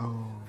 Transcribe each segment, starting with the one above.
Oh.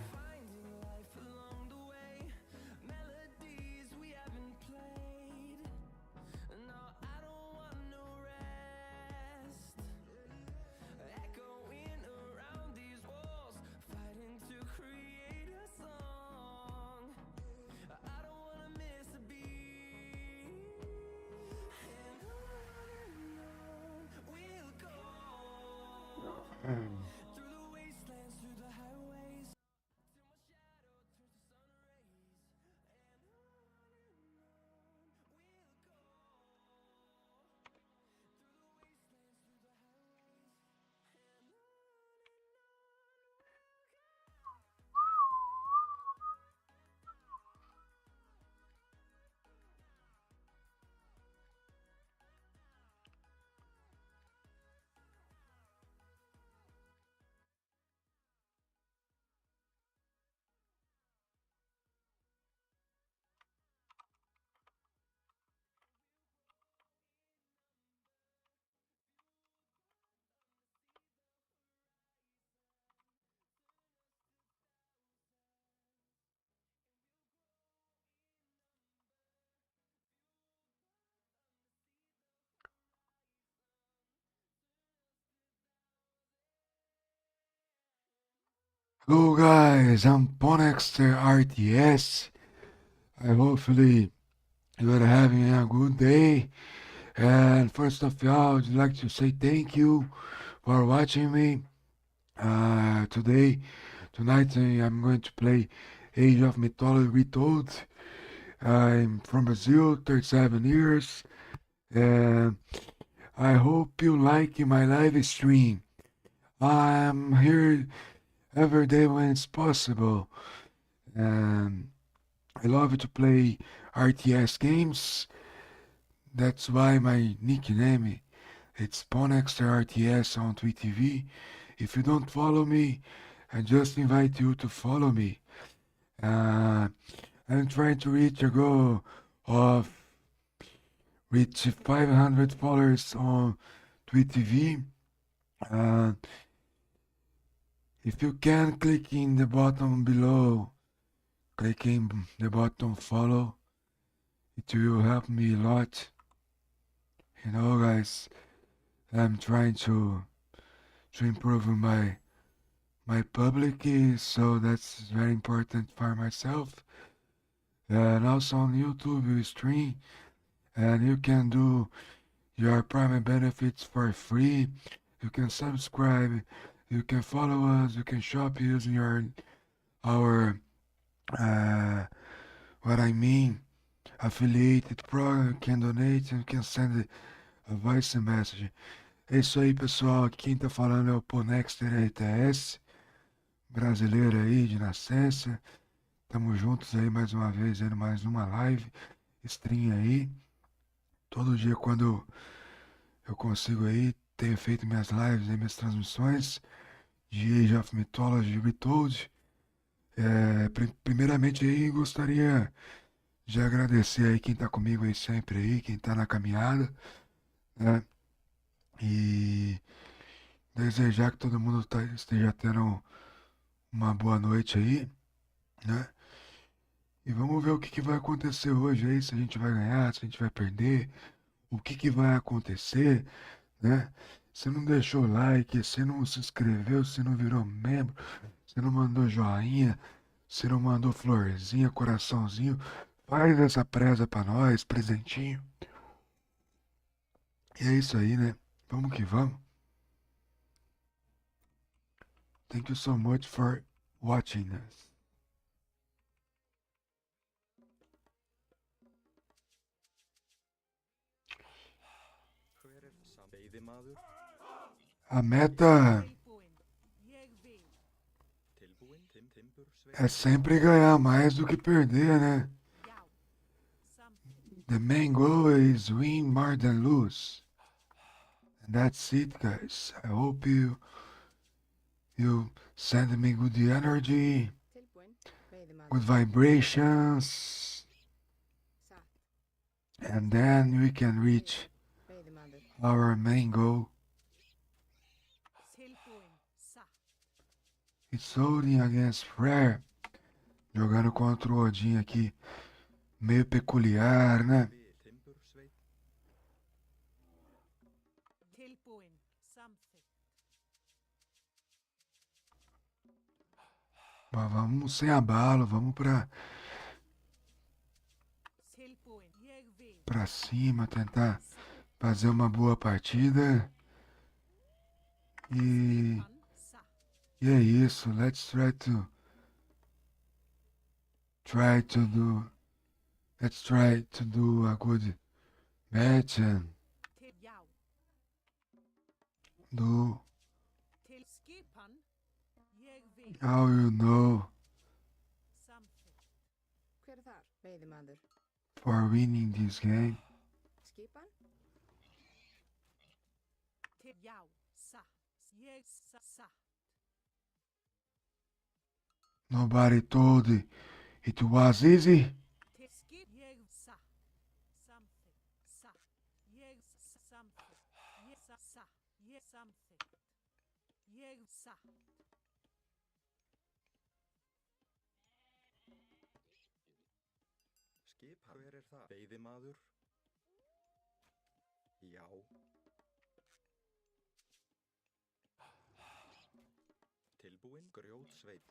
Hello guys, I'm Ponexter RTS. I hopefully you are having a good day. And first of all, I'd like to say thank you for watching me. Tonight I'm going to play Age of Mythology Retold. I'm from Brazil, 37 years, and I hope you like my live stream. I'm here every day when it's possible, and I love to play RTS games. That's why my nickname it's Ponexter RTS on TweetTV. If you don't follow me, I just invite you to follow me. Uh, I'm trying to reach a goal of reach 500 followers on TweetTV. Uh, if you can click in the button below, clicking the button follow, it will help me a lot. You know, guys, I'm trying to improve my public, so that's very important for myself. And also on YouTube, you stream, and you can do your private benefits for free. You can subscribe, you can follow us, you can shop using our uh, what I mean affiliated program. You can donate, you can send a voice message. É isso aí, pessoal. Aqui quem tá falando é o Ponexter ETS, brasileiro aí de nascença. Tamo juntos aí mais uma vez, aí mais uma live, stream aí. Todo dia quando eu consigo aí, tenho feito minhas lives aí, minhas transmissões de Age of Mythology Retold. Primeiramente aí, gostaria de agradecer aí quem tá comigo aí sempre aí, quem tá na caminhada, né? E desejar que todo mundo esteja tendo uma boa noite aí, né? E vamos ver o que vai acontecer hoje aí, se a gente vai ganhar, se a gente vai perder, o que vai acontecer, né? Se não deixou like, se não se inscreveu, se não virou membro, se não mandou joinha, se não mandou florzinha, coraçãozinho, faz essa preza pra nós, presentinho. E é isso aí, né? Vamos que vamos. Thank you so much for watching us. A meta é sempre ganhar mais do que perder, né? The main goal is win more than lose. And that's it, guys. I hope you send me good energy, good vibrations, and then we can reach our main goal. It's Odin against Freyr. Jogando contra o Odin aqui. Meio peculiar, né? Tilbúin, samþykkt. Mas vamos sem abalo, vamos Tilbúin, ég vil. pra cima, tentar fazer uma boa partida. E, Skipan, satt. e é isso. Let's try to do. Let's try to do a good match and Til já. do Til skipan, ég vil. how you know Samþykkt. Hver er þar? Veiðimaður. for winning this game. Skipan? Til já, satt. Ég satt. Nobody told it was easy. Til skip, ég satt. Samþykkt, satt. Ég samþykkt. Ég satt. Ég samþykkt. Ég satt. Skip, hver er það? Veiðimaður? Já. Tilbúin grjótsveinn.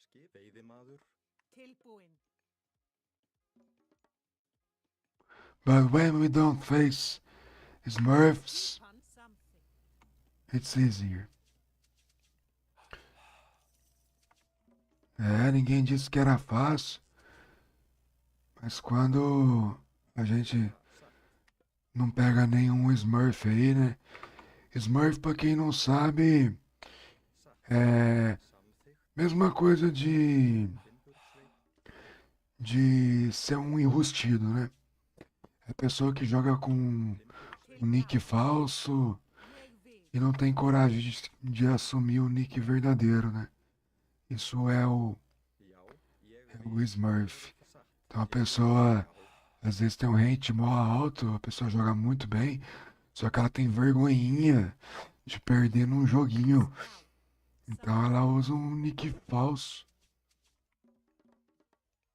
Skip, veiðimaður? Tilbúin. But when we don't face Smurfs, Skipan, samþykkt. it's easier. É, ninguém disse que era fácil. Mas quando a gente não pega nenhum Smurf aí, né? Smurf, pra quem não sabe, é mesma coisa de ser um enrustido, né? É a pessoa que joga com um nick falso Ég vil. e não tem coragem de assumir o nick verdadeiro, né? Isso é o Smurf. Então a pessoa às vezes tem um rate mó alto, a pessoa joga muito bem, só que ela tem vergonhinha de perder num joguinho. Então ela usa um nick falso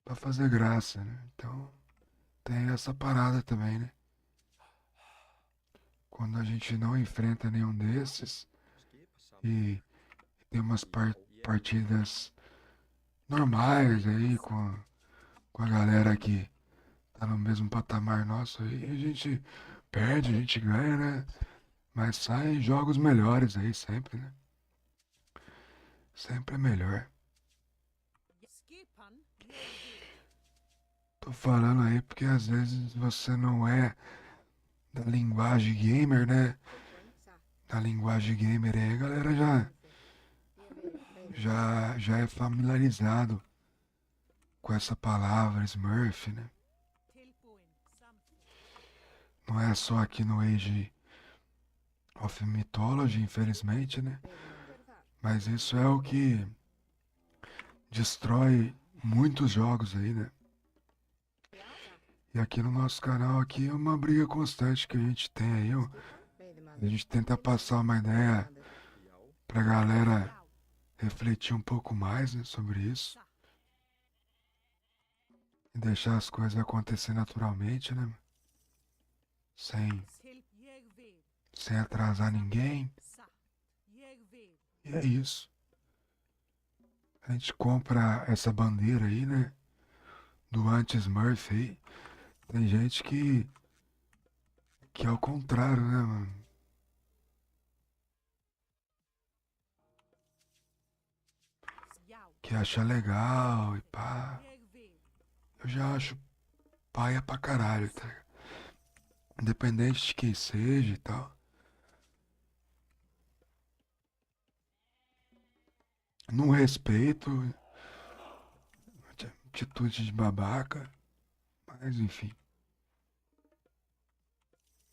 pra fazer graça, né? Então tem essa parada também, né? Quando a gente não enfrenta nenhum desses e tem umas partidas normais aí com a galera que tá no mesmo patamar nosso aí, a gente perde, a gente ganha, né? Mas saem jogos melhores aí sempre, né? Sempre é melhor. Skipan, ég vil. Tô falando aí porque às vezes você não é da linguagem gamer, né? Tilbúin, satt. Da linguagem gamer aí, a galera Ég vil veiðimaður. já é familiarizado com essa palavra Smurf, né? Tilbúin, samþykkt. Não é só aqui no Age of Mythology, infelizmente, né? Veiðimaður. Hver er þar? Mas isso é o que destrói muitos jogos aí, né? Já, satt. E aqui no nosso canal aqui é uma briga constante que a gente tem aí, ó. Veiðimaður. A gente tenta passar uma ideia Veiðimaður. pra galera Já, refletir um pouco mais, né, sobre isso satt. e deixar as coisas acontecer naturalmente, né? Sem Ég vil. sem atrasar ninguém. Satt. Ég vil. E é isso. A gente compra essa bandeira aí, né? Do anti-Smurf aí. Tem gente que é o contrário, né, mano? Já, Que acha legal e pá. ég vil. Eu já acho paia pra caralho, tá ligado? Independente de quem seja e tal. Não respeito. Atitude de babaca. Mas enfim.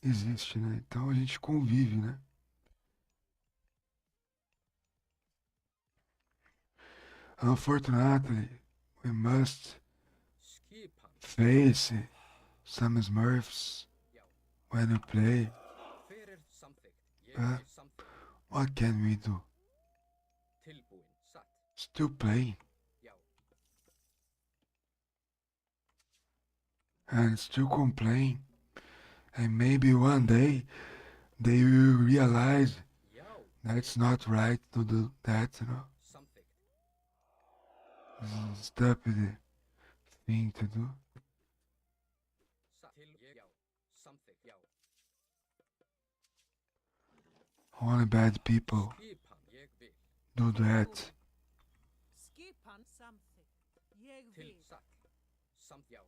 Existe, né? Então a gente convive, né? Unfortunately, we must Skipan. face some Smurfs when we play. Hver er samþykkt? Ég Ja. vil samþykkt. What can we do? Still playing. Já. And still complain. And maybe one day they will realize Já. that's not right to do that, you know. Samþykkt. This is a stupid thing to do. Til ég. Já. Samþykkt. Já. Only bad people Skipan. Ég vil. do that. Skipan samþykkt. Ég Til vil. satt. Samt já.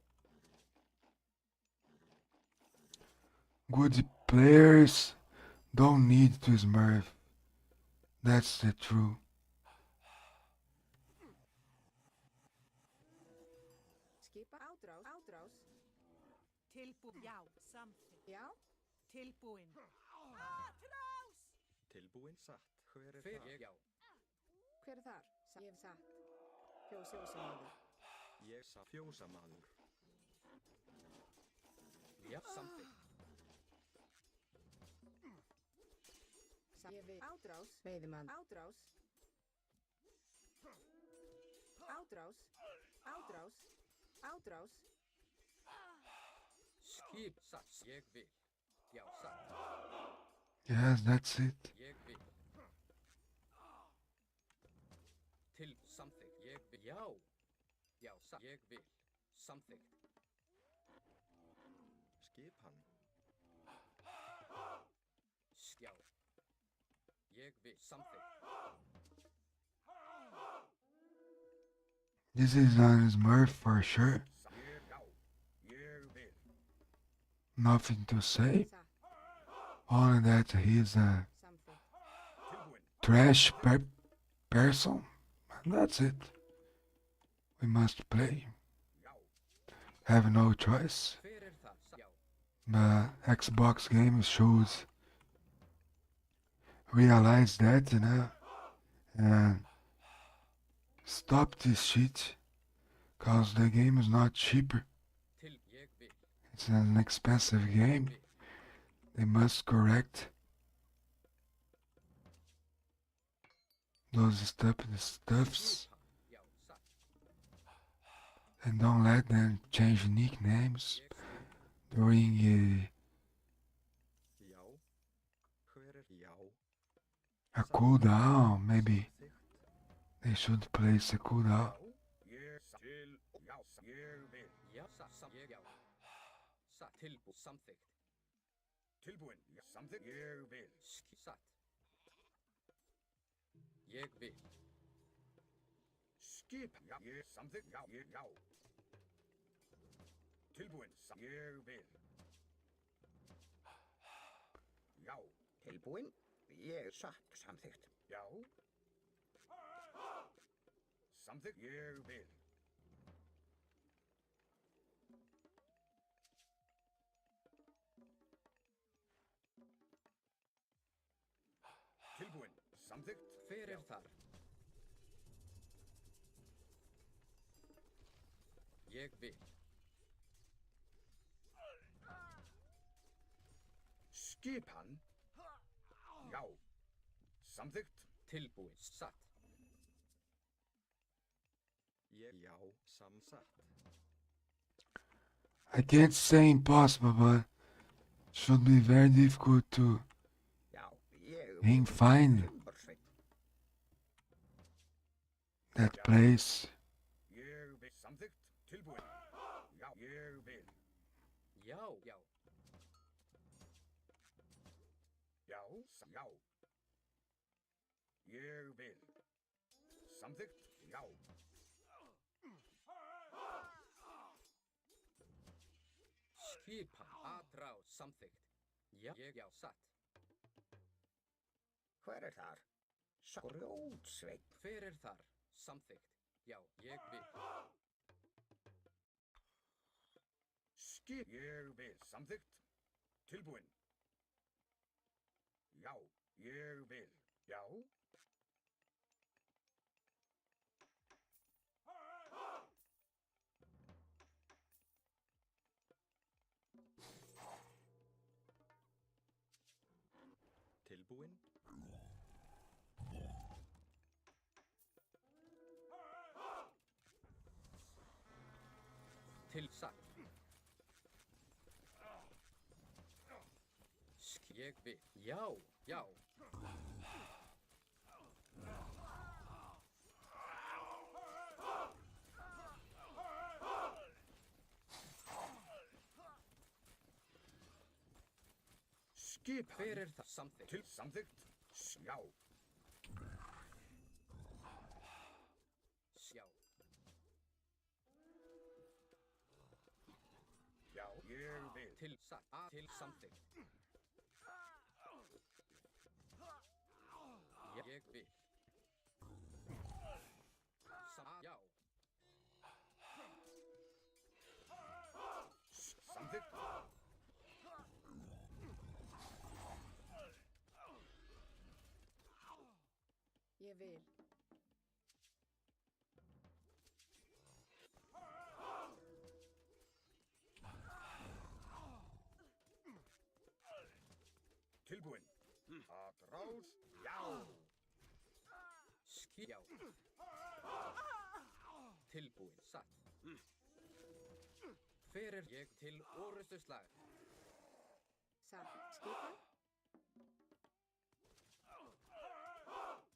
Good players don't need to smurf. That's the truth. Skipa ádrás. Ádrás. Já, samþykkt. Já. Tilbúin. Átráð! Tilbúin satt. Hver er Hver- það? ég- Já. Hver er þar? Ég hef satt. Fjósamaður. Ég sa fjósamaður. Já. Samþykkt. Ég vil. Ádrás. Veiðimann. Ádrás. Ádrás. Ádrás. Ádrás. Skip satt. Ég vil. Já. Satt. Yes, that's it. Ég vil. Til samþykkt. Ég vil. Já. Já. Satt. Ég vil. Samþykkt. Skipan. Skjá. Ég vil. Samþykkt. This is on Smurf for sure. Ég já. Ég vil. Nothing to say. Satt. Only that he's a Samþykkt. Tilbúin. trash person. And that's it. We must play. Já. Have no choice. Hver er það? Já. But Xbox games should realize that, you know, and stop this shit. Cause the game is not cheaper. Til ég vil. It's an expensive game. Vil. They must correct those stupid stuffs Skipan. Já. Satt. and don't let them change nicknames Ég skil. during Já. Hver er já? a cooldown. Maybe Samþykkt. they should place a cooldown. Já. Ég til. Já. Ég vil. Já. Satt. Ég já. Satt. Tilbúin. Samþykkt. Tilbúin. Já. Samþykkt. Ég vil. Satt. Ég vil. Skip. Já. Ég samþykkt. Já. Ég já. Tilbúin. Ég vil. Já. Tilbúin. Ég satt. Samþykkt. Já. Samþykkt. Ég vil. Tilbúin. Samþykkt. Hver er þar? Ég vil. Skipan. Já. Samþykkt. Tilbúin. Satt. Ég já. Samsatt. I can't say impossible, but should be very difficult to Já. Ég find Timbersveinn. that place. Ég vil. Samþykkt. Tilbúin. Já. Ég vil. Já. Já. Já. Já. Ég vil. Samþykkt. Já. Skipan. Aðrá. Samþykkt. Já. Ég já. Satt. Hver er þar? Grjótsveinn. Hver er þar? Samþykkt. Já. Ég vil. Skip. Ég vil. Samþykkt. Tilbúin. Já. Ég vil. Já. Tilbúin. Satt. Ég vil. Já, já. Skipan. Hver það? Samþykkt. Til samþykkt. Já. Sjá. Já, ég vil. Til satt. Til samþykkt. Ég vil. Já. Samþykkt. Ég vil. Tilbúin. Að ráð. Já. Já. Tilbúin. Satt. Hver ég til orustuslag? Satt. Skipan.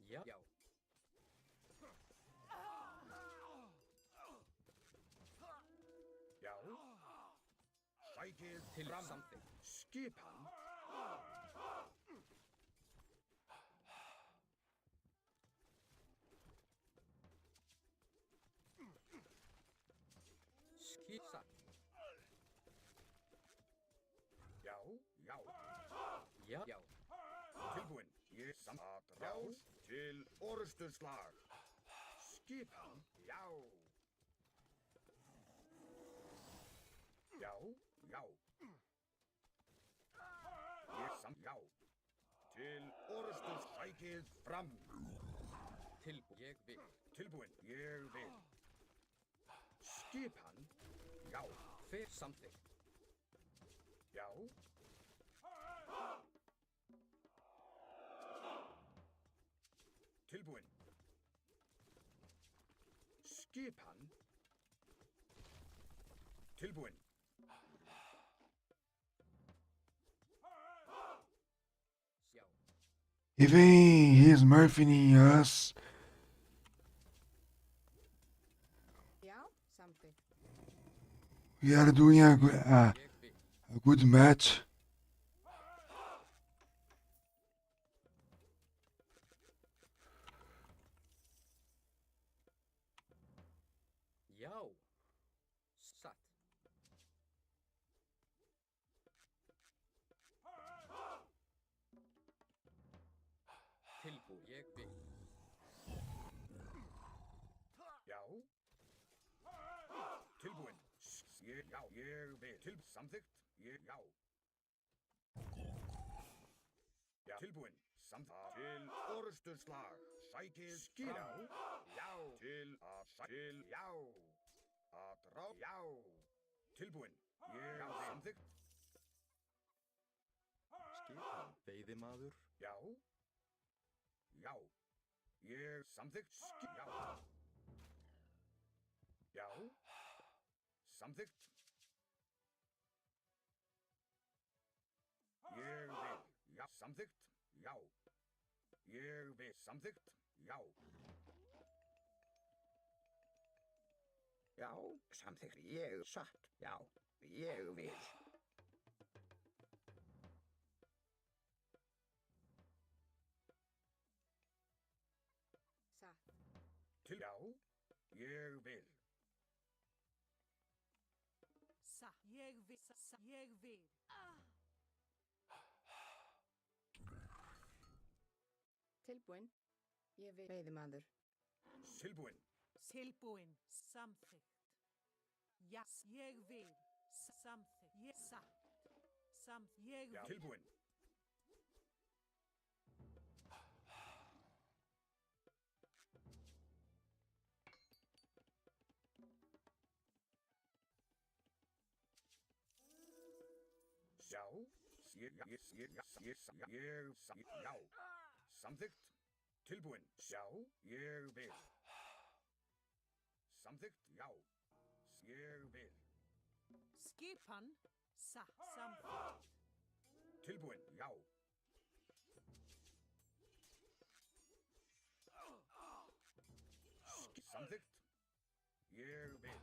Já. Já. Já. Sækið Til fram. samþykkt. Skipan. Satt. Já, já. Já. Já. Tilbúin. Ég samt að ráð til orustuslag. Skipan. Já. Já, já. Ég samt já. Til orustus sækið fram. Tilbúin. Ég vil. Tilbúin. Ég vil. Skipan. Já. Hver samþykkt? Já. Tilbúin. Skipan. Tilbúin. Sjá. Even he's murphying us. Já. Samþykkt. We are doing Ég vil. a good match. Já. Satt. Tilbúin. Ég vil. Já. Tilbúin. Ég, já, ég vil. Til samþykkt. Ég, já. Já. Tilbúin. Samþykkt. Til orustuslag. Sækið fram. Já. Til að til, já. Að rá, já. Tilbúin. Ég, já, samþykkt. Skipan veiðimaður. Já. Já. Ég samþykkt. Já. Já. Samþykkt. Ég vil. Já. Samþykkt. Já. Ég vil. Samþykkt. Já. Já, samþykkt. Ég satt. Já, ég vil. Satt. Til. Já. Ég vil. Satt. Ég vil. Satt. Ég vil. Tilbúin. Ég vil. Veiðimaður. Tilbúin. Tilbúin. Samþykkt. Ja. Ég vil. Samþykkt. Ég satt. Ég Já. vil. Tilbúin. Já. Ég, já, já. Samþykkt. Tilbúin. Já. Ég vil. Samþykkt. Já. Ég vil. Skipan. Samþykkt. Tilbúin, já. Samþykkt. Ég vil.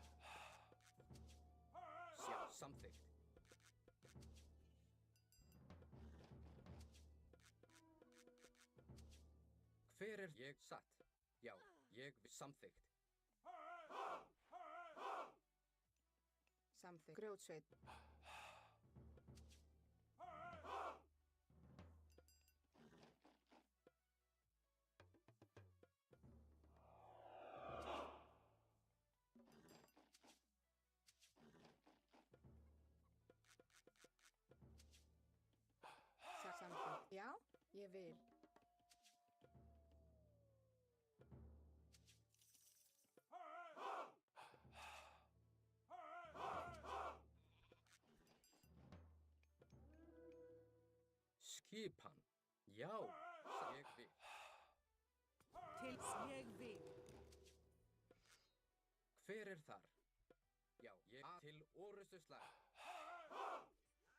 Já, samþykkt. Hver er ég satt? Já, ég samþykkt. Samþykkt. Grjótsveit. Samþykkt. Já, ég vil. Skipan. Já, ég vil. Til ég vil. Hver er þar? Já, ég til orustuslag.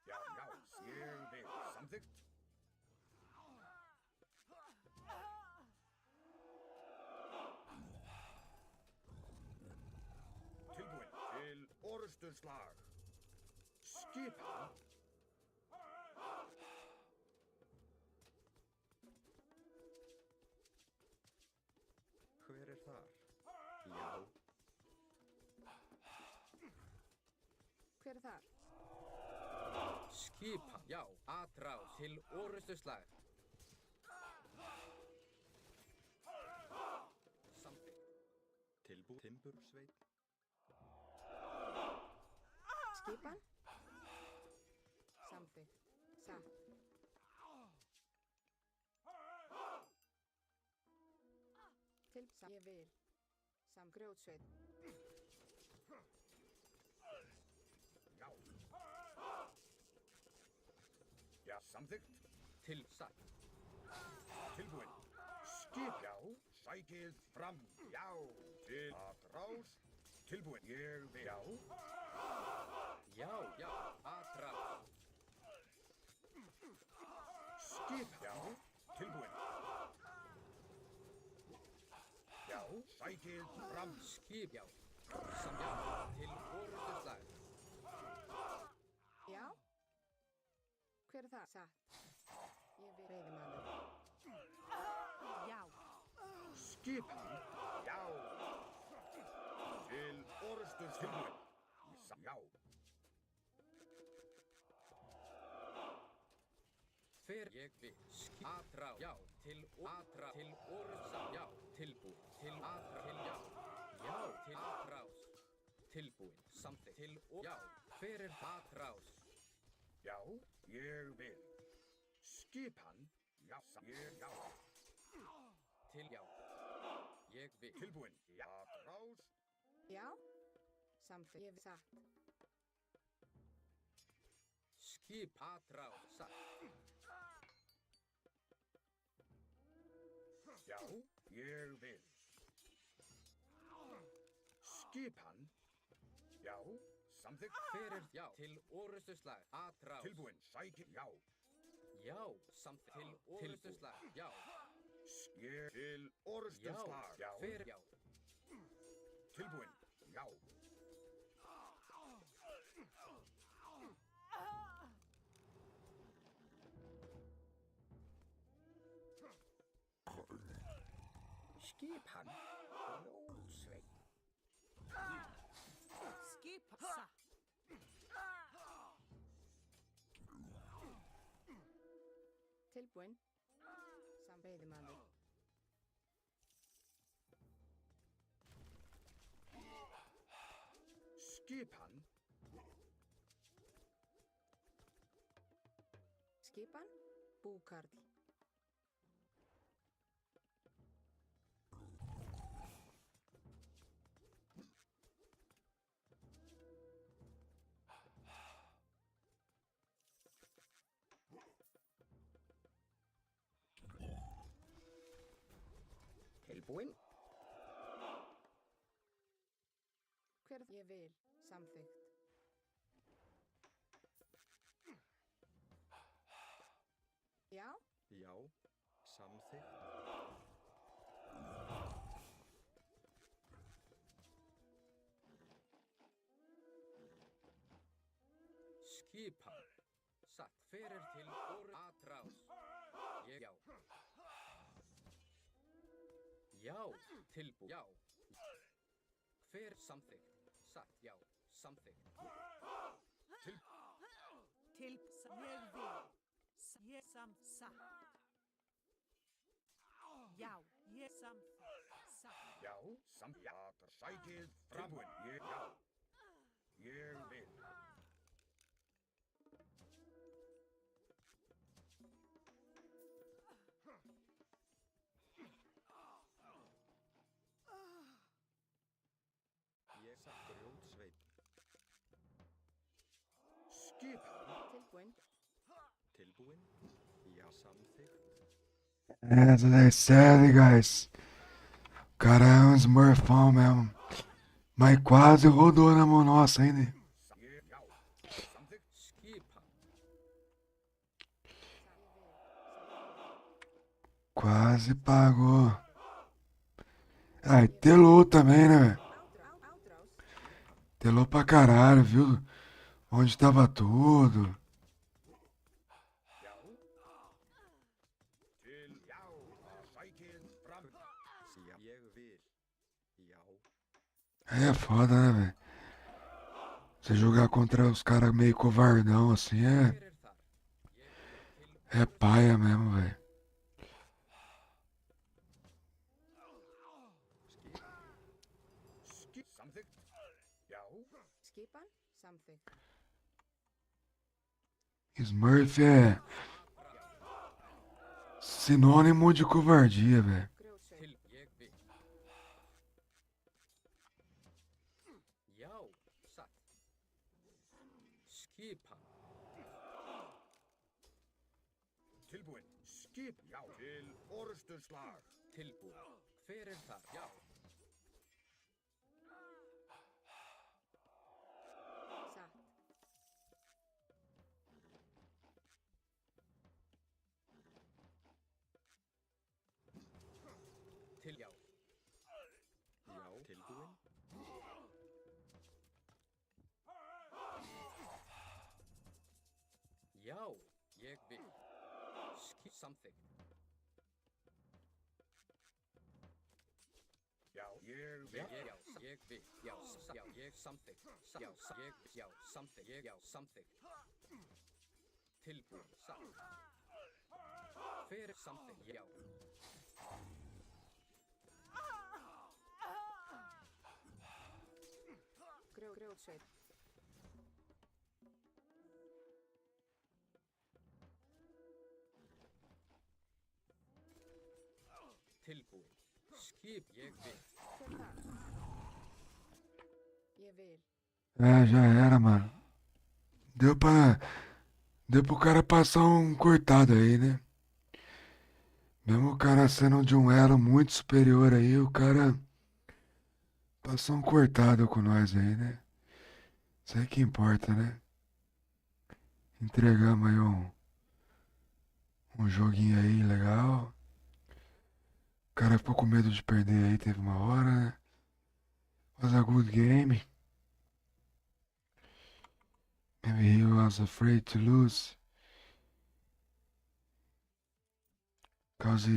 Já, ég vil. Samþykkt. Tilbúin til orusturslag. Skipan. Hver er þar? Já. Hver er þar? Skipan. Já, atrás til orustuslag. Samþykkt. Timbursveit. Skipan. Samþykkt. Satt. Ég vil. Grjótsveit. Já. Já, samþykkt. Til satt. Tilbúin. Skip. Já, sækið fram. Já, til atrás. Tilbúin. Ég vil. Já. Já, atrás. Skip. Já, tilbúin. Já, sækið fram. Skip. Já, til orustuslag. Já. Hver er það? Satt. Ég vil. Veiðimaður. Já. Skipan. Já. Til orustur tilbúin. Já. Hver ég vil. Atrás. Já, til atrás. Til orustuslag. Já, tilbúin. Til atrás. Til já. Já, til atrás. Tilbúin. Samþykkt. Til já. Hver er atrás? Já, ég vil. Skipan. Já, já. Til já. Ég vil. Tilbúin. Já, atrás. Já. Samþykkt. Ég vil. Satt. Skip. Atrás. Satt. Já, ég vil. Skipan. Já, samþykkt. Hver er já. Til orustuslag. Atrás. Tilbúin. Sækið. Já. Já, samþykkt. Til orustuslag. Já. Ég til orusturslag. Já. Hver já. Tilbúin. Já. Skipan. Grjótsveit. Skipan. Satt. Tilbúin. Veiðimaður. Skipan. Skipan. Búkarl. Tilbúin. Hver ég vil. Samþykkt. Já, Já, samþykkt. Skipan. Satt. Hver er til atrás? Ég já. Já, tilbúið. Já. Hver samþykkt? Satt. Já, samþykkt. Til ég vil. Ég satt. Já, ég satt. Já, sækið tilbúin. Já. Ég vil. Ég satt grjótsveit. Skipan. tilbúin. Tilbúin? Já, samþykkt. As I said, guys. O cara é um smurfão mesmo. Mas quase rodou na mão nossa, hein, né? Já. Samþykkt. Skipan. Quase pagou. Ai, telou também, né, velho? Átrás. Telou pra caralho, viu? Onde tava tudo. Já. Já. Sækið fram. Já, ég vil. Já, É foda, né, velho? Você jogar contra os caras meio covardão assim Hver er þar? Ég til é paia mesmo, velho. Samþykkt. Já. Skipan, samþykkt. Smurf é sinônimo de covardia, velho. Grjótsveit. til ég vil. Já, satt. Skipan. Tilbúin. Skip. Já. Til orrustuslag. Tilbúið. Hver er þar? Já. Satt. Til já. já, tilbúin? Já, ég vil. Samþykkt. Já. Ég vil. Ég vil. Já, já, ég samþykkt. Já, já, samþykkt. Já, samþykkt. Tilbúið. Satt. Hver er samþykkt? Já. Grjótsveit. Tilbúið. Skip, ég vil. Hver er það? Ég vil. É, já era, mano. Deu pro cara passar um cortado aí, né? Mesmo o cara sendo de um elo muito superior aí, o cara passou um cortado com nós aí, né? Isso aí que importa, né? Entregamos aí um joguinho aí legal. O cara ficou com medo de perder aí, teve uma hora, né? Was a good game. Maybe he was afraid to lose. Because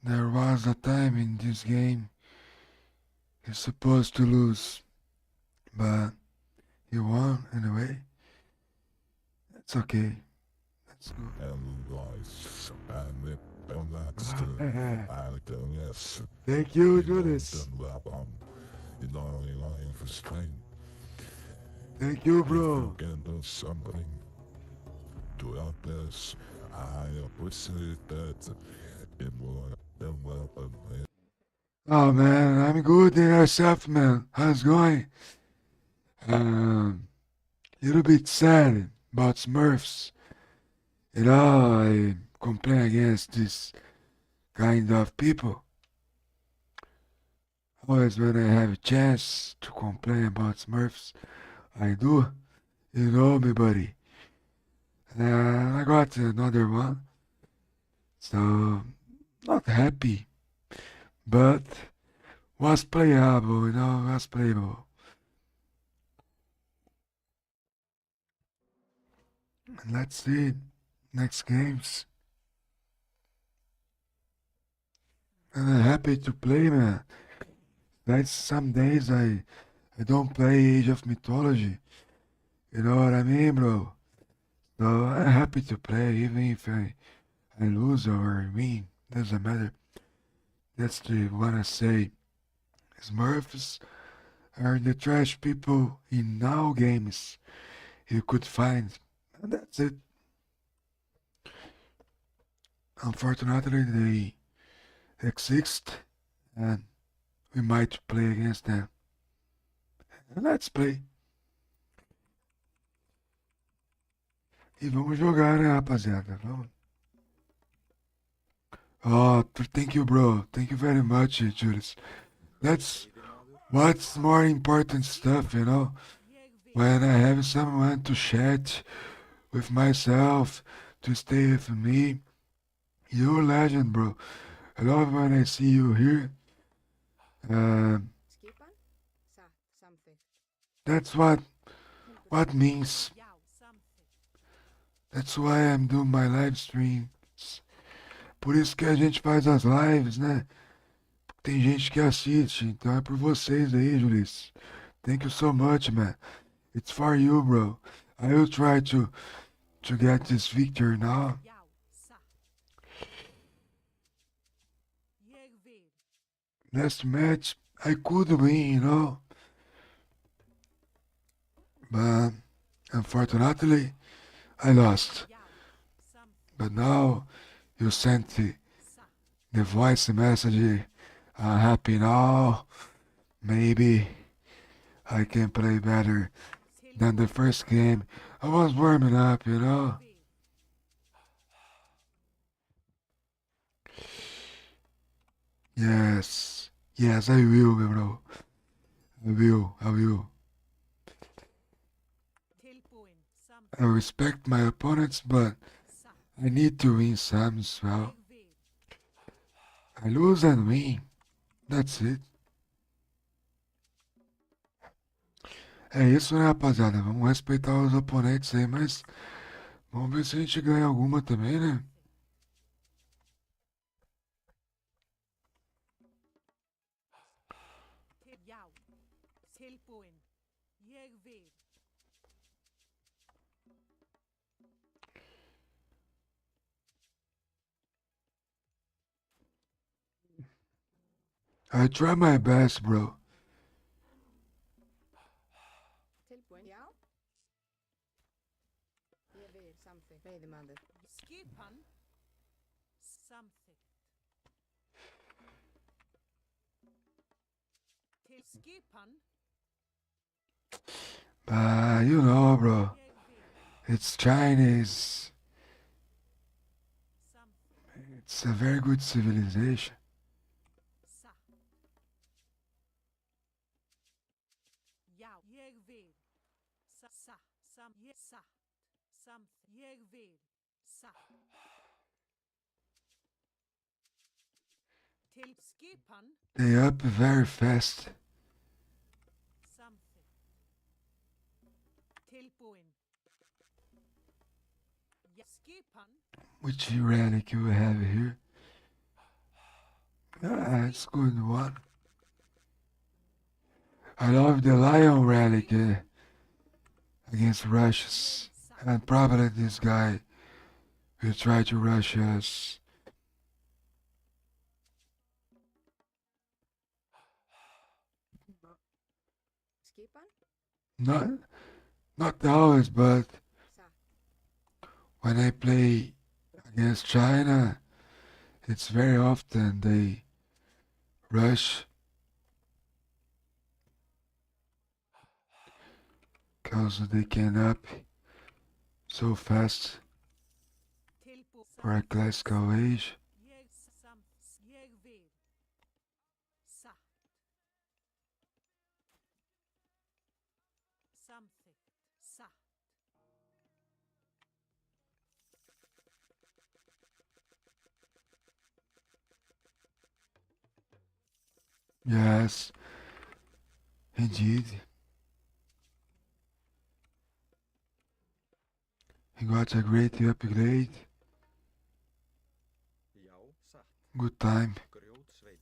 there was a time in this game he's supposed to lose. But he won anyway. It's okay. Let's go. Thank you, Julius. Thank you, bro. Oh man, I'm good in yourself, man. How's it going? Little bit sad about Smurfs. You know, I complain against this kind of people. Always when I have a chance to complain about Smurfs, I do. You know me, buddy. And I got another one. So, not happy, but was playable, was playable. And let's see, next games. And I'm happy to play, man. That's some days I don't play Age of Mythology. You know what I mean, bro? So I'm happy to play, even if I lose or win. Doesn't matter. That's the one I say. Smurfs are the trash people in all games you could find. And that's it. Unfortunately, they exist, and we might play against them. Let's play. E vamos jogar, né, rapaziada? Vamos. Oh, thank you, bro. Thank you very much, Julius. That's what's more important stuff, When I have someone to chat with myself, to stay with me. You're a legend, bro. I love when I see you here. Skipan? Satt. Samþykkt. That's what means. Já, samþykkt. That's why I'm doing my live streams. Por isso que a gente faz as lives, né? Tem gente que assiste, então é por vocês aí, Julius. Thank you so much, man. It's for you, bro. I will try to get this victory now. Já, satt. Ég vil. Last match, I could win, But unfortunately, I lost. Já, samþykkt. But now you sent Satt. the voice message. I'm happy now. Maybe I can play better than the first game. I was warming up, Vil. Yes, yes, I will, bro. I will. Tilbúin. I Samþykkt. respect my opponents, but Satt. I need to win some as well. Ég vil. I lose and win. That's it. É isso, né, rapaziada? Vamos respeitar os oponentes aí, mas vamos ver se a gente ganha alguma também, né? Já. Tilbúin. Ég vil. I try my best, bro. Tilbúin? Já. Ég vil. Samþykkt. Veiðimaður. Skipan. Samþykkt. Til skipan. You know, bro. Ég vil. It's Chinese. Samþykkt. It's a very good civilization. Satt. Já. Ég vil. Satt. Ég satt. Samþykkt. Ég vil. Satt. Til skipan. They up very fast. Samþykkt. Tilbúin. Ja, skipan. Which relic you have here? Yeah, it's good one. I love the lion relic against Russians. And probably this guy will try to rush us. Skipan? Not always, but Satt. when I play against China, it's very often they rush because they can up so fast Tilbúin. for a classical age. Ég ég vil. Satt. Samþykkt. Satt. Yes, indeed. He got a great upgrade. Já, satt. Good time. Grjótsveinn.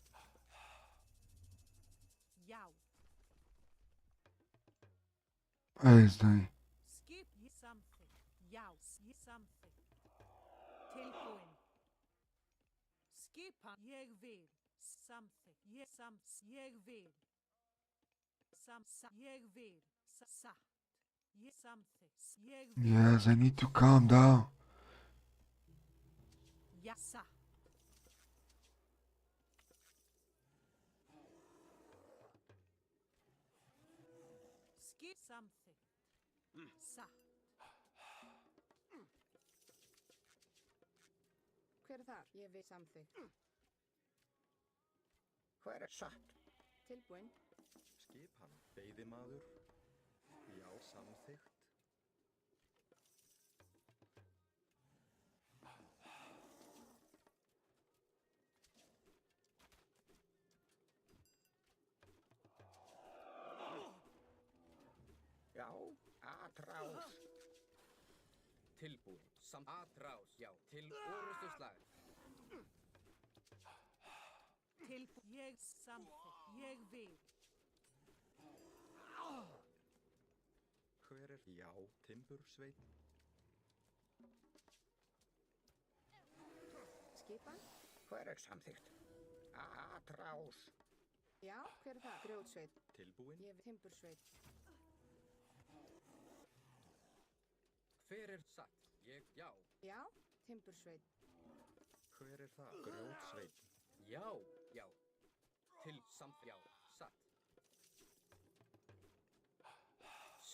Já. What is doing? Skip ye something. Já. Ye something. Tilbúin. Skipa ég vil. Something. Ég vil. Ég vil. Satt. Ég something. Ég vil. Yes, I need to calm down. Ja. Satt. Skip something. Satt. Hver er þar? Ég vil samþykkt. Hver er satt? Tilbúin. Skipan. Veiðimaður. Já, samþykkt. Já, atrás. Tilbúin. Atrás. Já. Til orustuslag. Tilbúin. Ég samþykkt. Ég vil. Hver er? Já, timbursveinn. Skipan. Hver er samþykkt? Atrás. Já, hver er það? Grjótsveit. Tilbúin. Ég vil timbursveit. Hver er satt? Ég. Já. Já, timbursveit. Hver er það? Grjótsveinn. Já. Já. Til samt. Já. Satt.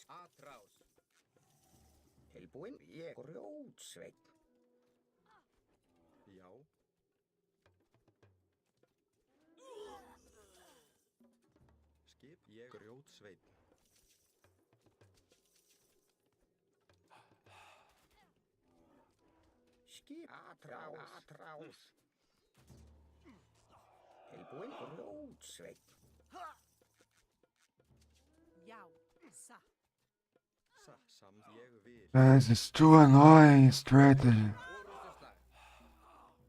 Atrás. Tilbúin. Ég grjótsveit. Já. Skip. Ég grjótsveinn. Skip. Atrás. Tilbúin. Grjótsveit. Já. Satt. Ég vil. Guys, it's too annoying strategy. Orustuslag.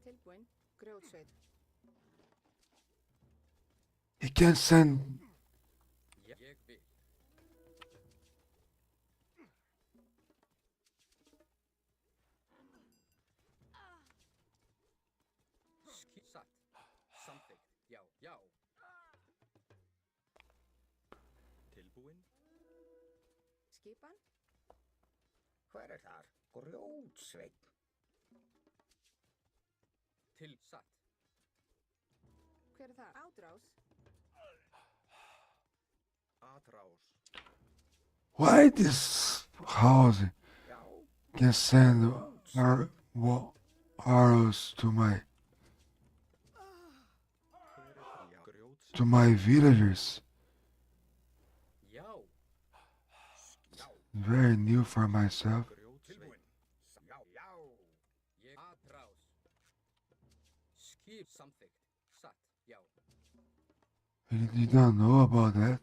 Tilbúin. Grjótsveit. He can send. Ég vil. Satt. Samþykkt. Já. Já. Tilbúin. Skipan. Hver er þar? Grjótsveit. Til satt. Hver er það? Átrás. Atrás. Why this house Já. can send arrows to Hver er? Já. Grjótsveinn. my villagers? Já. Já. Very new for myself. Grjótsveinn. Tilbúin. Já. Já. Ég. Atrás. Skip samþykkt. Satt. Já. You don't know about that?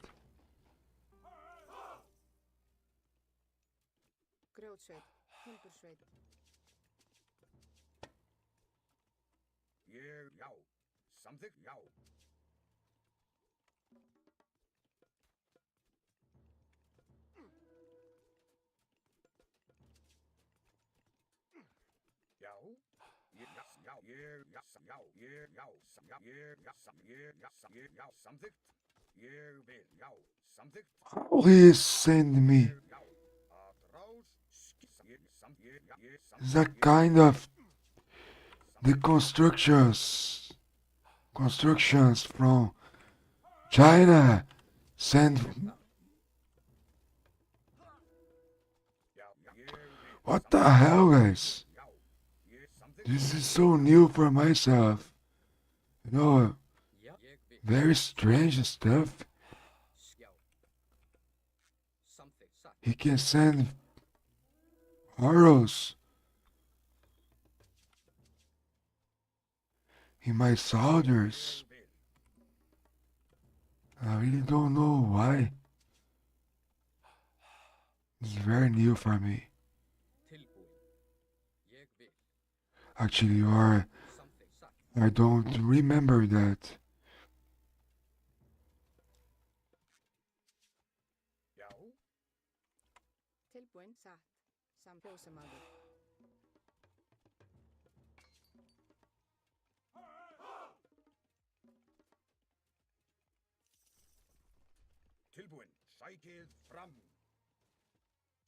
Grjótsveit. Timbursveit. Ég. Já. Samþykkt. Já. Já. Ég. Já. Ég. Já. Já. Ég. Já. Já. Ég. Já. Ég. Já. Ég. Já. Samþykkt. Ég vil. Já. Samþykkt. How he send me? Já. Atrás. Ég. Ég. Já. Ég. Is that kind of the constructions from China send. Já. Ég vil. What the hell, guys? Já. Ég. Samþykkt. This is so new for myself. You know, Já. Ég vil. very strange stuff. Já. Samþykkt. Satt. He can send arrows in my soldiers. I really don't know why. It's very new for me. Tilbúin. Ég vil. Actually, or Samþykkt. Satt. I don't remember that. Já. Tilbúin, satt. Fjósamaður. Tilbúin. Sækið fram.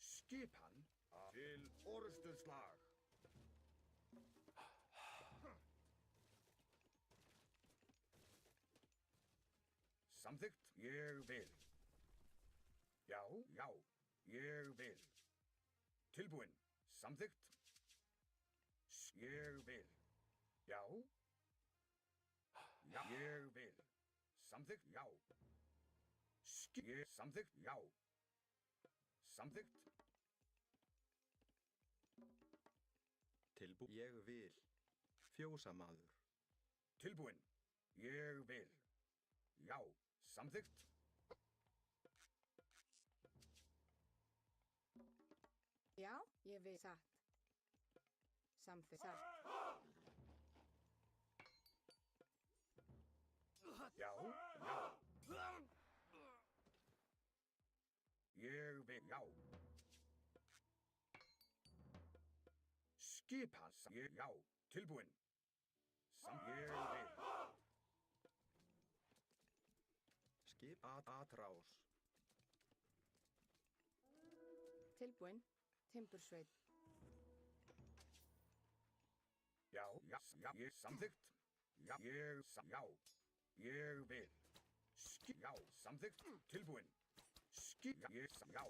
Skipan til orustuslag. Samþykkt. Ég vil. Já, já. Ég vil. Tilbúin. Samþykkt. Ég vil. Já. Já. Ég vil. Samþykkt. Já. Samþykkt. Já. Samþykkt. Ég vil. Fjósamaður. Tilbúin. Ég vil. Já. Samþykkt. Já, ég vil. Satt. Samþykkt. Satt. Já, já. Ég vil. Já. Skipan. Já. Tilbúin. Ég vil. Skip atrás. Tilbúin. Timbursveit. Já, já, já. Ég samþykkt. Já, já. Ég vil. Já, samþykkt. Tilbúin. Já.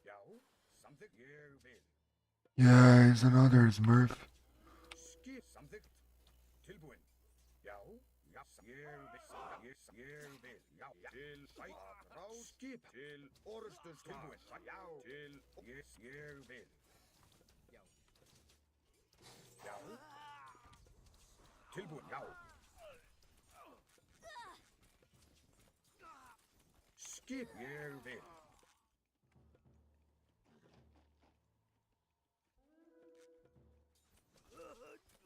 Já, samþykkt. Ég vil. Yeah, it's another Smurf. Samþykkt. Tilbúin. Já, já. Ég vil. Já, til sætrás. Skip. Til orustuslag. Tilbúin. Já, til. Ég vil. Já. Já. Tilbúin. Já. Skip. Ég vil.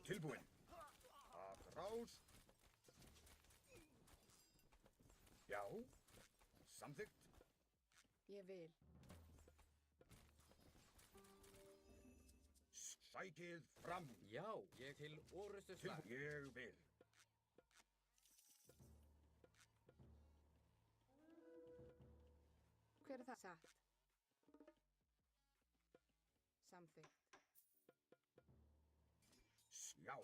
Tilbúin. Atrás. Já. Samþykkt. Ég vil. Sækið fram. Já. Ég til orustuslag. Ég vil. Hver er það? Satt. Samþykkt. Já.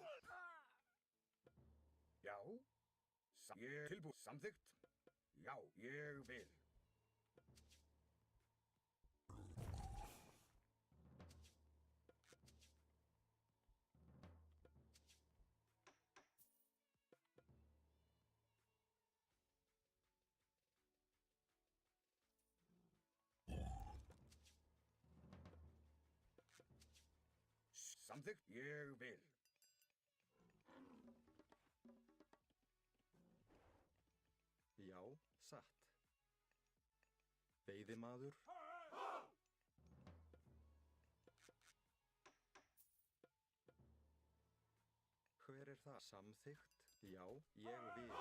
Já. Ég tilbúið. Samþykkt. Já, ég vil. Samþykkt. Ég vil. Já, satt. Veiðimaður. Hver er það? Samþykkt. Já, ég vil.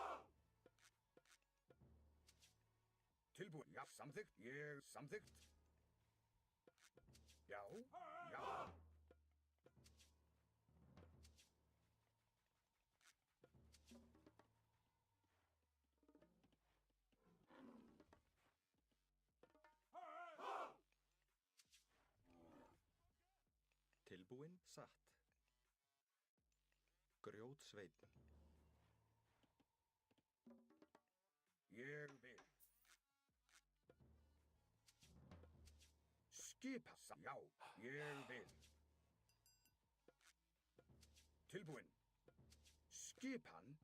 Tilbúið. Já, samþykkt. Ég samþykkt. Já, já. Tilbúin, satt. Grjótsveinn. Ég vil. Skipa. Já, ég vil. Tilbúin. Skipan.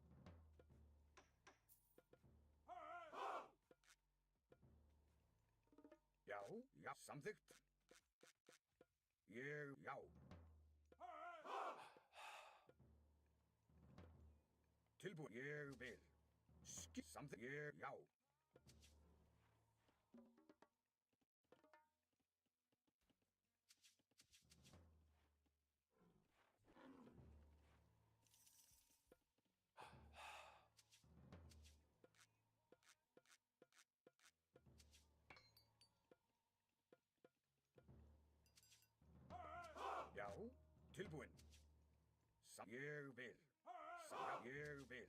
Já, já, samþykkt. Ég, já. Tilbúin. Ég vil. Something. Yeah. Yow. Yow. Tilbúin. Ég vil. Ég vil.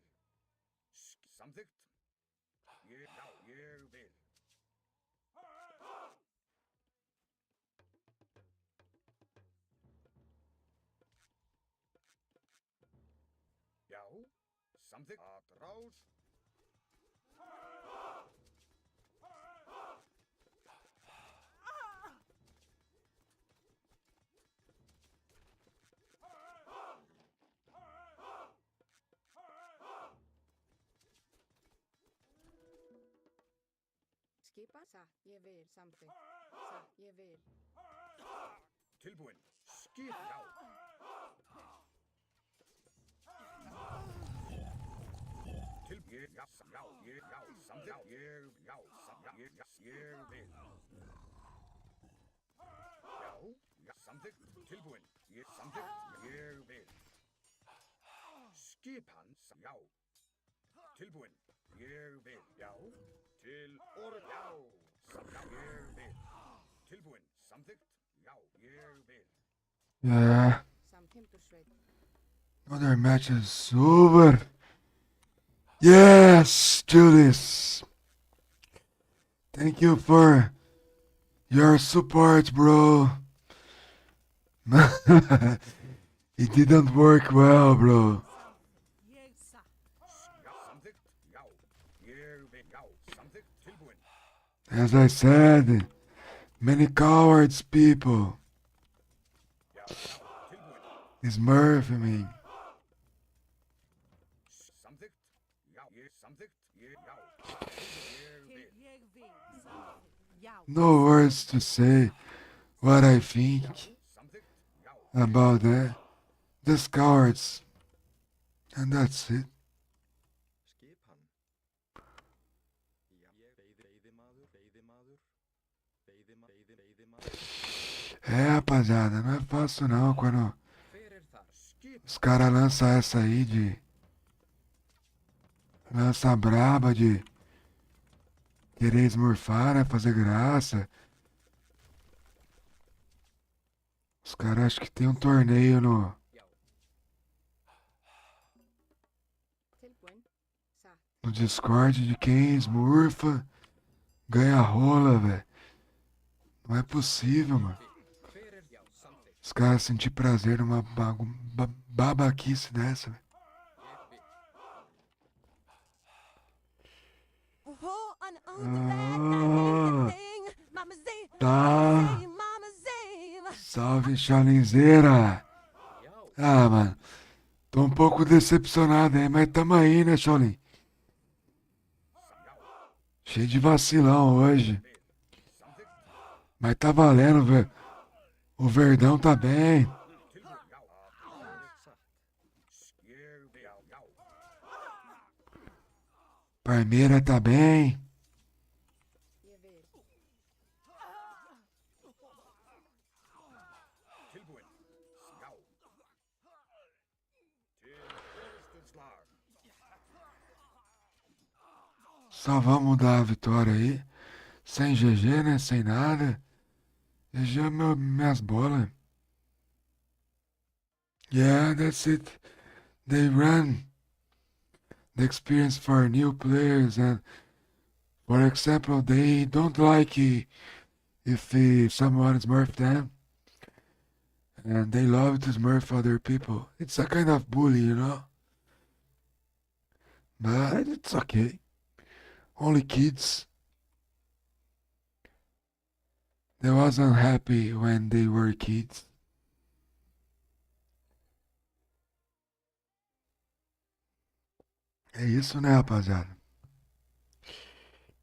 Samþykkt. Ég vil. Já, samþykkt. Atrás. Skipa? Satt. Ég vil. Samþykkt. Satt. Ég vil. Tilbúin. Skip. Já. Ég, já, samþykkt. Ég vil. Já, samþykkt. Tilbúin. Samþykkt. Ég vil. Skipan. Já. Tilbúin. Ég vil. Já. Til orð. Já. Ég vil. Tilbúin. Samþykkt. Já. Ég vil. Yeah. Samtimbursveit. Another match is over. Yes, Julius. Thank you for your support, bro. It didn't work well, bro. Ég satt. Já, samþykkt. Já. Ég vil. Já, samþykkt. Tilbúin. As I said, many cowards people Já, tilbúin. is murphing me. Samþykkt. Já, samþykkt. Já. Ég vil. Ég vil. Samþykkt. Já. No words to say what I think Samþykkt. Já. about that. Just cowards. And that's it. Skipan. Já, veiðimaður. É, rapaziada, não é fácil não quando Hver er þar? Skip. os caras lançam essa aí de. Lança braba de querer esmurfar, né? Fazer graça. Os caras acham que tem um torneio Já. Tilbúin. Satt. no Discord de quem esmurfa ganha rola, velho. Não é possível, mano. Hver er já? Samþykkt. Os caras sentir prazer numa babaquice dessa, velho. Ég vil. Oh, an Ah, thing. Mama say, tá. Mama say. Salve, Chalinzeira. Já. Ah, mano. Tô um pouco decepcionado aí, mas tamo aí, né, Shaolin? Cheio de vacilão hoje. Mas tá valendo, velho. O Verdão tá bem. Tilbúin. Já. Ég vil. Já. Parmeira tá bem. Ég vil. Tilbúin. Já. Til orðsturslag. Só vamos dar a vitória aí. Sem GG, né? Sem nada. GG é minhas bolas. Yeah, that's it. They run the experience for new players, and for example, they don't like if someone smurf them, and they love to smurf other people. It's a kind of bully, you know? But it's okay. Only kids. They wasn't happy when they were kids. É isso, né, rapaziada?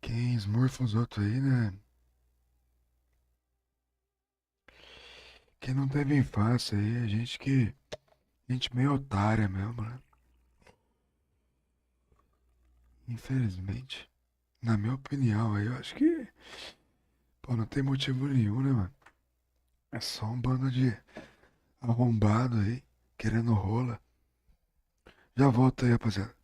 Quem esmurfa os outros aí, né? Quem não teve infância aí, gente meio otária mesmo, né? Infelizmente. Na minha opinião, aí eu acho que. Pô, não tem motivo nenhum, né, mano? É só um bando de arrombado aí, querendo rola. Já volto aí, rapaziada.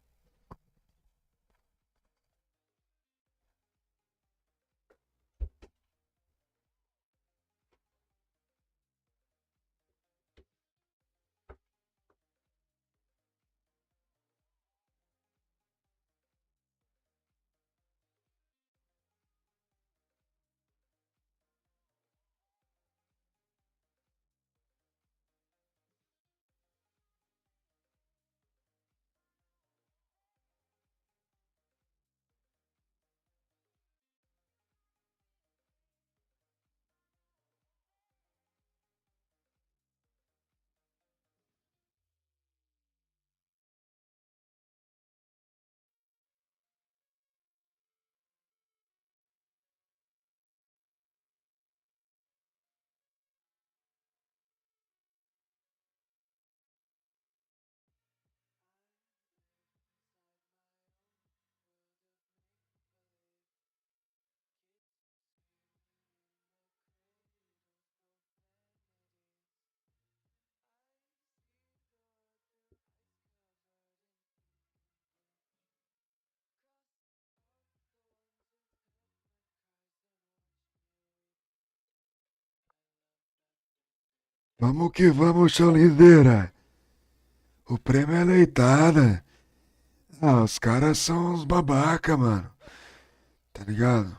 Vamos que vamos, Cholindeira. O prêmio é leitada. Ah, os caras são uns babaca, mano. Tá ligado?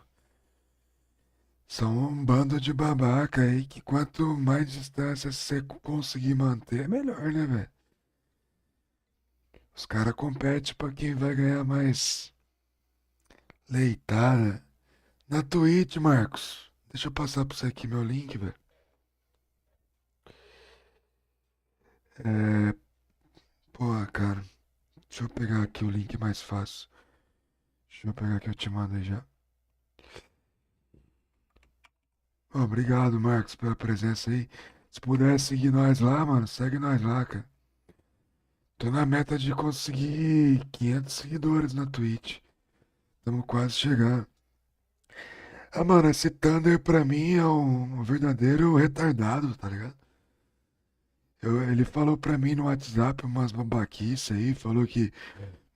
São um bando de babaca aí que quanto mais distância você conseguir manter, melhor, né, velho? Os caras competem pra quem vai ganhar mais leitada. Na Twitch, Marcos. Deixa eu passar pra você aqui meu link, velho. É. Pô, cara. Deixa eu pegar aqui o link mais fácil. Deixa eu pegar aqui, eu te mando aí já. Obrigado, Marcos, pela presença aí. Se puder seguir nós lá, mano, segue nós lá, cara. Tô na meta de conseguir 500 seguidores na Twitch. Estamos quase chegando. Ah, mano, esse Thunder pra mim é um verdadeiro retardado, tá ligado? Ele falou pra mim no WhatsApp umas babaquices aí, falou que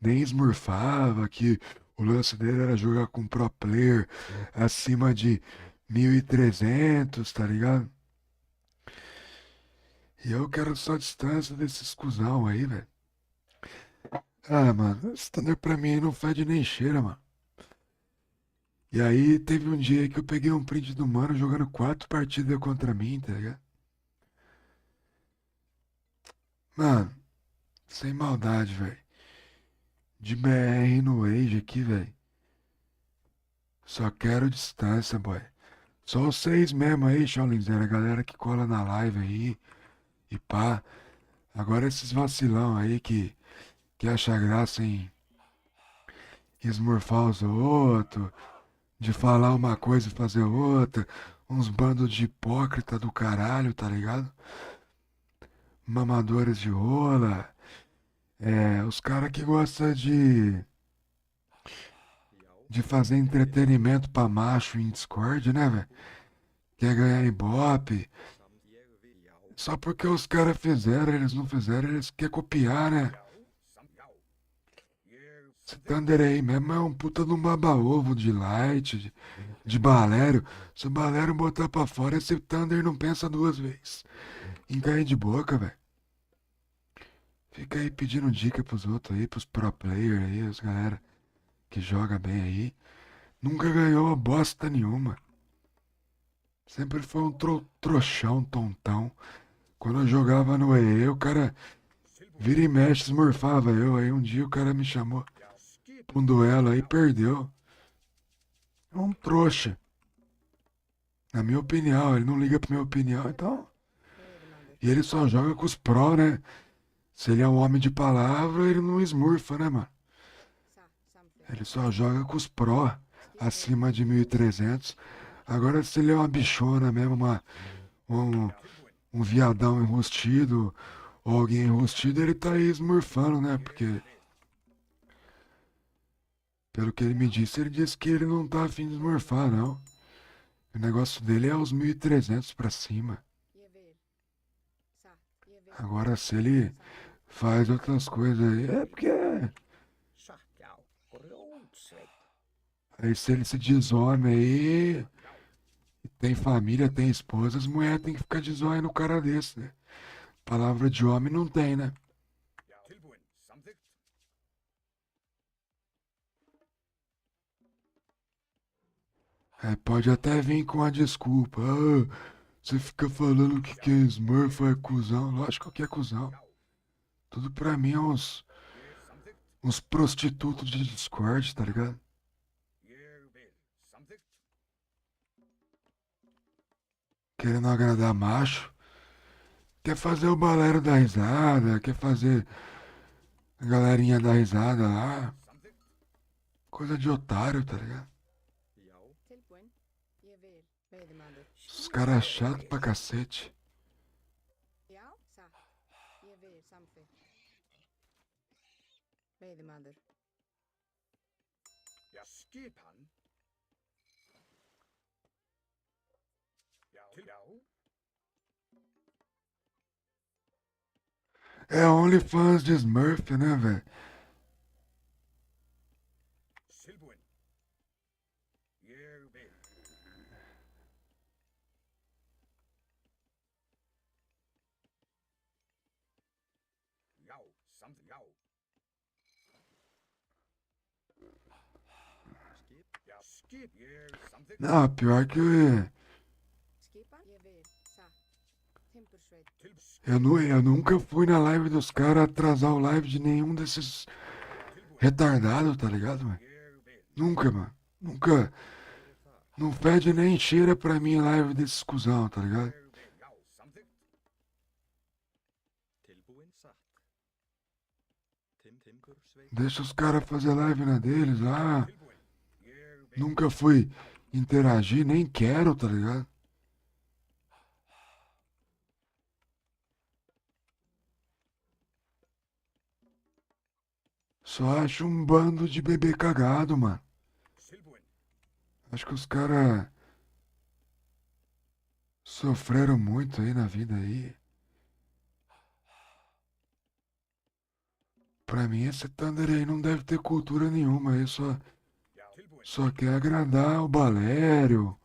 nem smurfava, que o lance dele era jogar com pro player acima de 1.300, tá ligado? E eu quero só distância desses cuzão aí, velho. Ah, mano, esse Thunder pra mim não fede nem cheira, mano. E aí teve um dia que eu peguei um print do mano jogando 4 partidas contra mim, tá ligado? Mano, sem maldade, velho. De BR no Age aqui, velho. Só quero distância, boy. Só vocês mesmo aí, Shaolinzera, a galera que cola na live aí e pá. Agora esses vacilão aí que acha graça em esmurfar os outros, de falar uma coisa e fazer outra. Uns bandos de hipócrita do caralho, tá ligado? Mamadores de rola. É, os caras que gostam de fazer entretenimento pra macho em Discord, né, velho? Quer ganhar Ibope. Só porque os caras fizeram, eles não fizeram, eles querem copiar, né? Esse Thunder aí mesmo é um puta de um baba-ovo de light, de balério. Se o balério botar pra fora, esse Thunder não pensa duas vezes em cair de boca, velho. Fica aí pedindo dica pros outros aí, pros pro player aí, os galera que joga bem aí. Nunca ganhou bosta nenhuma. Sempre foi um trouxão, tontão. Quando eu jogava no EE, o cara vira e mexe, esmurfava eu. Aí um dia o cara me chamou pra um duelo aí, perdeu. É um trouxa. Na minha opinião, ele não liga pra minha opinião, então. E ele só joga com os pró, né? Se ele é um homem de palavra, ele não esmurfa, né, mano? Ele só joga com os pró, acima de 1.300. Agora, se ele é uma bichona mesmo, um viadão enrustido, ou alguém enrustido, ele tá aí esmurfando, né? Porque Pelo que ele disse que ele não tá afim de smurfar, não. O negócio dele é os 1.300 pra cima. Ég vil. Satt. Ég vil. Agora, se ele faz outras coisas aí, é porque... Satt, já. Grjótsveit. Aí se ele se desome aí, e tem família, tem esposa, as mulheres tem que ficar de zóio no cara desse, né? Palavra de homem não tem, né? Já. Tilbúin. Samþykkt. Aí pode até vir com a desculpa. Ah, você fica falando que é Smurf é cuzão. Lógico que é cuzão. Tudo pra mim é uns prostitutos de Discord, tá ligado? Ég vil. Samþykkt. Querendo agradar macho. Quer fazer o balero da risada, quer fazer a galerinha da risada lá. Samþykkt. Coisa de otário, tá ligado? Já. Tilbúin. Ég vil. Veiðimaður. Os caras chatos pra cacete. Já. Satt. Ég vil. Samþykkt. Veiðimaður. Já. Skipan. Já. Já. É OnlyFans de Smurf, né, velho? Tilbúin. Ég vil. Já. Samþykkt. Já. Skip. Já. Skip. Ég samþykkt. Não, pior que Skipan. Ég vil. Satt. Timbursveit. eu nunca fui na live dos caras atrasar o live de nenhum desses retardados, tá ligado, mano? Ég vil. Nunca, mano. Nunca. Não fede nem cheira pra mim a live desses cuzão, tá ligado? Ég vil. Já. Samþykkt. Tilbúin satt. Timbursveit. Deixa os caras fazer live na deles lá. Tilbúin. Ég vil. Nunca fui interagir, nem quero, tá ligado? Só acho um bando de bebê cagado, mano. Tilbúin. Acho que os caras sofreram muito aí na vida aí. Pra mim, esse Thunder aí não deve ter cultura nenhuma. Aí Já. Tilbúin. só quer agradar o Balério.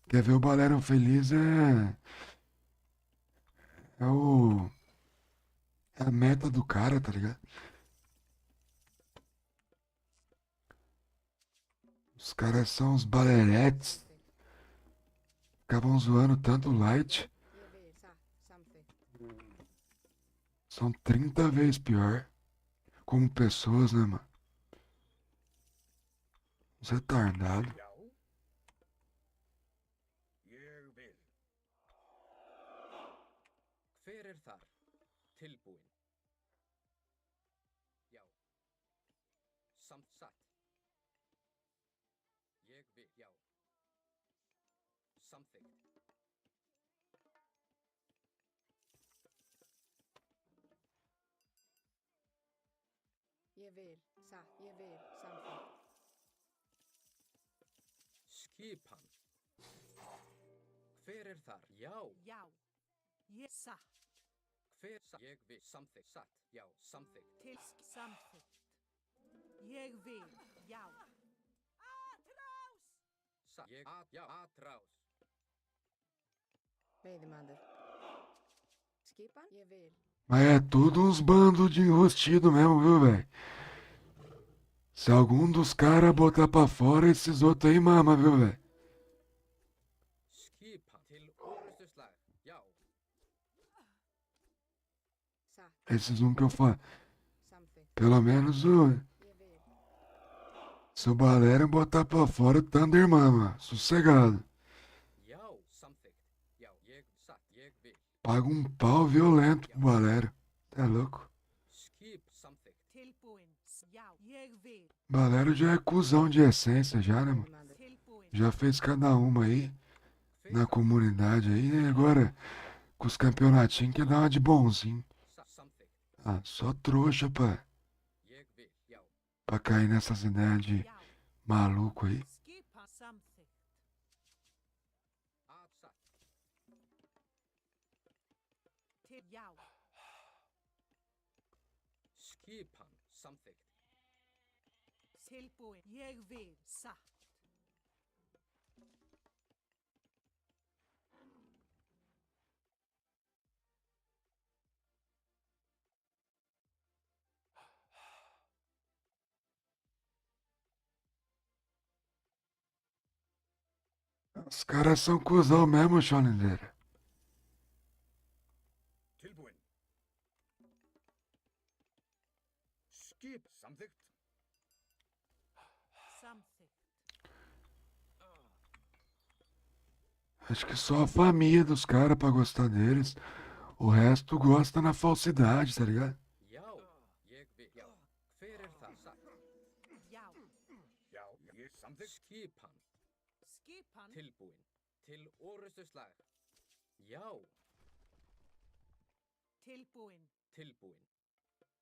Quer ver o Balério feliz é o... É a meta do cara, tá ligado? Os caras são os baleretes. Acabam zoando tanto o Light. Ég vil. Satt. Samþykkt. São 30 vezes pior. Como pessoas, né, mano? Uns retardados. Já. Ég vil. Hver er þar? Tilbúin. Já. Samt satt. Ég vil. Já. Samþykkt. Ég vil. Satt. Ég vil. Samþykkt. Skipan. Hver er þar? Já. Já. Ég satt. Hver satt? Ég vil. Samþykkt. Satt. Já. Samþykkt. Tilsk samþykkt. Ég vil. Já. Satt. Ég. Já. Atrás. Veiðimaður. Skipan. Ég vil. Mas é tudo uns bandos de enrustido mesmo, viu, velho? Se algum dos caras botar pra fora, esses outros aí mama, viu, velho? Skipan. Til orustuslag. Já. Satt. Esses um que eu falo. Samþykkt. Pelo menos o... Ég vil. Se o Balério botar pra fora, o Thunder mama. Sossegado. Já. Samþykkt. Já. Ég. Satt. Ég vil. Paga um pau violento pro Balério. Tá louco? Skip. Samþykkt. Tilbúin. Já. Ég vil. Balério já é cuzão de essência já, né, mano? Veiðimaður. Tilbúin. Já fez cada uma aí Hver na satt? comunidade aí, né? Agora, com os campeonatinhos, quer dar uma de bonzinho. Satt. Samþykkt. Ah, só trouxa pra Ég vil. Já. pra cair nessas ideias de Já. maluco aí. Skipan samþykkt. Satt. Til já. Skipan samþykkt. Tilbúin. Ég vil. Satt. Os caras são cuzão mesmo, Scholindeira. Tilbúin. Skip samþykkt. Samþykkt. Acho que só a família dos caras pra gostar deles. O resto gosta na falsidade, tá ligado? Já, ég vil. Já. Hver er það? Satt. Já. Já, ég samþykkt. Skipan. Skipan. Tilbúin. Til orustuslag. Já. Tilbúin. Tilbúin.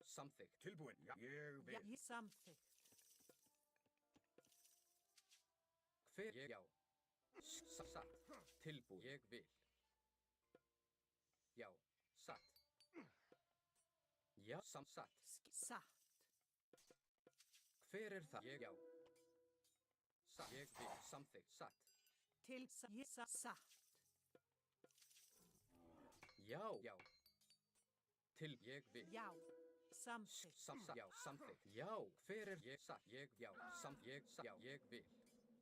Samþykkt. Tilbúin. Já, ég vil. Já. Ég samþykkt. Hver ég já. Satt. Tilbúin. Ég vil. Já. Satt. Já. Satt. Satt. Hver er það? Ég já. Satt. Ég vil. Samþykkt. Satt. Til ég satt. Já. Já. Til ég vil. Já. Samþykkt. Já. Samþykkt. Já. Hver er ég? Satt. Ég já. Ég satt. Já. Ég vil.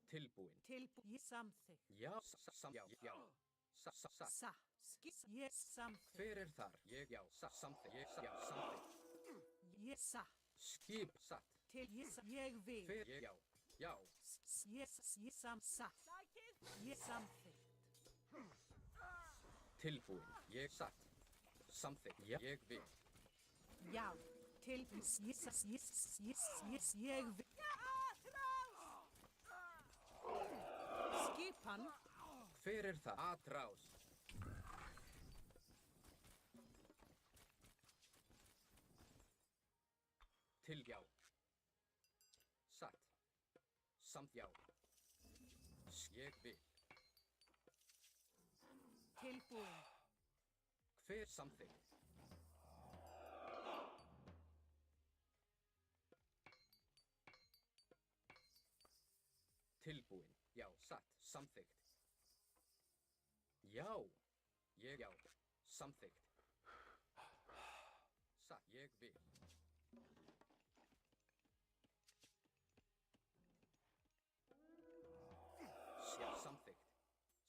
Tilbúin. Tilbúin. Ég samþykkt. Já. Já. Já. Satt. Satt. Ég samþykkt. Hver er þar? Ég já. Samþykkt. Ég já. Samþykkt. Ég satt. Skip. Satt. Til ég vil. Hver ég já. Já. Ég satt. Ég samþykkt. Tilbúin. Ég satt. Samþykkt. Já. Ég vil. Já. Til ég vil. Skipan. Hver er það? Atrás. Til já. Satt. Samt já. Ég vil. Tilbúin. Hver samþykkt? Tilbúin. Já. Satt. Samþykkt. Já. Ég já. Samþykkt. Satt. Ég vil. Já. Samþykkt.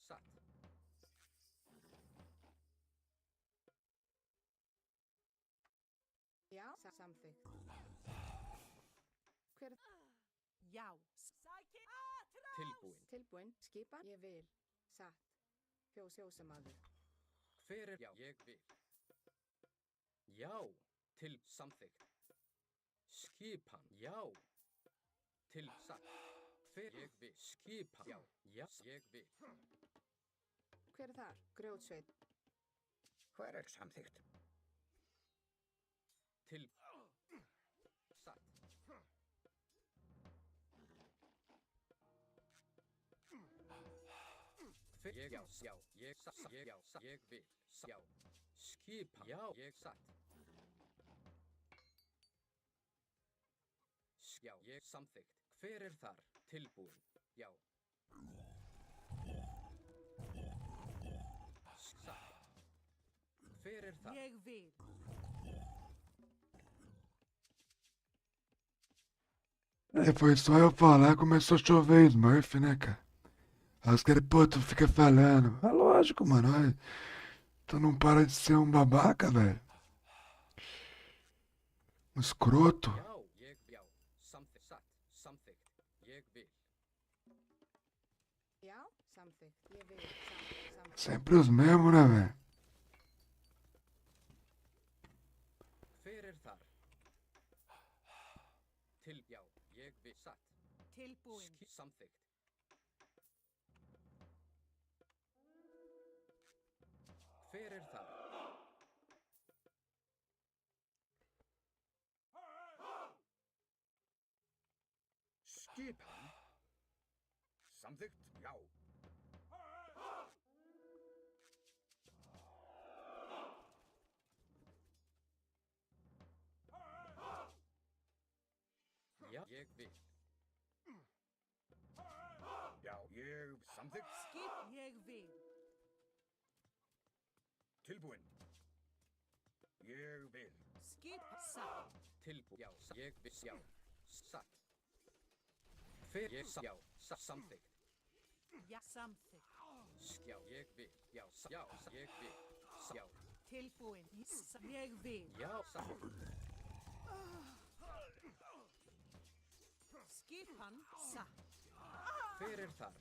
Satt. Já, samþykkt. Hver Já. Tilbúin. tilbúin? Skipan? Ég vil. Satt. Fjósamaður. Hver er já? Ég vil. Já. Til samþykkt. Skipan. Já. Til satt. Hver ég vil. Skipan. Já. Já. Ég vil. Hver er þar? Grjótsveit. Hver er samþykkt? Til satt. Hver ég já. Já. Ég satt. Ég já. Satt. Ég vil. Já. Skipan. Já. Ég satt. Já. Ég samþykkt. Hver er þar? Tilbúin. Já. Satt. Hver er þar? Ég vil. É, foi só eu falar, começou a chover Smurf, né, cara? Aí os caras, pô, tu fica falando. É lógico, mano. Aí, tu não para de ser um babaca, velho. Um escroto. Já. Ég já. Samþykkt. Satt. Samþykkt. Ég vil. Já, samþykkt. Ég vil. Samþykkt. Sempre os mesmos, né, velho? Hver er þar? Til já. Ég vil. Satt. Tilbúin. Samþykkt. Hver er þar? Skipan. Samþykkt, já. Já, ég vil. Já, ég samþykkt. Skip ég vil. Tilbúinn. Ég vil. Skip satt. Tilbúin. Já, ég vil. Já. Satt. Fer ég já. Samþykkt. Ja, samþykkt. Já, ég vil. Já, já, ég vil. Já, Tilbúin. Ég vil. já, samþykkt. Skipan satt. Hver er þar?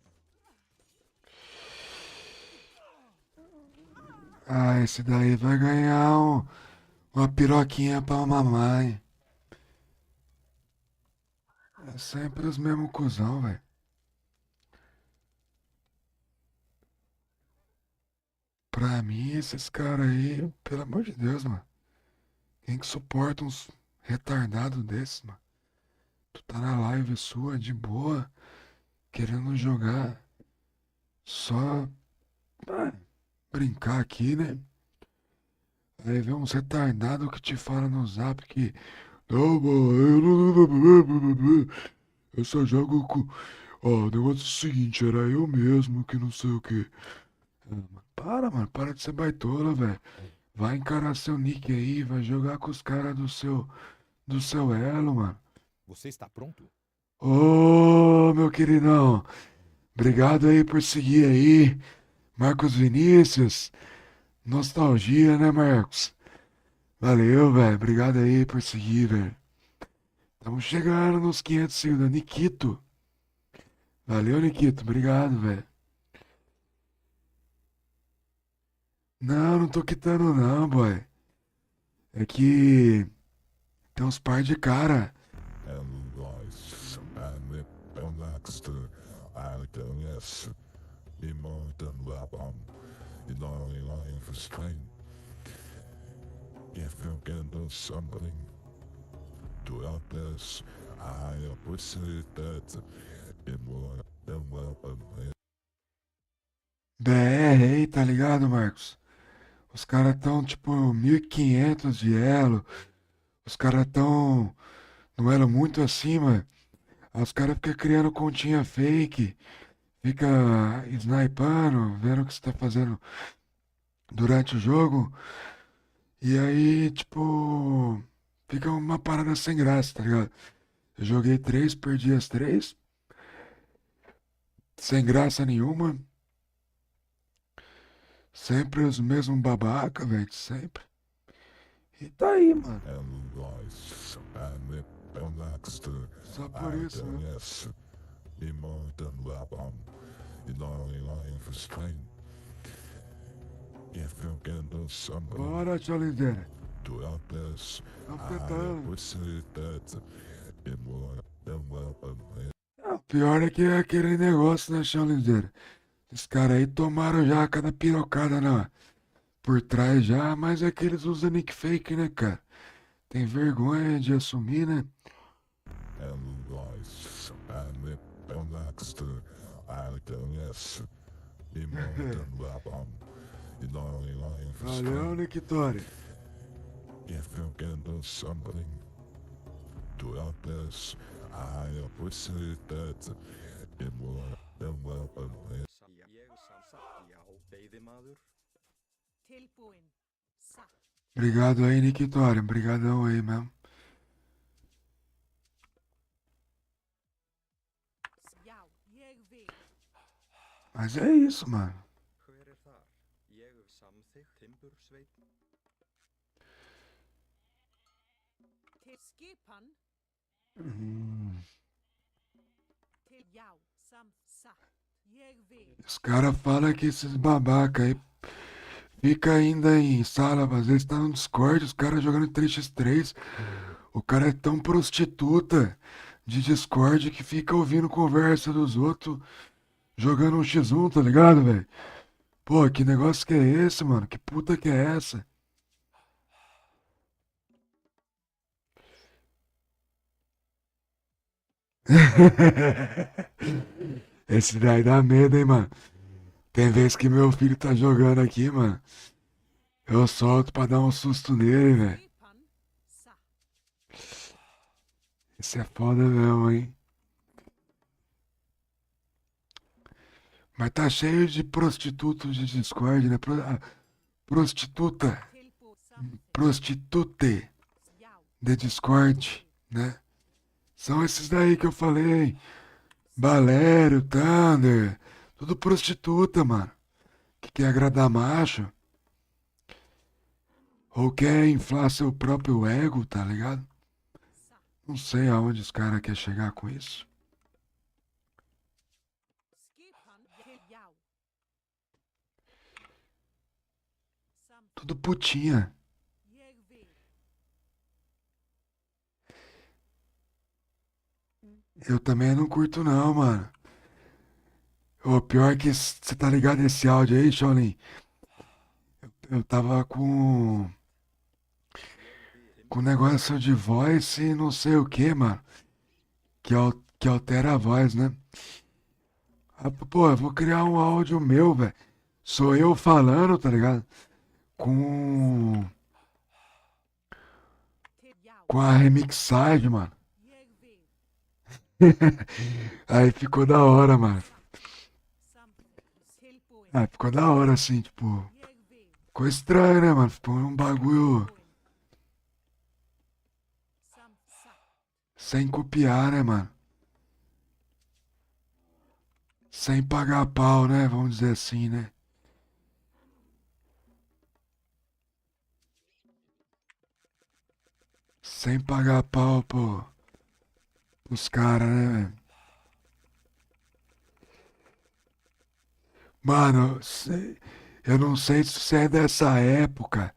Ah, esse daí vai ganhar uma piroquinha pra mamãe. É sempre os mesmos cuzão, velho. Pra mim, esses caras aí, pelo amor de Deus, mano. Quem que suporta uns retardados desses, mano? Tu tá na live sua, de boa, querendo jogar só pra brincar aqui, né? Aí vem uns retardados que te falam no zap que não, mano, eu só jogo com. Ó, o negócio é o seguinte, era eu mesmo que não sei o que. Mano, para de ser baitola, velho. Vai encarar seu nick aí, vai jogar com os caras do seu elo, mano. Você está pronto? Ô, meu queridão, obrigado aí por seguir aí. Marcos Vinícius, nostalgia, né, Marcos? Valeu, velho, obrigado aí por seguir, velho. Estamos chegando nos 500 seguidores. Nikito, valeu, Nikito, obrigado, velho. Não tô quitando não, boy. É que tem uns par de cara. BR aí, tá ligado, Marcos? Os caras tão tipo 1500 de elo. Os caras tão no elo muito acima. Aí os caras ficam criando continha fake. Fica snipando, vendo o que você tá fazendo durante o jogo. E aí, tipo, fica uma parada sem graça, tá ligado? Eu joguei 3, perdi as 3. Sem graça nenhuma. Sempre os mesmos babaca, velho, sempre. E tá aí, mano. Só por isso, né? Bora, Cholindeira. Vamos tentando. O pior é que é aquele negócio, né, Cholindeira? Esses caras aí tomaram já cada pirocada por trás já, mas é que eles usam nick fake, né, cara? Tem vergonha de assumir, né? Valeu, Nictório. Ég samþykkt, já. Veiðimaður. Tilbúin. Satt. Obrigado aí, Nictório. Obrigadão aí mesmo. Já, ég vil. Mas é isso, mano. Hver er þar? Ég samþykkt, Timbursveit. Til skipan. Til já, satt. Jeg vil. Os caras falam que esses babaca aí fica ainda em sala, às vezes tá no Discord, os caras jogando 3x3. O cara é tão prostituta de Discord que fica ouvindo conversa dos outros jogando um X1, tá ligado, velho? Pô, que negócio que é esse, mano? Que puta que é essa? Esse daí dá medo, hein, mano. Tem vez que meu filho tá jogando aqui, mano. Eu solto pra dar um susto nele, velho. Skipan. Sa. Esse é foda mesmo, hein. Mas tá cheio de prostitutos de Discord, né? Prostituta. Tilbo something. Prostitute Yow. de Discord, né? São esses daí que eu falei. Valério, Thunder. Tudo prostituta, mano. Que quer agradar macho. Ou quer inflar seu próprio ego, tá ligado? Sa. Não sei aonde os caras querem chegar com isso. Skipan. Til yow. Something. Tudo putinha. Jeg vil. Eu também não curto não, mano. O pior é que você tá ligado esse áudio aí, Shaolin? Eu tava com negócio de voz e não sei o que, mano. Que altera a voz, né? Ah, pô, eu vou criar um áudio meu, velho. Sou eu falando, tá ligado? Com, Til yow. com a remixagem, mano. Jeg vil. Aí ficou da hora, mano. Something. Tilboen. Ah, ficou da hora, assim, tipo. Jeg vil. Ficou estranho, né, mano? Ficou um bagulho Tilboen. Sa. sem copiar, né, mano? Sem pagar pau, né? Vamos dizer assim, né? Sem pagar pau, pô. Os caras, né, velho? Mano, eu não sei se você é dessa época.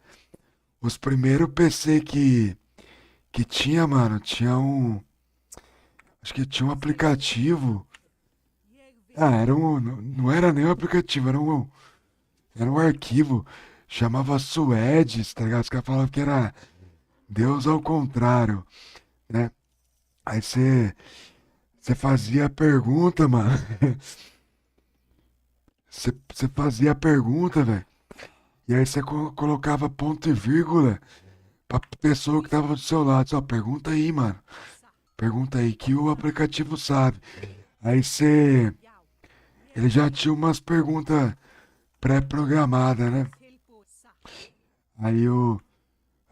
Os primeiros PC que tinha, mano, tinha um. Acho que tinha um aplicativo. Jeg vil. Ah, era um. Não era nem um aplicativo, era um arquivo. Chamava Suedes, tá ligado? Os caras falavam que era Deus ao contrário, né? Aí você fazia a pergunta, mano. Você fazia a pergunta, velho. E aí você colocava ponto e vírgula pra pessoa que tava do seu lado. Só pergunta aí, mano. Sa. Pergunta aí que o aplicativo sabe. Aí você. Yow. Ele já tinha umas perguntas pré-programadas, né? Tilbo. Sa. Aí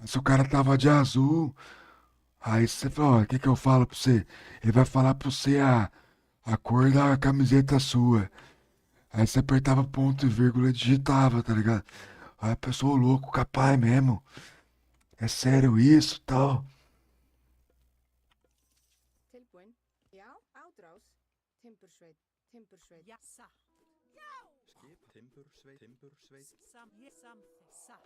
se o cara tava de azul, aí você fala, ó, o que que eu falo pra você? Ele vai falar pra você a cor da camiseta sua. Aí você apertava ponto e vírgula e digitava, tá ligado? Aí a pessoa, "Ô, louco, capaz mesmo. É sério isso, tal." Tilbúin. Já, átráðs. Timbursveit. Timbursveit. Ja. Sa. Skip, timbursveit. Sam. Je. Something. Sa.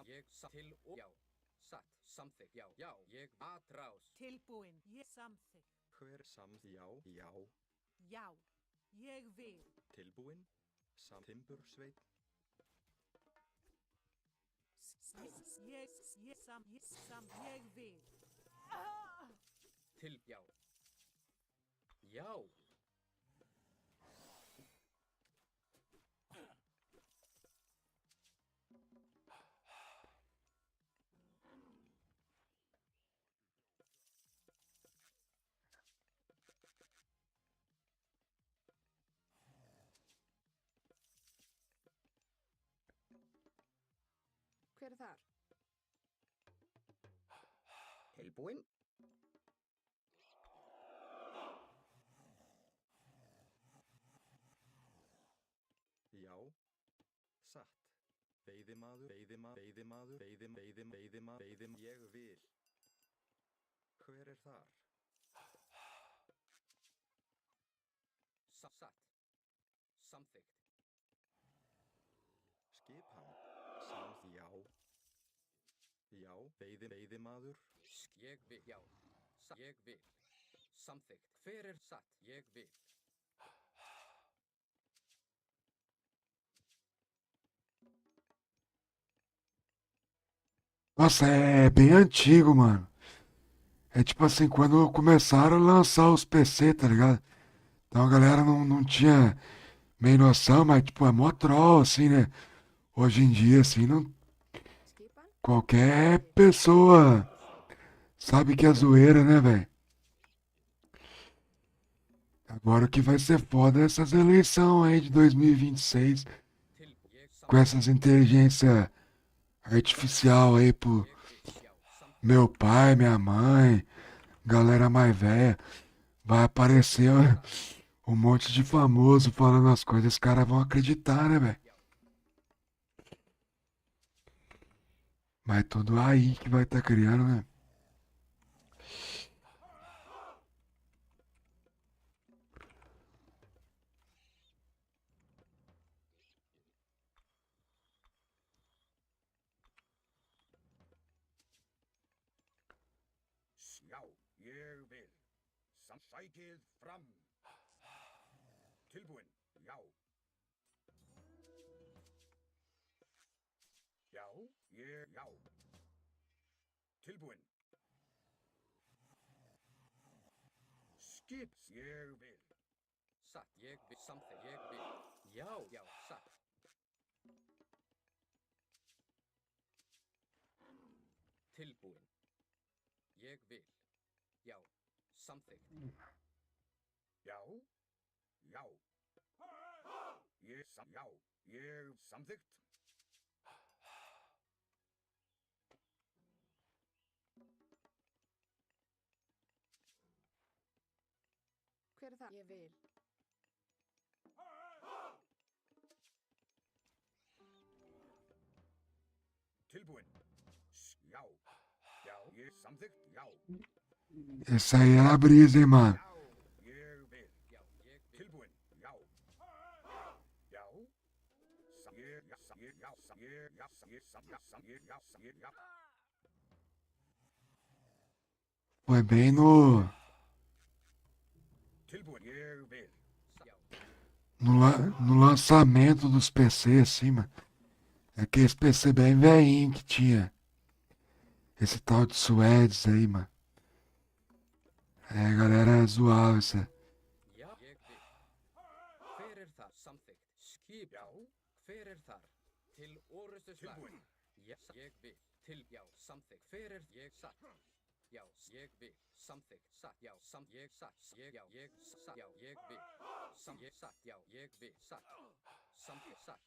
Jeg til já. Satt. Samþykkt. Já. Já. Ég atrás. Tilboen. Je. Something. Hver já. Yow. Jeg vil. Tilbúin. Timbursveit. Jeg. Je. Sam. Je. Sam. Jeg vil. Til já. Já. Hver er þar? Tilbúin. Já. Satt. Veiðimaður. Ég vil. Hver er þar? Satt. Samþykkt. Skip hann. Já. Já. Veiðimaður. Ég vil. Já. Ég vil. Samþykkt. Hver er satt? Ég vil. Nossa, é bem antigo, mano. É tipo assim, quando começaram a lançar os PC, tá ligado? Então a galera não tinha meio noção, mas tipo, é mó troll, assim, né? Hoje em dia, assim, não, Skipan? qualquer pessoa sabe que é zoeira, né, velho? Agora o que vai ser foda é essas eleições aí de 2026, Tilbu. Jeg com samþykkt. essas inteligência artificial aí pro Jeg vil. Já. Samþykkt. meu pai, minha mãe, galera mais velha. Vai aparecer um monte de famoso falando as coisas, os caras vão acreditar, né, velho? Mas tudo aí que vai estar criando, né? Já, ég vil. Sækið fram. Tilbúin. Já. Já, já. Tilbúin. Skip. Ég vil. Satt. Jeg vil. Samþykkt. Jeg vil. Já. Já. Satt. Tilbúin. Jeg vil. Já. Samþykkt. Já. Já. Já. Ég samþykkt. Hver er það? Ég vil. Tilbúin. Já. Já. Ég samþykkt. Já. Esse aí era a brisa, hein, mano? Já. Ég vil. Já. Jeg vil. Tilbúin. Já. Já. Ég. Já. Ég. Já. Ég. Já. Ég. Ég. Já. Ég. Já. Foi bem no, Tilbúin. Ég vil. Já. no lançamento dos PC, assim, mano. É que esse PC bem velhinho que tinha. Esse tal de Suedes aí, mano. É, a galera zoava isso. Já. Jeg vil. Hver er þar? Samþykkt. Skip. Já. Hver er þar? Til orustuslag. Tilbúin. Já. Ég vil. Til. Já. Samþykkt. Hver er ég satt? Já. Ég vil. Samþykkt. Satt. Já. Ég satt. Ég. Já. Ég satt. Já. Ég vil. Ég satt. Já. Ég vil. Satt. Samþykkt. Satt.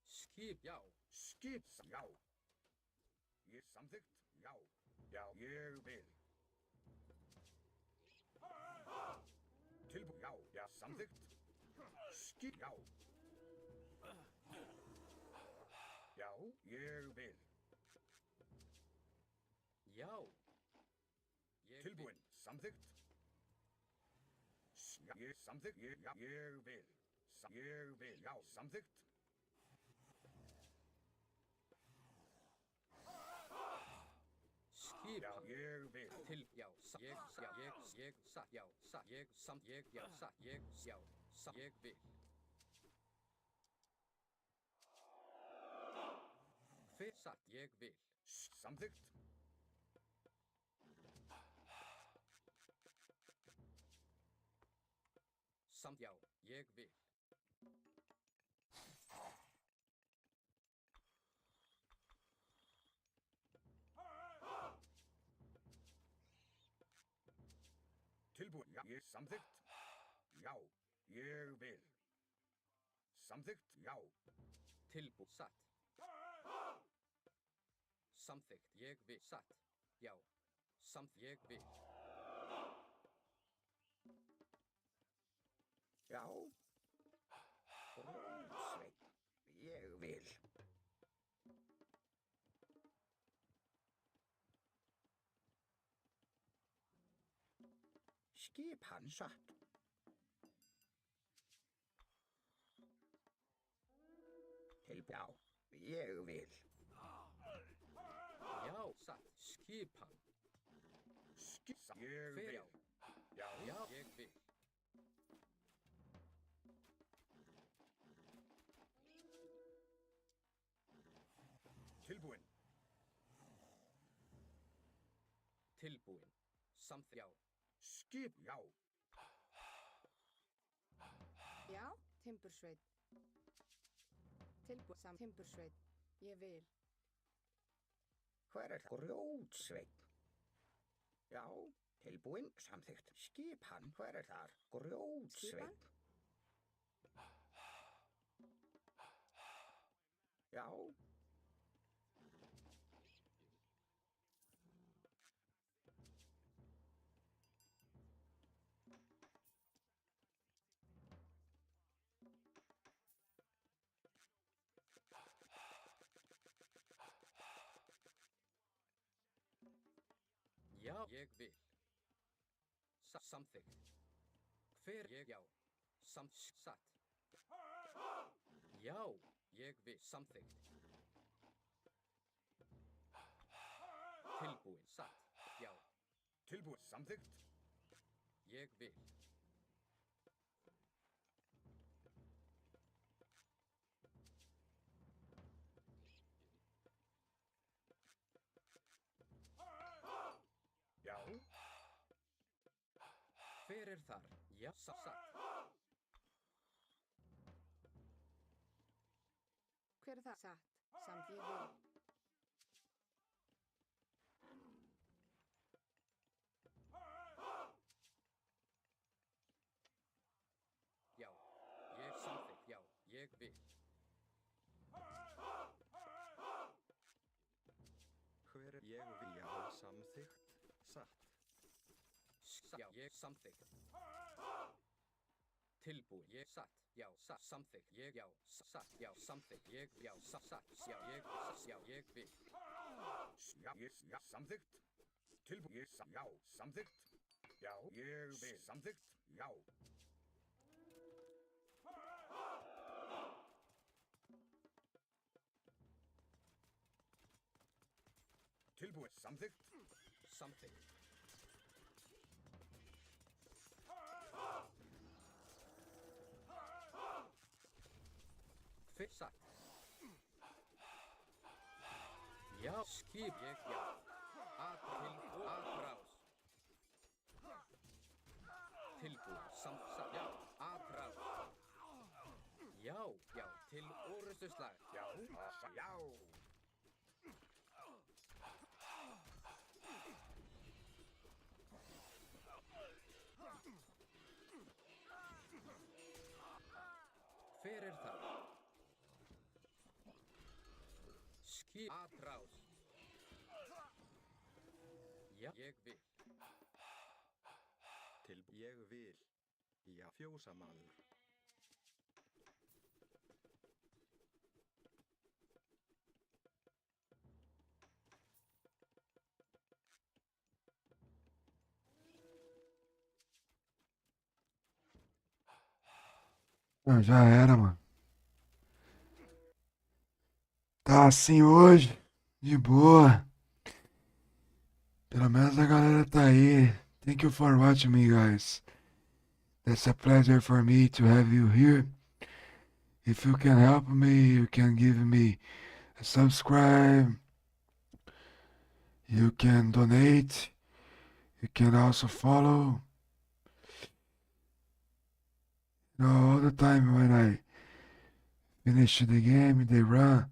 Skip. Já. Skip. Já. Ég samþykkt. Já. Já. Ég vil. Tilbúin. Já. Já. Samþykkt. Skip. Já. Já. Ég vil. Já. Ég vil. Tilbúin. Samþykkt. Já. Ég samþykkt. Ég. Já. Ég vil. Ég vil. Já. Samþykkt. Skip. Já. Ég vil. Til. Já. Ég. Já. Ég satt. Já. Satt. Ég. Ég. Já. Satt. Ég. Já. Ég vil. Hver satt? Ég vil. Samþykkt. Samt. Já. Ég vil. Tilbúin. Já. Ég samþykkt. Já. Ég vil. Samþykkt. Já. Tilbú. Satt. Samþykkt. Ég vil. Satt. Já. Samt. Ég vil. Já. Rósveinn. Ég vil. Skip hann satt. Já. Ég vil. Já. Satt. Skipan. Skip. Ég Hver. vil. Já. Já. Já. Ég vil. Tilbúin. Tilbúin. Samþykkt. Já. Skip, já. Já, timbursveit. Timbursveit. Ég vil. Hver er það? Grjótsveinn. Já, tilbúin, samþykkt. Skipan, hver er þar? Grjótsveinn. Já, Já, ég vil. Samþykkt. Hver ég já. Satt. Já, ég vil. Samþykkt. Tilbúin. Satt. Já, Tilbúin, samþykkt. ég vil. Já, Hver er þar? Já, satt. Hver er það? Satt. Samt ég vil. Já, ég samþykkt. Já, ég vil. Hver er ég vil? Já, samþykkt. Satt. Já, ég samþykkt. Tilbúin. Ég satt. Já, satt. Samþykkt. Ég já. Satt. Já, samþykkt. Ég já. Satt. Já, ég já, ég vil. já, já, samþykkt. Tilbúin, já, samþykkt. Já, ég vil. Samþykkt, já. Tilbúin, samþykkt. Samþykkt. Hver satt? Já, skip ég já. Atrás. Tilbúin. Satt. Já, atrás. Já, já, til orustuslag. Já, já. Hver er það? Skip atrás. Já, ég vil. Ég vil. Já, fjósamaður. Ah, já era, mano. Tá assim hoje, de boa. Pelo menos a galera tá aí. Thank you for watching me, guys. It's a pleasure for me to have you here. If you can help me, you can give me a subscribe. You can donate. You can also follow. You know, all the time when I finish the game, they run.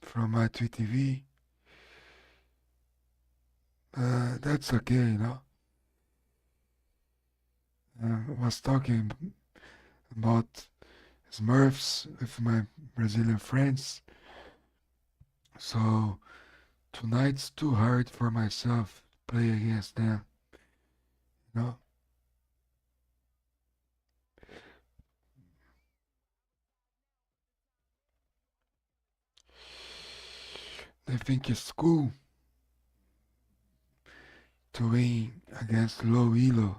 From my Twitch TV. That's okay, you know. I was talking about Smurfs with my Brazilian friends. So tonight's too hard for myself to play against them. You know? They think it's cool to win against low elo.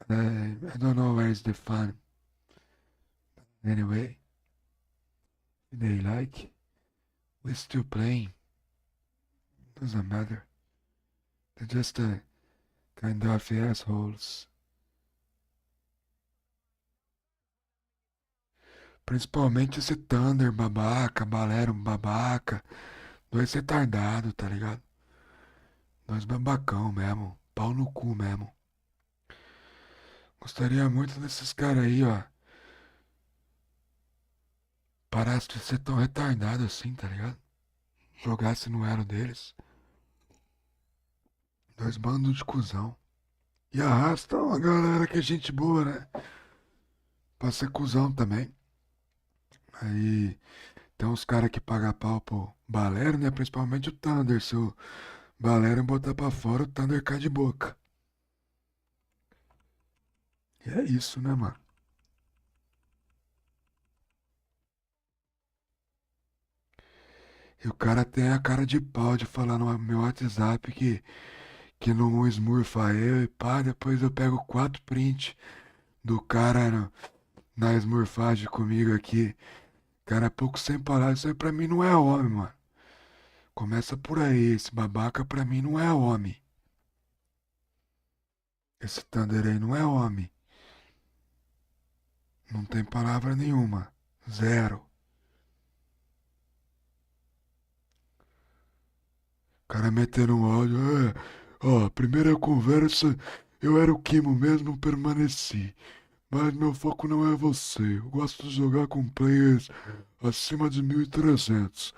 I don't know where is the fun. Anyway, if they like, we're still playing. Doesn't matter. They're just kind of assholes. Principalmente esse Thunder babaca, Balero babaca. Dois retardados, tá ligado? Dois babacão mesmo. Pau no cu mesmo. Gostaria muito desses caras aí, ó. Parasse de ser tão retardado assim, tá ligado? Jogasse no elo deles. Dois bandos de cuzão. E arrastam a galera que é gente boa, né? Pra ser cuzão também. Aí tem uns caras que pagam pau pro Balero, né? Principalmente o Thunder. Se o Balero botar pra fora, o Thunder cai de boca. E é isso, né, mano? E o cara tem a cara de pau de falar no meu WhatsApp que não smurfa eu e pá, depois eu pego 4 prints do cara na smurfagem comigo aqui. Cara, é pouco sem parar, isso aí pra mim não é homem, mano. Começa por aí, esse babaca pra mim não é homem. Esse Thunder aí não é homem. Não tem palavra nenhuma. Zero. O cara metendo um áudio. Ó, primeira conversa, eu era o Kimo mesmo, permaneci. Mas meu foco não é você. Eu gosto de jogar com players acima de 1.300.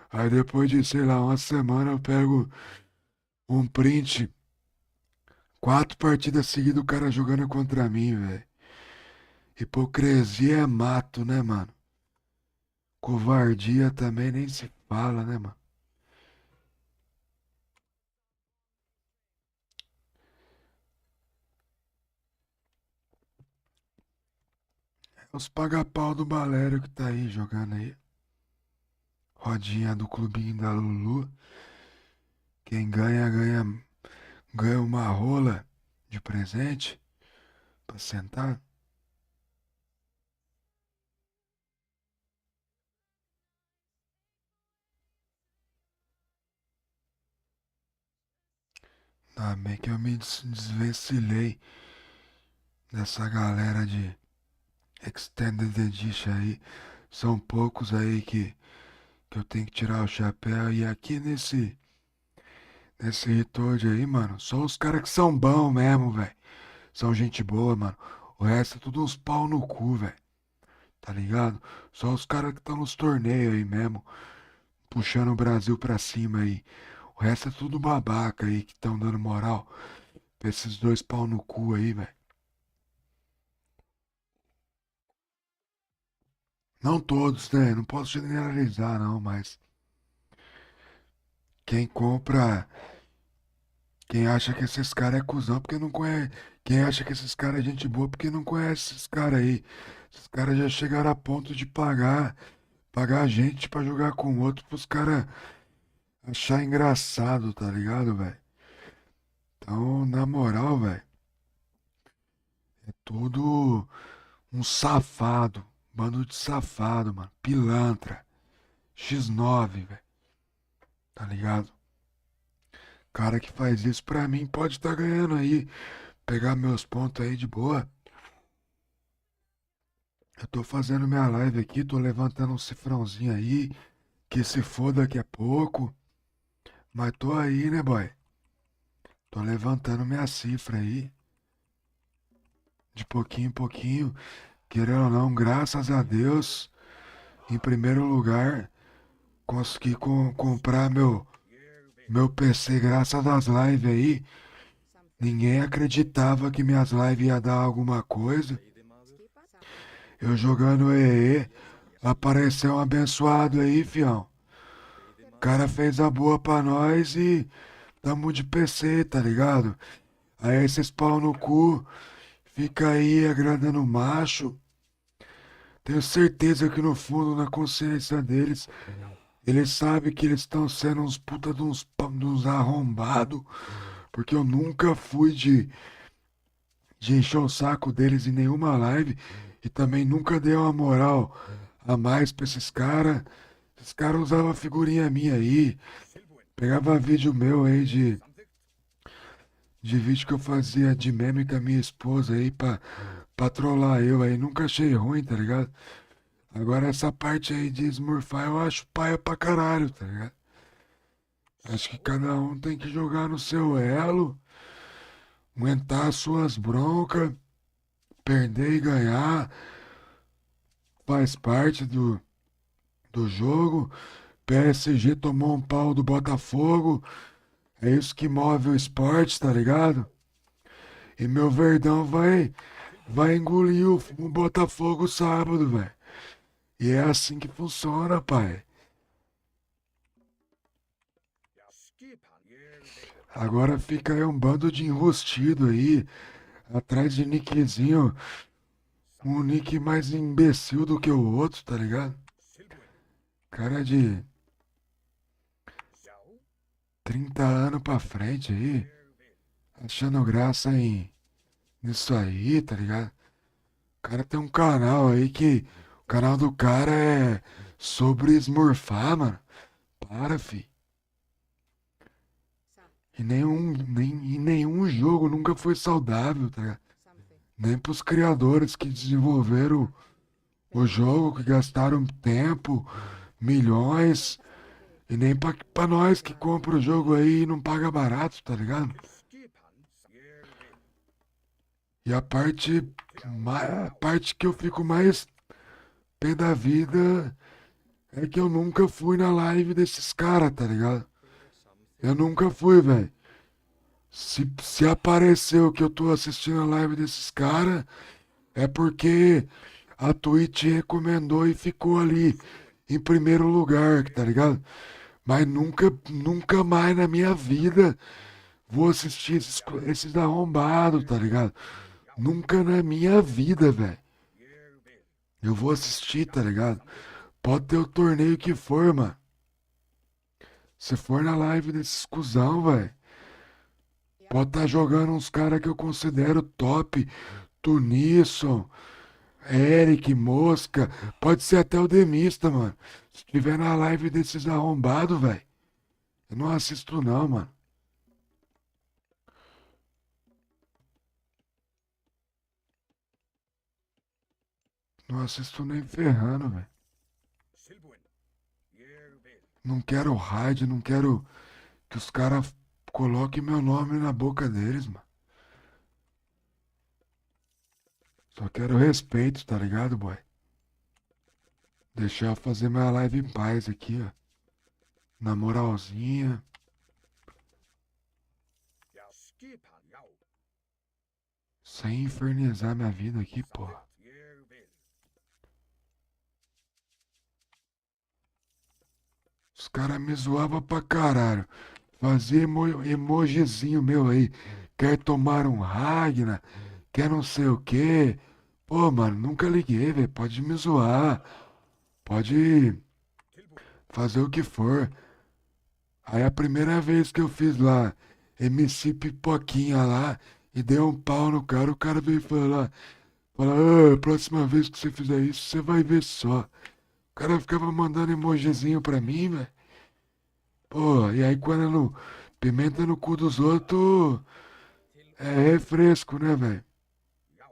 Aí depois de, sei lá, uma semana eu pego um print. 4 partidas seguidas o cara jogando contra mim, velho. Hipocrisia é mato, né, mano? Covardia também nem se fala, né, mano? É os paga-pau do Balério que tá aí jogando aí. Rodinha do clubinho da Lulu. Quem ganha, ganha uma rola de presente pra sentar. Ainda bem que eu me desvencilhei dessa galera de Extended Edition aí. São poucos aí que eu tenho que tirar o chapéu. E aqui nesse Retoad aí, mano, só os caras que são bons mesmo, velho. São gente boa, mano. O resto é tudo uns pau no cu, velho. Tá ligado? Só os caras que estão nos torneios aí mesmo. Puxando o Brasil pra cima aí. O resto é tudo babaca aí que estão dando moral pra esses dois pau no cu aí, velho. Não todos, né? Não posso generalizar, não, mas quem compra. Quem acha que esses caras é cuzão porque não conhece. Quem acha que esses caras é gente boa porque não conhece esses caras aí. Esses caras já chegaram a ponto de pagar a gente pra jogar com o outro pros caras achar engraçado, tá ligado, velho? Então, na moral, velho, é tudo um safado. Bando de safado, mano. Pilantra. X9, velho. Tá ligado? Cara que faz isso pra mim pode estar ganhando aí. Pegar meus pontos aí de boa. Eu tô fazendo minha live aqui, tô levantando um cifrãozinho aí. Que se for daqui a pouco. Mas tô aí, né, boy? Tô levantando minha cifra aí. De pouquinho em pouquinho. Querendo ou não, graças a Deus. Em primeiro lugar, consegui comprar meu PC graças às lives aí. Ninguém acreditava que minhas lives ia dar alguma coisa. Eu jogando EE, apareceu um abençoado aí, fião. O cara fez a boa pra nós e tamo de PC, tá ligado? Aí esses pau no cu, fica aí agradando macho. Tenho certeza que no fundo, na consciência deles, eles sabem que eles estão sendo uns puta de uns arrombados. Porque eu nunca fui de encher o saco deles em nenhuma live. E também nunca dei uma moral a mais pra esses caras. Esses caras usavam figurinha minha aí. Pegava vídeo meu aí de vídeo que eu fazia de meme com a minha esposa aí pra trollar eu aí. Nunca achei ruim, tá ligado? Agora essa parte aí de smurfar eu acho paia pra caralho, tá ligado? Acho que cada um tem que jogar no seu elo, aguentar as suas broncas, perder e ganhar, faz parte do jogo. PSG tomou um pau do Botafogo, é isso que move o esporte, tá ligado? E meu Verdão vai engolir o Botafogo sábado, velho. E é assim que funciona, pai. Skipan, ég vil. Agora fica aí um bando de enrustido aí, atrás de nickzinho, um nick mais imbecil do que o outro, tá ligado? Tilbúin. Cara de Já, 30 anos pra frente aí, ég vil. achando graça nisso aí, tá ligado? O cara tem um canal aí que o canal do cara é sobre smurfar, mano. Para, fi. Sa. E nenhum jogo nunca foi saudável, tá ligado? Samþykkt. Nem pros criadores que desenvolveram o jogo, que gastaram tempo, milhões, e nem pra nós que compra o jogo aí e não paga barato, tá ligado? Skipan, ég vil. E a parte que eu fico mais pé da vida é que eu nunca fui na live desses caras, tá ligado? Eu nunca fui, velho. Se apareceu que eu tô assistindo a live desses caras, é porque a Twitch recomendou e ficou ali em primeiro lugar, tá ligado? Mas nunca mais na minha vida vou assistir esses arrombados, tá ligado? Nunca na minha vida, velho. Ég vil. Eu vou assistir, tá ligado? Pode ter o torneio que for, mano. Se for na live desses cuzão, velho. Pode estar jogando uns caras que eu considero top. Tunisson, Eric, Mosca. Pode ser até o Demista, mano. Se tiver na live desses arrombados, velho. Eu não assisto não, mano. Não assisto nem ferrando, velho. Tilbúin. Ég vil. Não quero raid, não quero que os caras coloquem meu nome na boca deles, mano. Só quero respeito, tá ligado, boy? Deixar eu fazer minha live em paz aqui, ó. Na moralzinha. Já, skipan, já. Sem infernizar minha vida aqui, porra. Ég vil. Os caras me zoavam pra caralho. Fazia emojizinho meu aí. Quer tomar um Ragnar? Quer não sei o quê? Pô, mano, nunca liguei, velho. Pode me zoar. Pode Tilbúin. fazer o que for. Aí a primeira vez que eu fiz lá, MC Pipoquinha lá, e dei um pau no cara, o cara veio falar, "Ah, próxima vez que você fizer isso, você vai ver só." O cara ficava mandando emojizinho pra mim, velho. Pô, e aí quando no pimenta no cu dos outros, é refresco, né, velho? Já.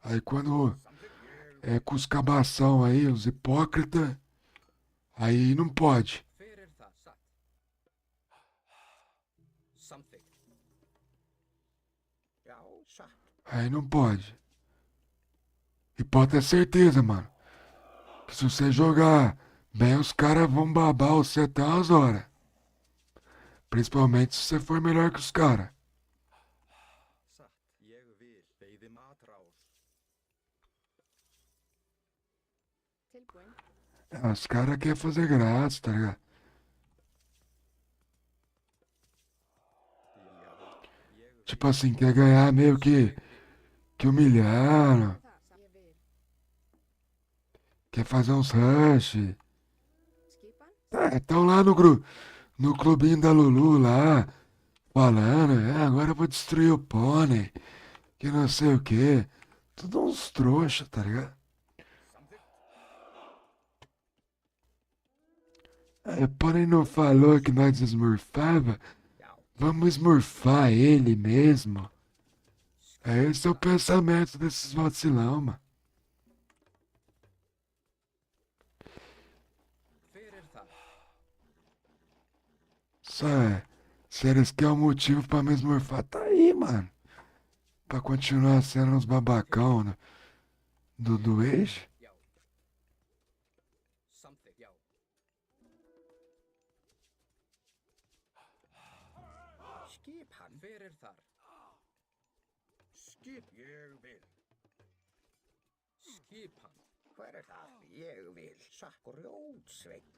Aí quando Samþykkt. Ég é com os cabação aí, os hipócritas, aí não pode. Hver það satt? Samþykkt. Já, satt. Aí não pode. E pode ter certeza, mano, que se você jogar bem, os caras vão babar você até umas horas. Principalmente se você for melhor que os caras. Satt, ég vil, beði matrás. Tilbúin. Os caras querem fazer graça, tá ligado? Já, ég Tipo assim, quer ganhar meio que humilhando, Það. Ég vil. quer fazer uns rush. Skipan. Estão lá no clubinho da Lulu lá, falando, agora eu vou destruir o pônei, que não sei o quê. Tudo uns trouxa, tá ligado? O pônei não falou que nós esmurfava? Já. Vamos esmurfar ele mesmo. Esse é o pensamento desses vacilão, mano. Só é. Se eles querem um motivo pra me esmurfar, tá aí, mano. Pra continuar sendo uns babacão do ex. Já. Samþykkt. Já. Skipan. Hver er þar? Skip. Ég vil. Skipan. Hver er það? Ég vil. Grjótsveinn.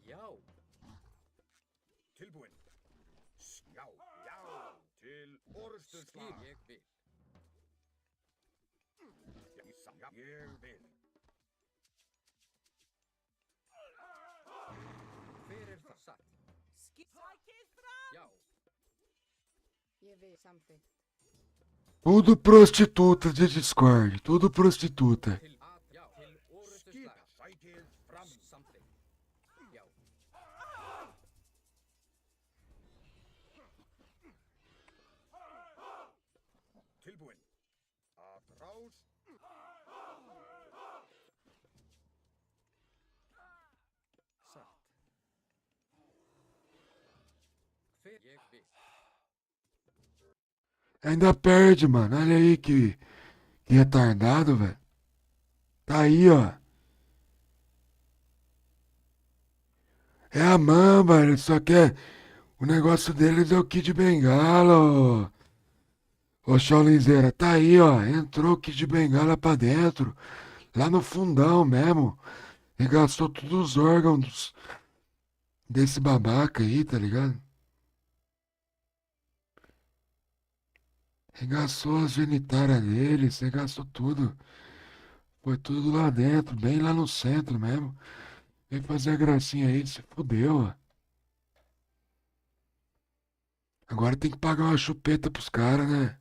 Já. Tilbúin. Já. Já. Til orustuslag. Skip. Ég vil. Já. Ég vil. Hver er það? Satt. Sækið fram! Já. Ég vil samþykkt. Tudo prostituta de Discord. Tudo prostituta. Til já. Til Skip. orustuslag. Sækið fram. Samþykkt. Já. Tilbúin. Að rás. Satt. Hver ég vil. Ainda perde, mano. Olha aí que retardado, velho. Tá aí, ó. É a mamba, ele só quer. O negócio deles é o Kid Bengala, ó. Ô, Shaolinzeira, tá aí, ó. Entrou o Kid Bengala pra dentro. Lá no fundão mesmo. Regaçou todos os órgãos desse babaca aí, tá ligado? Regaçou as genitárias deles, regaçou tudo. Foi tudo lá dentro, bem lá no centro mesmo. Vem fazer a gracinha aí, se fudeu, ó. Agora tem que pagar uma chupeta pros caras, né?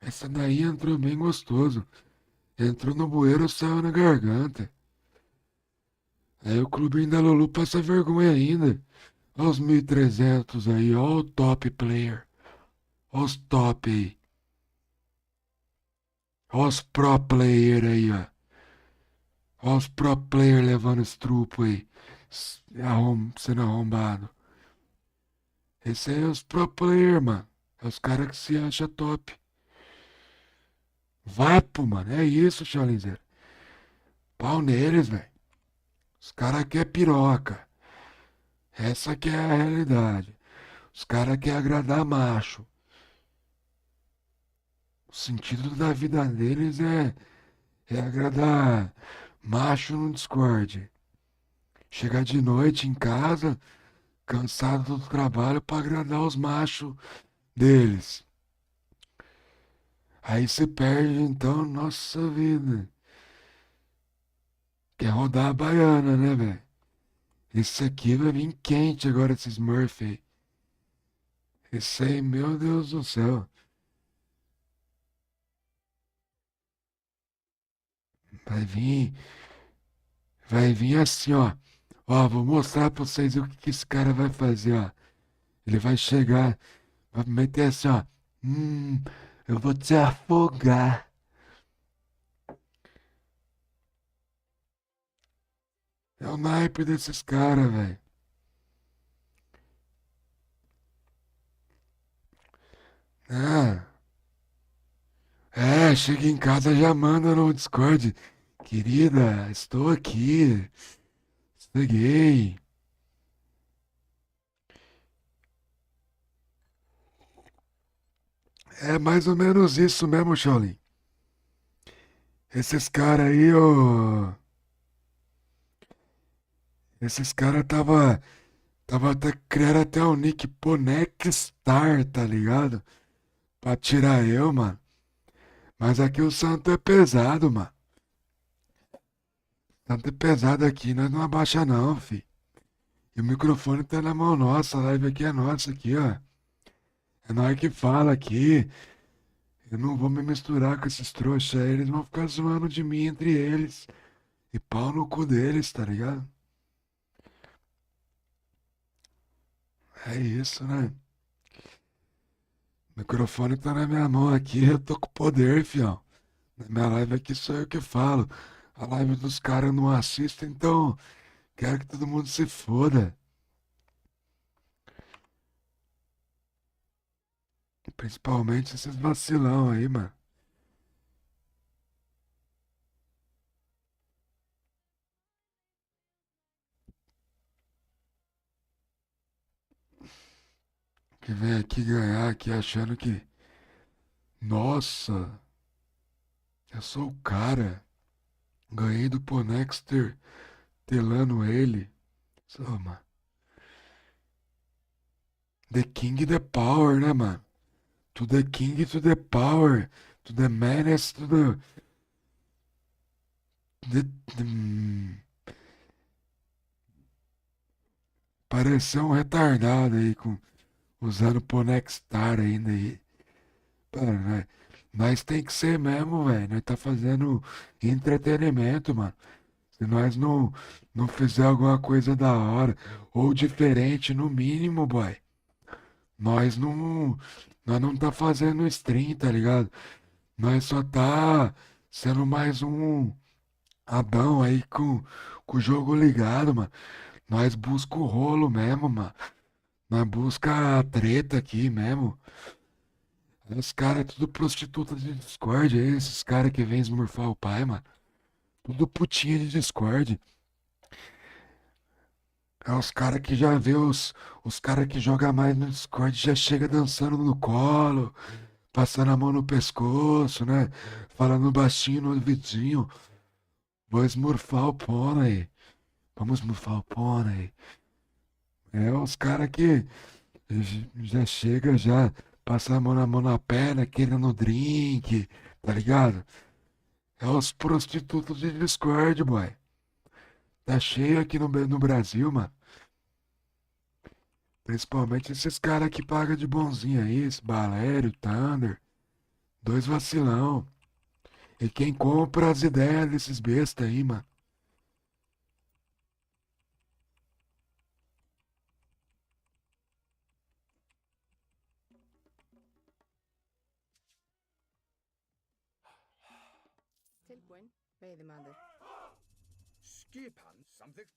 Essa daí entrou bem gostoso. Entrou no bueiro, saiu na garganta. Aí o clubinho da Lulu passa vergonha ainda. Olha os 1.300 aí, ó o top player. Ó os top aí. Ó os pro player aí, ó. Ó os pro player levando estrupo aí. Sendo arrombado. Esse aí é os pro player, mano. É os caras que se acham top. Vapo, mano. É isso, Chalinzeiro. Pau neles, velho. Os caras querem piroca. Essa que é a realidade. Os caras querem agradar macho. O sentido da vida deles é agradar macho no Discord. Chegar de noite em casa, cansado do trabalho, pra agradar os machos deles. Aí você perde, então, nossa vida. Quer rodar a baiana, né, velho? Esse aqui vai vir quente agora, esse Smurf aí. Esse aí, meu Deus do céu. Vai vir assim, ó. Ó, vou mostrar pra vocês o que esse cara vai fazer, ó. Ele vai chegar, vai meter assim, ó. Eu vou te afogar. É o naipe desses caras, velho. Ah. É, chega em casa já manda no Discord. Querida, estou aqui. Cheguei. É mais ou menos isso mesmo, Shaolin. Esses caras aí, ô. Esses caras tava até criando até o nick Ponexstar, tá ligado? Pra tirar eu, mano. Mas aqui o santo é pesado, mano. O santo é pesado aqui, nós não abaixa não, fi. E o microfone tá na mão nossa, a live aqui é nossa aqui, ó. É nós que fala aqui. Eu não vou me misturar com esses trouxas aí, eles vão ficar zoando de mim entre eles. E pau no cu deles, tá ligado? É isso, né? O microfone tá na minha mão aqui, eu tô com poder, fião. Na minha live aqui sou eu que falo. A live dos caras eu não assisto, então quero que todo mundo se foda. Principalmente esses vacilão aí, mano. Que vem aqui ganhar aqui achando que, nossa, eu sou o cara. Ganhei do Ponexter telando ele. Sou, mano. The King, the Power, né, mano? To the King, to the Power. To the Menace, to the... Pareceu um retardado aí, usando Ponextar ainda aí. Pera, né? Nós tem que ser mesmo, velho. Nós tá fazendo entretenimento, mano. Se nós não fizer alguma coisa da hora, ou diferente, no mínimo, boy. Nós não, nós não tá fazendo stream, tá ligado? Nós só tá sendo mais um Adão aí com o jogo ligado, mano. Nós busca o rolo mesmo, mano. Nós busca a treta aqui mesmo. Os caras é tudo prostituta de Discord, aí, esses caras que vêm esmurfar o pai, mano. Tudo putinha de Discord. É os caras que já vê os caras que jogam mais no Discord já chega dançando no colo, passando a mão no pescoço, né? Falando baixinho no ouvidinho. Vou esmurfar o pônei. Vamos esmurfar o pônei. É os caras que já chega, já passa a mão na perna, querendo drink, tá ligado? É os prostitutos de Discord, boy. Tá cheio aqui no Brasil, mano. Principalmente esses caras que pagam de bonzinho aí, esse Valério, Thunder. Dois vacilão. E quem compra as ideias desses bestas aí, mano. Tilbúin, veiðimaður. Skipan samþykkt.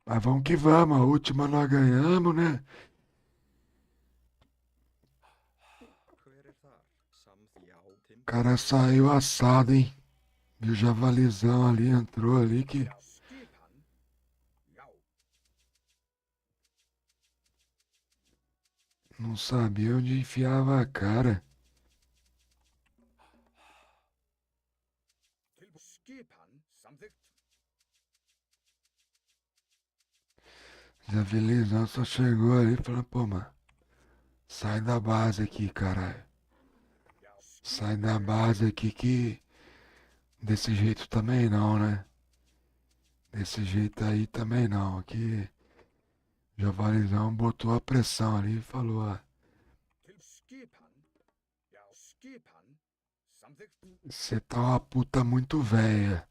Mas vamos que vamos, a última nós ganhamos, né? Hver þar? Já, O cara saiu assado, hein? E o javalizão ali entrou ali que Skipan. Já. não sabia onde enfiava a cara. Skipan samþykkt. Javelizão só chegou ali e falou, pô, mano, sai da base aqui, caralho. Sai da base aqui que desse jeito também não, né? Desse jeito aí também não. Aqui, Javalizão botou a pressão ali e falou, ó, Skipan. Já. Skipan samþykkt. você tá uma puta muito velha.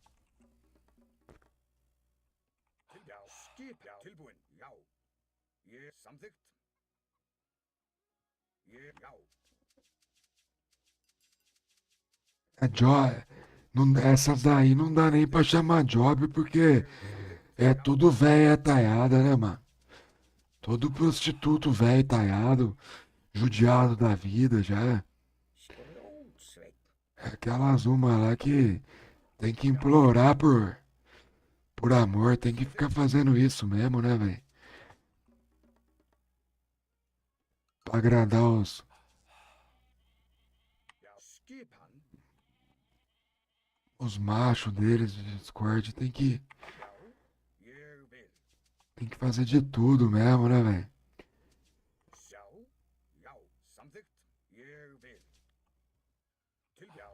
Já. Skipan. Tilbúin. Já. Ég samþykkt. Ég. Já. É job. Não, essas daí não dá nem pra chamar job porque é tudo velha taiada, né, mano? Todo prostituto velho taiado, judiado da vida já. Grjótsveinn. É aquelas uma lá que tem que implorar por amor, tem que ficar fazendo isso mesmo, né, velho? Pra agradar Já. Skipan. os machos deles de Discord, Já. Ég vil. tem que fazer de tudo mesmo, né, velho? Já. Já. Samþykkt. Ég vil. Já.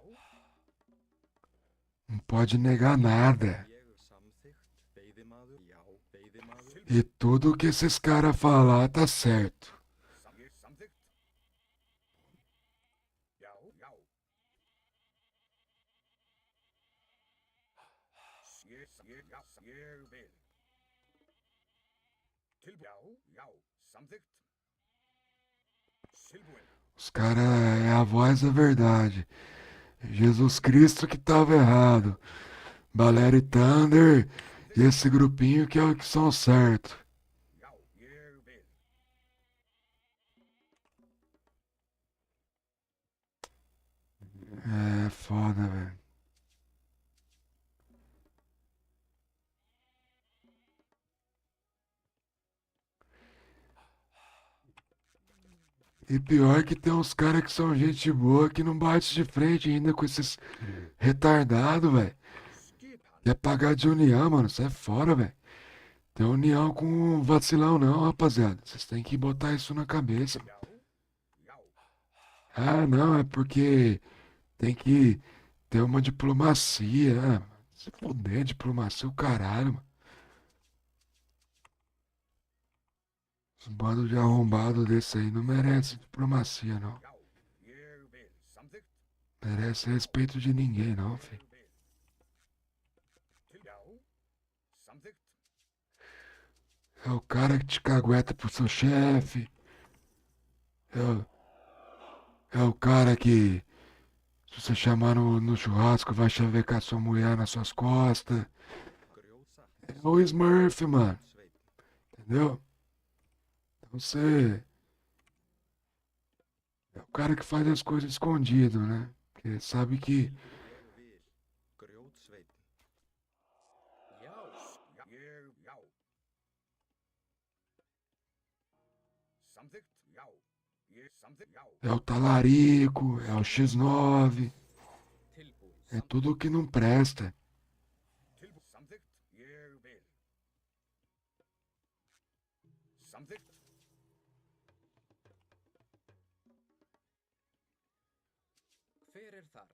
Não pode negar nada. ég samþykkt, veiðimaður, já, veiðimaður, E tudo que esses caras falar tá certo. Ég samþykkt. Já. Já. Ég. Já. Ég vil. Já, já, samþykkt. Tilbúin. Os caras é a voz da verdade. Jesus Cristo que tava errado. Valério Thunder e esse grupinho que é o que são certo. Já, ég vil. É foda, velho. E pior que tem uns caras que são gente boa que não bate de frente ainda com esses retardados, velho. Skipan. Quer pagar de união, mano. Sai fora, velho. Tem união com vacilão não, rapaziada. Vocês têm que botar isso na cabeça. Já, já. Ah, não, é porque tem que ter uma diplomacia. Ah, se fuder, diplomacia o caralho, mano. Esse bando de arrombado desse aí não merece diplomacia, não. Já, ég vil. Samþykkt. Merece respeito de ninguém, não, Ég filho. vil. Já, samþykkt. É o cara que te cagueta pro seu chefe. É o cara que, se você chamar no churrasco, vai chavecar sua mulher nas suas costas. Grjótsatt. É o Smurf, mano. Sveinn. Entendeu? Então você. É o cara que faz as coisas escondido, né? Porque sabe que. Ég vil. Grjótsveinn. Já, Já, ég, já. Samþykkt. Já. Ég samþykkt. Já. É o talarico, é o X9. tilbúin, É tudo que não presta. Tilbúin. Samþykkt. Ég vil. Samþykkt. Hver er þar?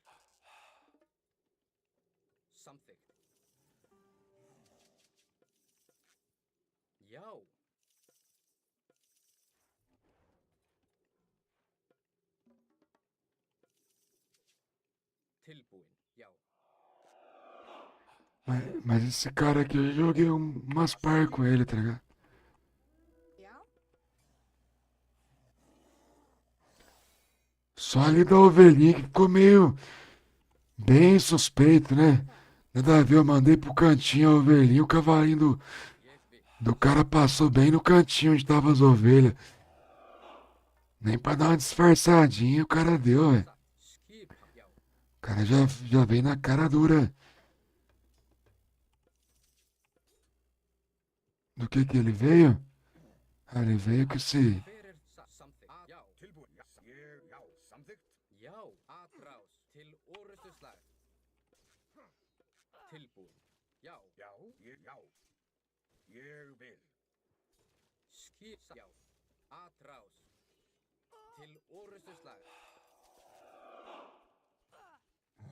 Samþykkt. Já. Tilbúin, já. Mas esse cara aqui, eu joguei umas par com ele, tá ligado? Já, Só ali da ovelhinha que ficou meio bem suspeito, né? Nada a ver, eu mandei pro cantinho a ovelhinha, o cavalinho Ég vil. do cara passou bem no cantinho onde tava as ovelhas. Nem pra dar uma disfarçadinha o cara deu, velho. Skipan, já. O cara já vem na cara dura. Do que ele veio? Ah, ele veio com esse... Hver er samþykkt? Já. Tilbúin. Já. Ég, já. Samþykkt. Já. Atrás til orustuslag. Tilbúin. Já. Já. Ég, já. Ég vil. Já. Atrás til orustuslag.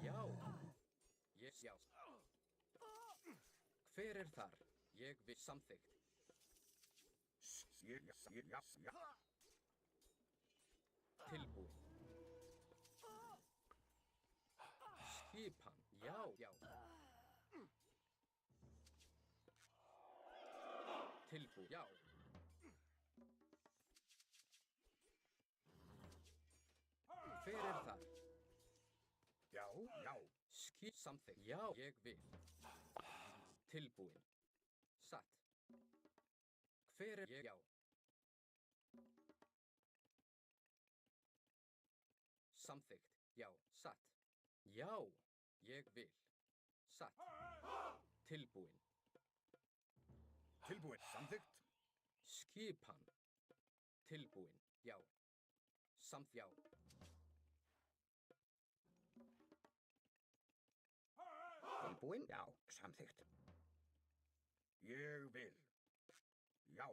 Já. Ég já. Hver er þar? Ég vil samþykkt. Ég, ég, já. Já. Tilbúin. Skipan. Já. Já. Tilbúin. Já. Hver er þar? Já. Já. Samþykkt. Já. Ég vil. Tilbúin. Satt. Hver er ég? Já. Samþykkt. Já. Satt. Já. Ég vil. Satt. Tilbúin. Tilbúin. Samþykkt. Skipan. Tilbúin. Já. Já. Tilbúin? Já, samþykkt. Ég vil. Já.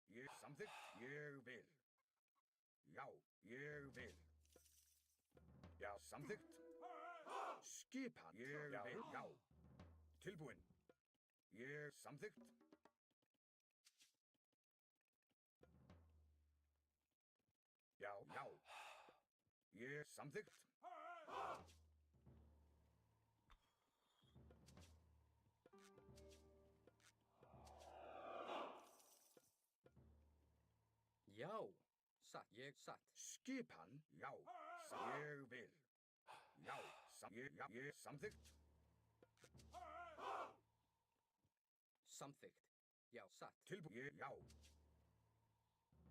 Ég samþykkt. Ég vil. Já. Ég vil. Já, samþykkt. Skipan. Ég vil. Já. Tilbúin. Ég samþykkt. Já. Já. Ég samþykkt. Já, satt, ég satt. Skipan, já, ég vil. Já, ég samþykkt. Samþykkt. Já, satt. Tilbúin, já.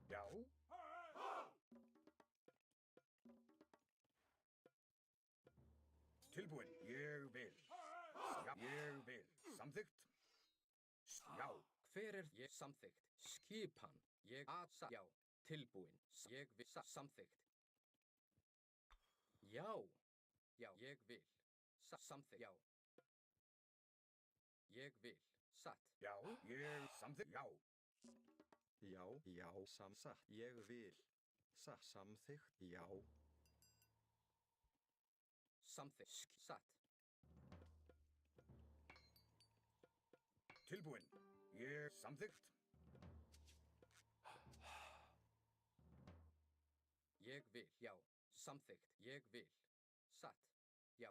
Já. Tilbúin, ég vil. Já, ég vil. Samþykkt. Já. Hver er ég samþykkt? Skipan. Ég að satt. Já. Tilbúin. Ég vil samþykkt. Já. Já, ég vil. Samþykkt. Já. Ég vil. Satt. Já, ég samþykkt. Já. Já, satt. Ég vil. Samþykkt, já. Samþykkt. Satt. Tilbúin, ég samþykkt. Ég vil. Já. Samþykkt. Ég vil. Satt. Já.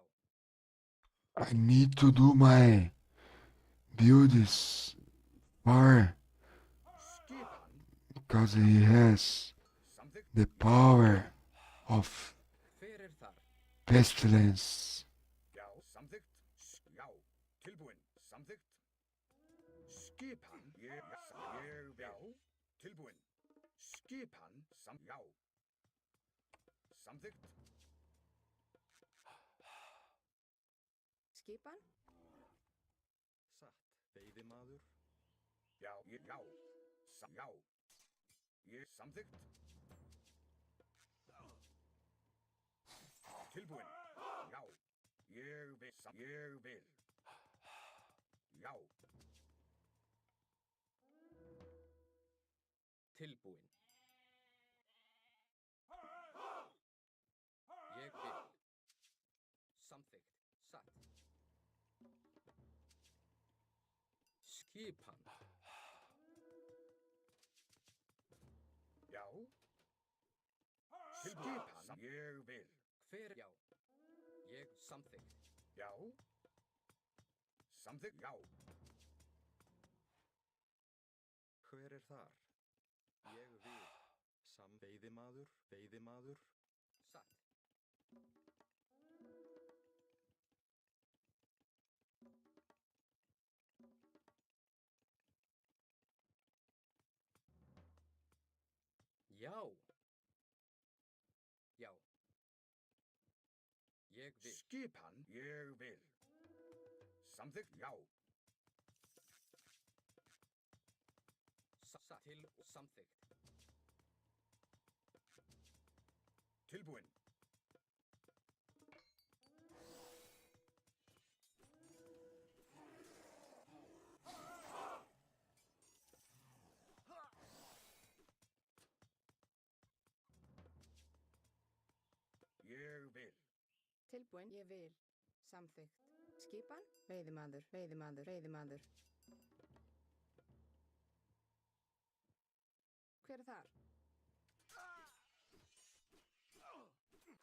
I need to do my builds far Skipan, because he has samþykkt. the power of Hver er þar? pestilence. Já, samþykkt. Já, tilbúin, samþykkt. Skipan, ég vil. Já, tilbúin. Skipan, já. Samþykkt. Skipan? Satt. Veiðimaður. Já, já. Já. Ég samþykkt. Tilbúin. Já. Ég vil. Ég vil. Já. Tilbúin. Ég vil. Samþykkt. Satt. Skipan. Já. Skipan, ég vil. Hver? Já. Ég samþykkt. Já. Samþykkt, já. Hver er þar? Ég vil. Veiðimaður. Veiðimaður. Satt. Já. Já. Ég vil. Skipan, ég vil. Samþykkt, já. Satt til og samþykkt. Tilbúin. Ég vil. Tilbúin, ég vil. Samþykkt. Skipan? Veiðimaður, veiðimaður, veiðimaður. Hver er þar?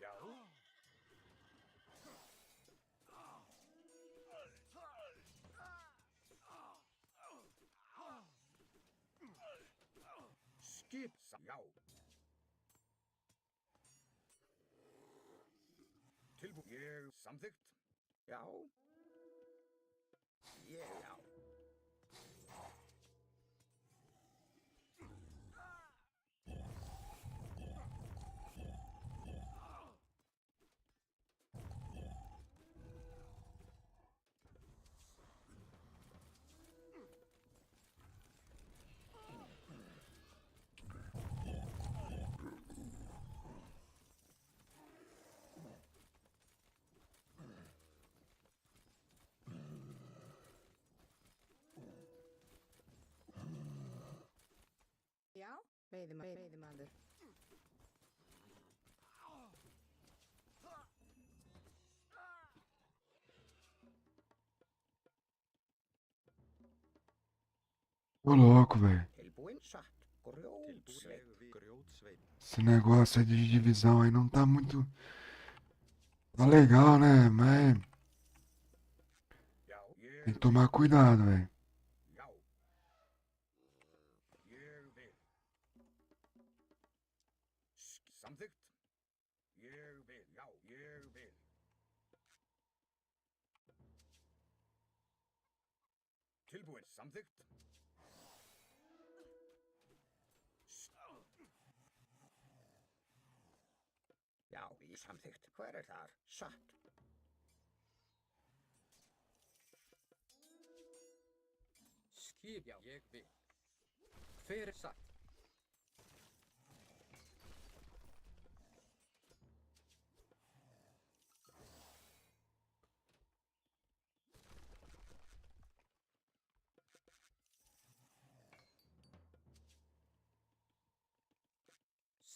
Já. Skip, já. Tilbúin. Ég samþykkt. Já. Ég já. Já, veiðimaður. Ô louco, velho. Tilbúin, satt. Grjótsveinn. Tilbúin. Grjótsveinn. Esse negócio aí de divisão aí não tá muito. Tá legal, né? Mas Já. tem que tomar cuidado, velho. Já. Ég vil. Samþykkt. Ég vil, já, ég vil. Tilbúin, samþykkt. Já, í samþykkt. Hver er þar? Satt. Skip, já, ég vil. Hver er satt?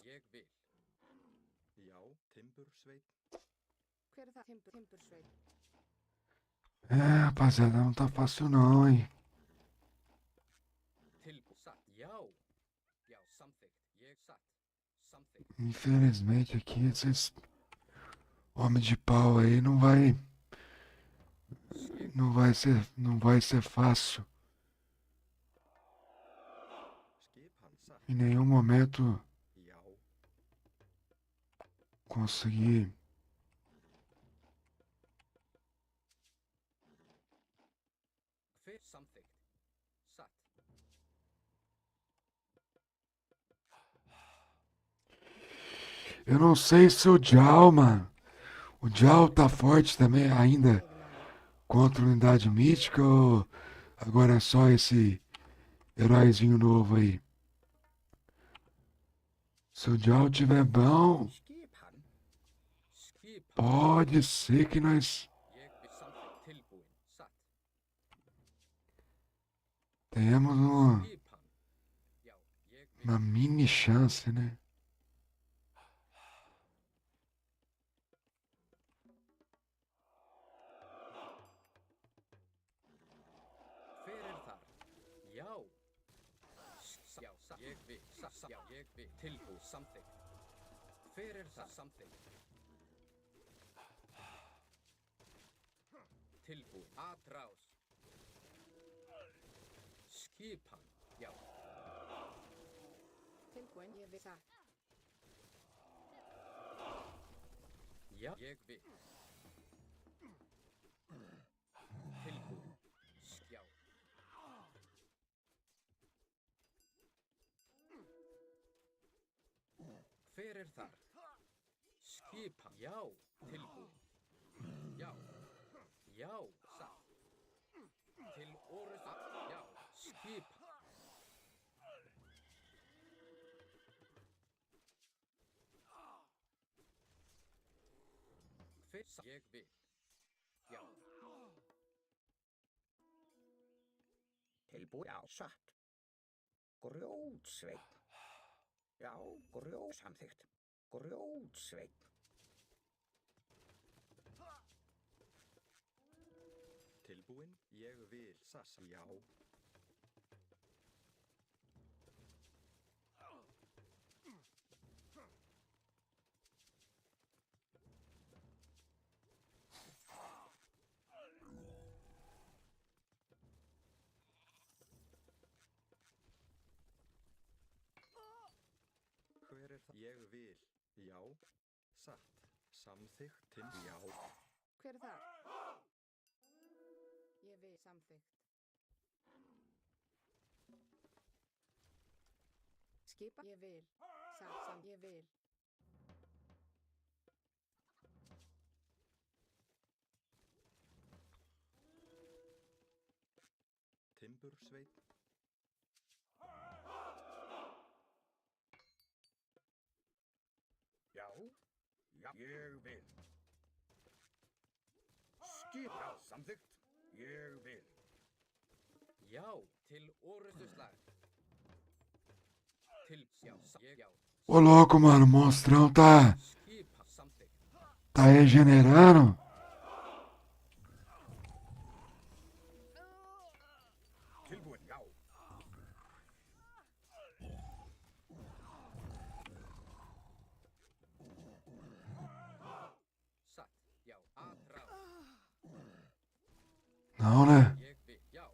Ég vil. Já, Timbursveinn. Hver er það? Timbursveit. É, rapaziada, não tá fácil não, hein? Tilbúin. Satt. Já. Já, samþykkt. Ég satt. Samþykkt. Infelizmente aqui esses homem de pau aí não vai ser fácil. Skipan satt. Em nenhum momento Já, conseguir Hver samþykkt? Satt. Eu não sei se o Jal, mano. O Jal tá forte também ainda contra a unidade mítica ou agora é só esse heróizinho novo aí? Se o Jal tiver bom, Skipan. Skipan. pode ser que nós Ég vil samþykkt. Tilbúin. Satt. tenhamos Skipan. Já, ég vil. uma mini chance, né? Hver er þar? Já. Já, satt. Ég vil. Satt. Já, ég vil. Tilbúin. Samþykkt. Hver er það? Samþykkt. Tilbúin. Atrás. Skipan. Já. Tilbúin, ég vil það. Já, ég vil. Tilbúin. Já. Hver er þar? Skipan. Já. Tilbúin. Já. Já. Satt. Til orðs. Já. Skipan. Hver? Ég vil. Já. Tilbúin. Já, satt. Grjótsveinn. Já, samþykkt. Grjótsveinn. tilbúin. Ég vil. Sass. Já. Hver er það? Ég vil. Já. Satt. Samþykkt. Já. Hver er það? Ég vil samþykkt. Skipa. Ég vil. Ég vil. Timbursveinn. Já, já, ég vil. Skipa, samþykkt. Ég vil. Já. Til orðstuslag. Til. Já. Ég. Já. Ô louco, mano, o monstrão tá Skipan. Samþykkt. regenerando. Tilbúin, já. Satt. Já. Atrás. Não, né? Ég vil. Já.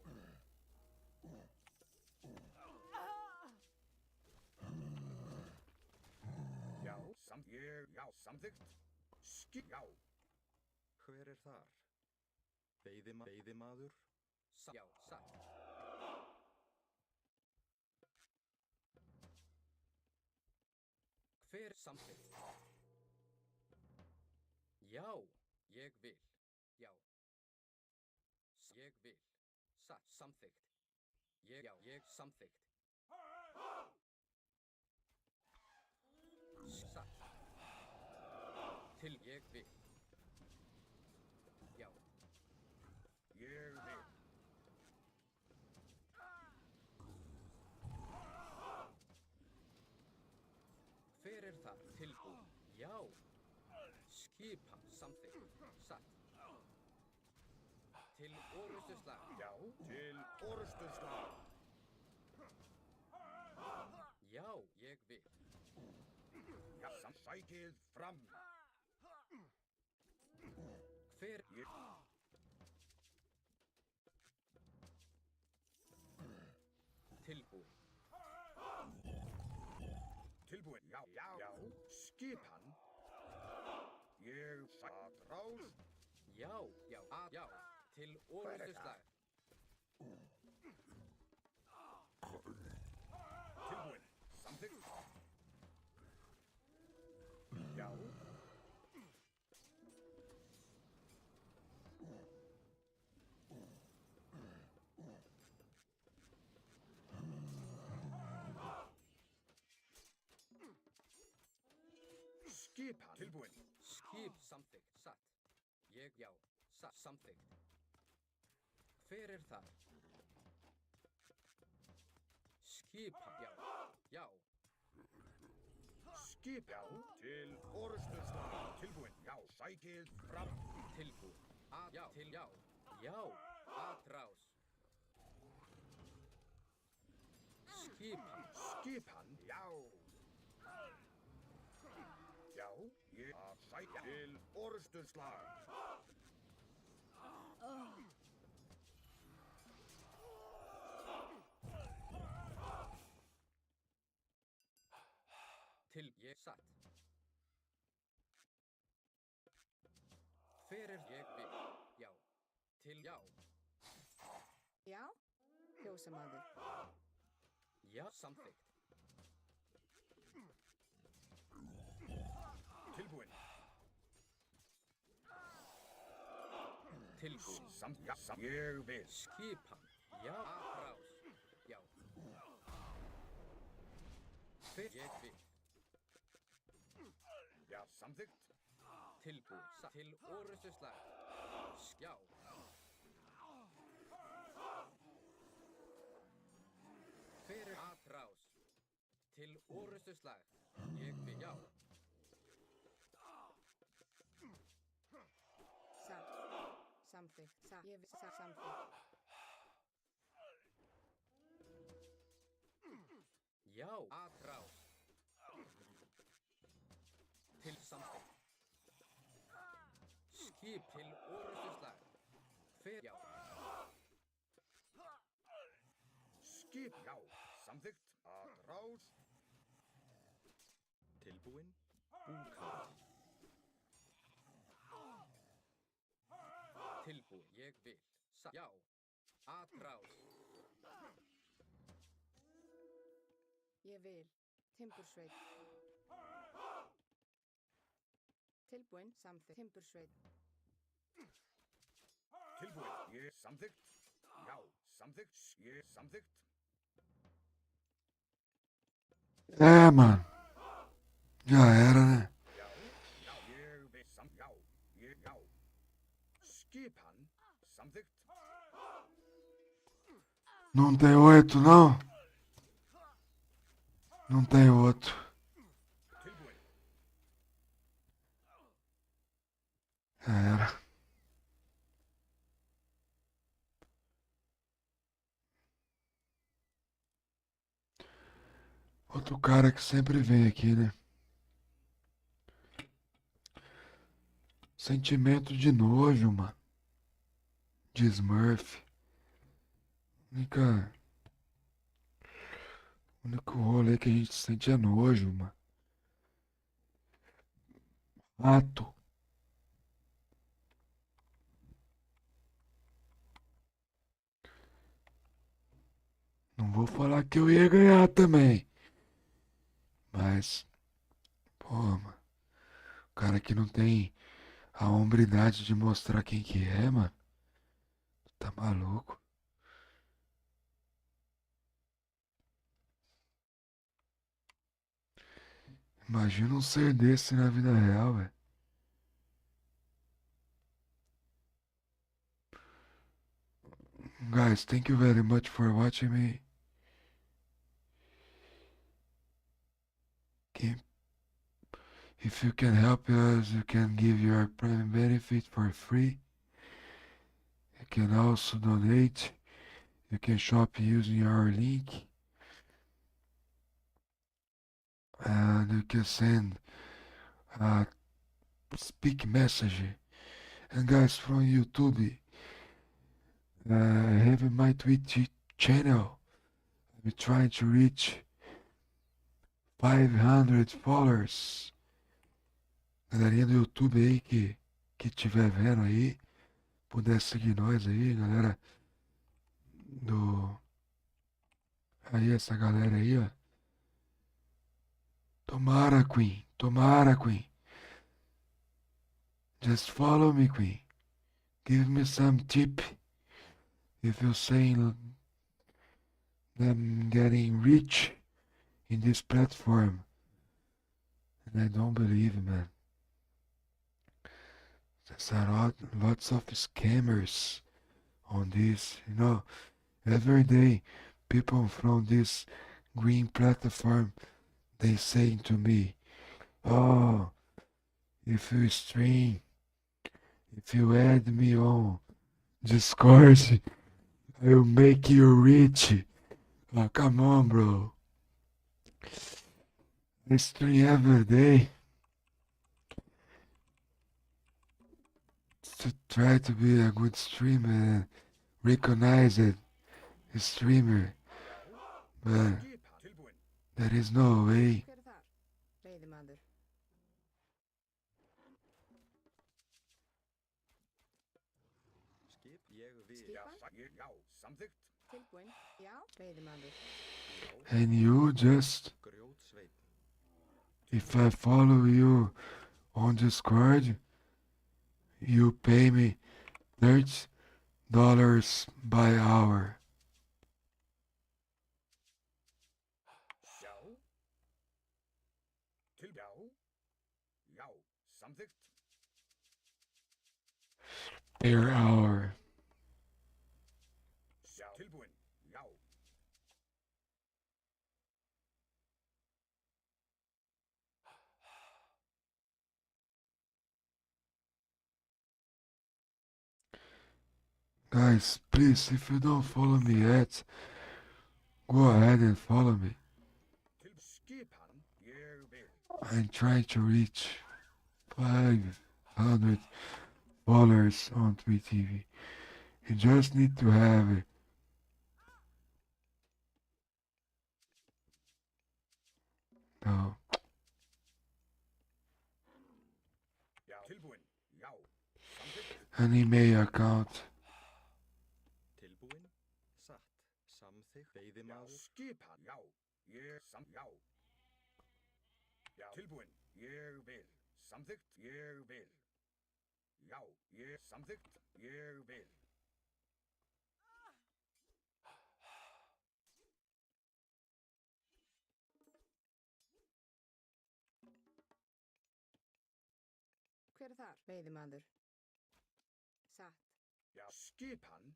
Já. Samþykkt. Já. Hver er þar? Veiðimaður? Já, satt. Hver samþykkt? Já, ég vil. Já. Ég vil. Satt, samþykkt. Já, ég samþykkt. Satt. Til ég vil. Já. Ég vil. Hver er þar tilbúin? Já. Skipan samþykkt. Satt. Til orustuslag. Já. Til orustuslag. Já, ég vil. Já. Sækið fram. Hver? Ég. Tilbúin. Tilbúin. Já. Já. Skipan. Ég satt rás. Já, já, já. Til orustuslag. Tilbúin. Samþykkt. Já. Skipan. Tilbúin. Skip samþykkt. Satt. Ég, já. Satt, samþykkt. Hver er þar? Skipan. Já, já. Skipan. Til orustuslag. Tilbúin. Já. Sækið fram. Tilbúin. Já, til já. Já, atrás. Skipan. Skipan. Já. Já. Ég að sækja til orustuslag. Til ég satt. Hver er ég vil? Já. Til já. Já, fjósamaður. Já, samþykkt. Tilbúin. Tilbúin. Ég vil. Skipan. Já, atrás. Já. Hver ég vil? Já. Samþykkt. Tilbúin. Til orustuslag. Já. Hver er atrás? Til orustuslag. Ég vil já. Satt. Samþykkt. Satt. Ég vil satt samþykkt. Já, atrás. Til samþykkt. Skip til orustuslag. Hver já. Skip. Já. Samþykkt. Að rás. Tilbúin? Búkarl. Tilbúin, ég vil. Já, atrás. Ég vil. Timbursveit. Tilbúin. Samþykkt. Timbursveit. Tilbúin. Ég samþykkt. Já. Samþykkt. Ég samþykkt. Man. Já era, né? Já. Já. Ég vil. Já. Ég. Já. Skipan. Samþykkt. Não tem 8, não? Não tem outro. Tilbúin. Já era. Outro cara que sempre vem aqui, né? Sentimento de nojo, mano. De Smurf. O único rolê que a gente sente é nojo, mano. Mato. Não vou falar que eu ia ganhar também. Mas, pô, mano, o cara que não tem a hombridade de mostrar quem que é, mano, tá maluco. Imagina um ser desse na vida real, velho. Guys, thank you very much for watching me. Can- If you can help us, you can give your Prime benefit for free. You can also donate. You can shop using our link. And you can send a speak message. And guys from YouTube, I have my Twitch channel. I'm trying to reach 500 followers. Galerinha do YouTube aí que tiver vendo aí, puder seguir nós aí, galera do. Aí, essa galera aí, ó. Tomara, Queen. Tomara, Queen. Just follow me, Queen. Give me some tip. If you're saying I'm getting rich in this platform. And I don't believe it, man. There's lots of scammers on this. You know, every day people from this green platform, they say to me, oh, if you stream, if you add me on Discord, I'll make you rich. Oh, come on, bro. I stream every day to try to be a good streamer and recognized streamer, but Skipan. Tilbúin. there is no way. Hver er þar? Veiðimaður. Skip, ég vil. Skipan? Já, samþykkt. Tilbúin. Já. Veiðimaður. Já, And you just, grjótsveinn. if I follow you on Discord, you pay me $30 by hour. Já. Já. Já, samþykkt. Per hour. Já. Tilbúin. Já. Guys, please, if you don't follow me yet, go ahead and follow me. Skipan. Ég vil. I'm trying to reach 500 followers on Twitch TV. You just need to have it. No. Já. Tilbúin. Já. Samþykkt. An email account. Tilbúin, satt, samþykkt, Já. veiðimaður. Skipan. Já. Já. Já. Tilbúin. Ég vil. Samþykkt. Ég vil. Já. Samþykkt. Ég vil. Hver er þar? Veiðimaður. Satt. Já. Skipan.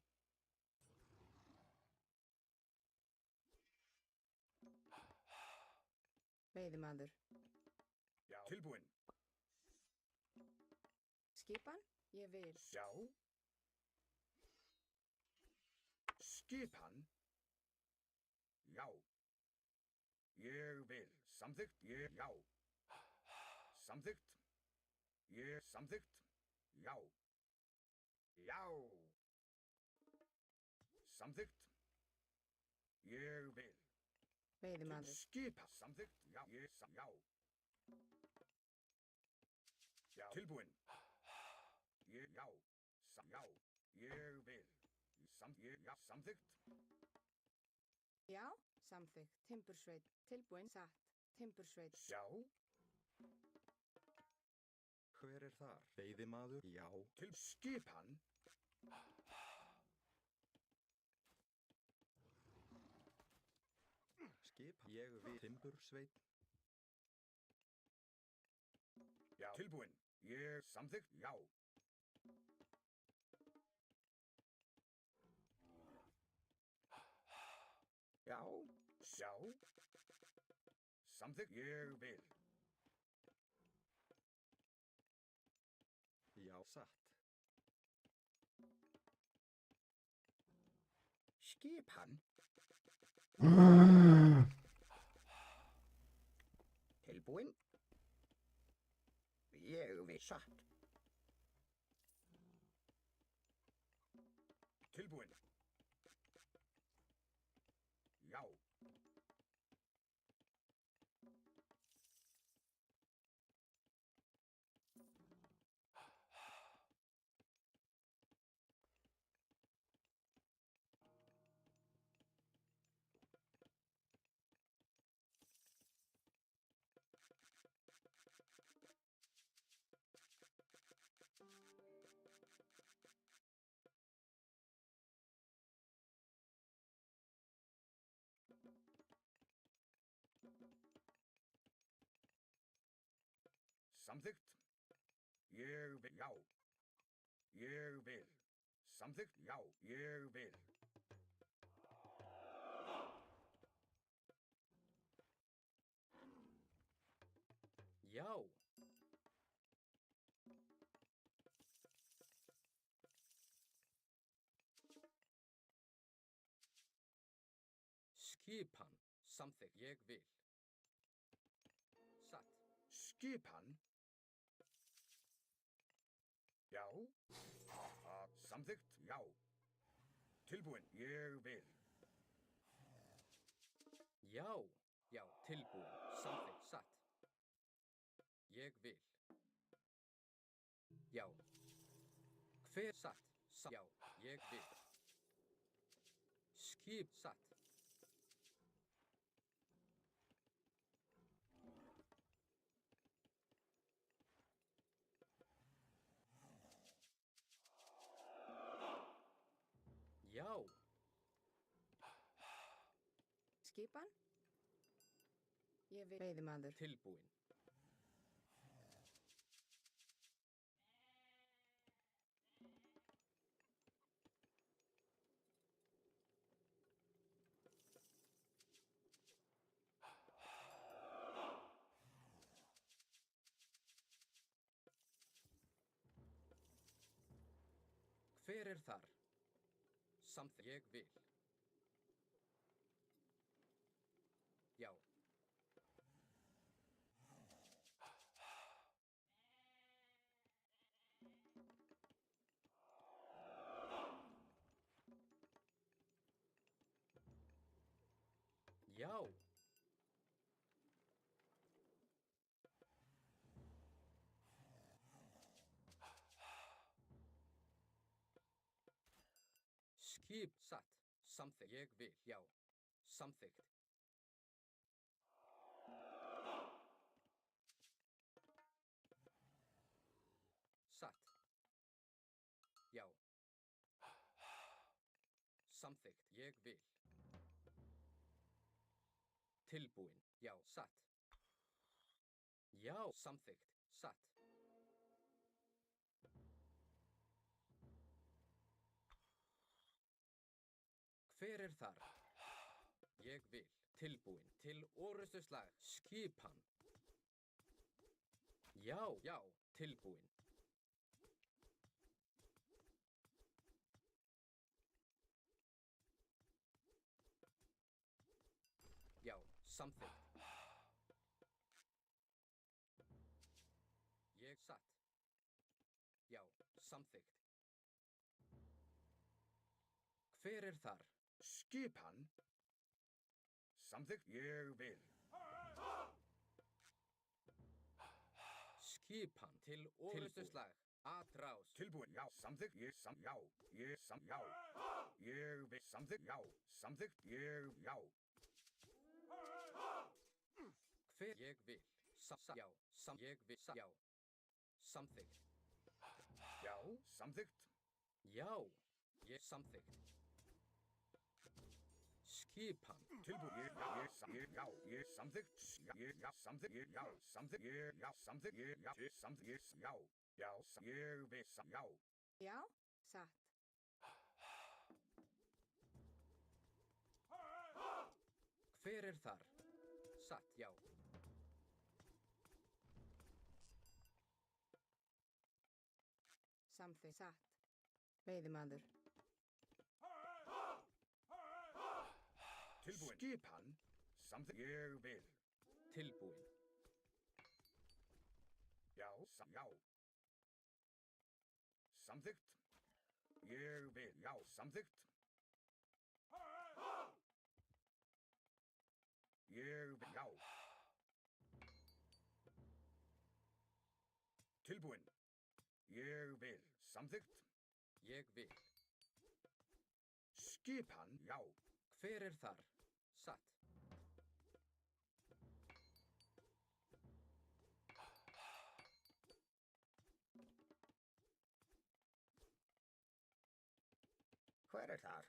Veiðimaður. Já. Tilbúin. Skipan? Ég vil. Já. Skipan. Já. Ég vil. Samþykkt. Já. Samþykkt. Samþykkt. Já. Já. Samþykkt. Ég vil. Veiðimaður. Skipa. Samþykkt. Já. Já. Já, tilbúin. Ég, já, já, ég vil. Samþykkt. Já, samþykkt. Timbursveit. Tilbúin. Satt. Timbursveit. Já, Hver er þar? Veiðimaður? Já. til skipan. Skip. Ég vil. Timbursveit? Já, tilbúin. Ég samþykkt. Já. Já, Já. Samþykkt. Ég vil. Já. Satt. skipan. Tilbúin. Ég vil. Satt. Tilbúin. Já. Samþykkt. Ég vil. Já. Ég vil. Samþykkt. Já. Ég vil. Já. Skipan. Samþykkt. Ég vil. Satt. Skipan. Já. Samþykkt. Já. Tilbúin. Ég vil. Já. Já. Tilbúin. Samþykkt. Satt. Ég vil. Já. Hver satt? Já. Ég vil. Skip satt. Já. Skipan. Ég vil. Veiðimaður. Tilbúin. Hver er þar? Samt ég vil. Já. Já. Skip satt. Samþykkt. Ég vil. Já. Samþykkt. Satt. Já. Samþykkt. Ég vil. Tilbúin. Já. Satt. Já. Samþykkt. Satt. Hver er þar? Ég vil. Tilbúin. Til orustuslag. Skipan. Já. Já. Tilbúin. Já. Samþykkt. Ég satt. Já. Samþykkt. Hver er þar? Skipan. Samþykkt. Ég vil. Skipan til orustuslag. Atrás. Tilbúin, já, samþykkt, já, ég vil samþykkt, já, samþykkt, já. Hver ég vil. Já. Ég vil. Já. Samþykkt. Já, samþykkt, Já. Ég samþykkt. Skipan. tilbúin, ég samþykkt, já, samþykkt, samþykkt, ég vil, já. Já, satt. Hver er þar? Satt, já. Samþykkt, satt. Veiðimaður. Tilbúin. Skipan, samþykkt, ég vil. Tilbúin. Já, já. Samþykkt, ég vil, já, samþykkt. Ég vil, já. Tilbúin. Ég vil, samþykkt. Ég vil. Skipan, já. Hver er þar? Satt. Hver er þar?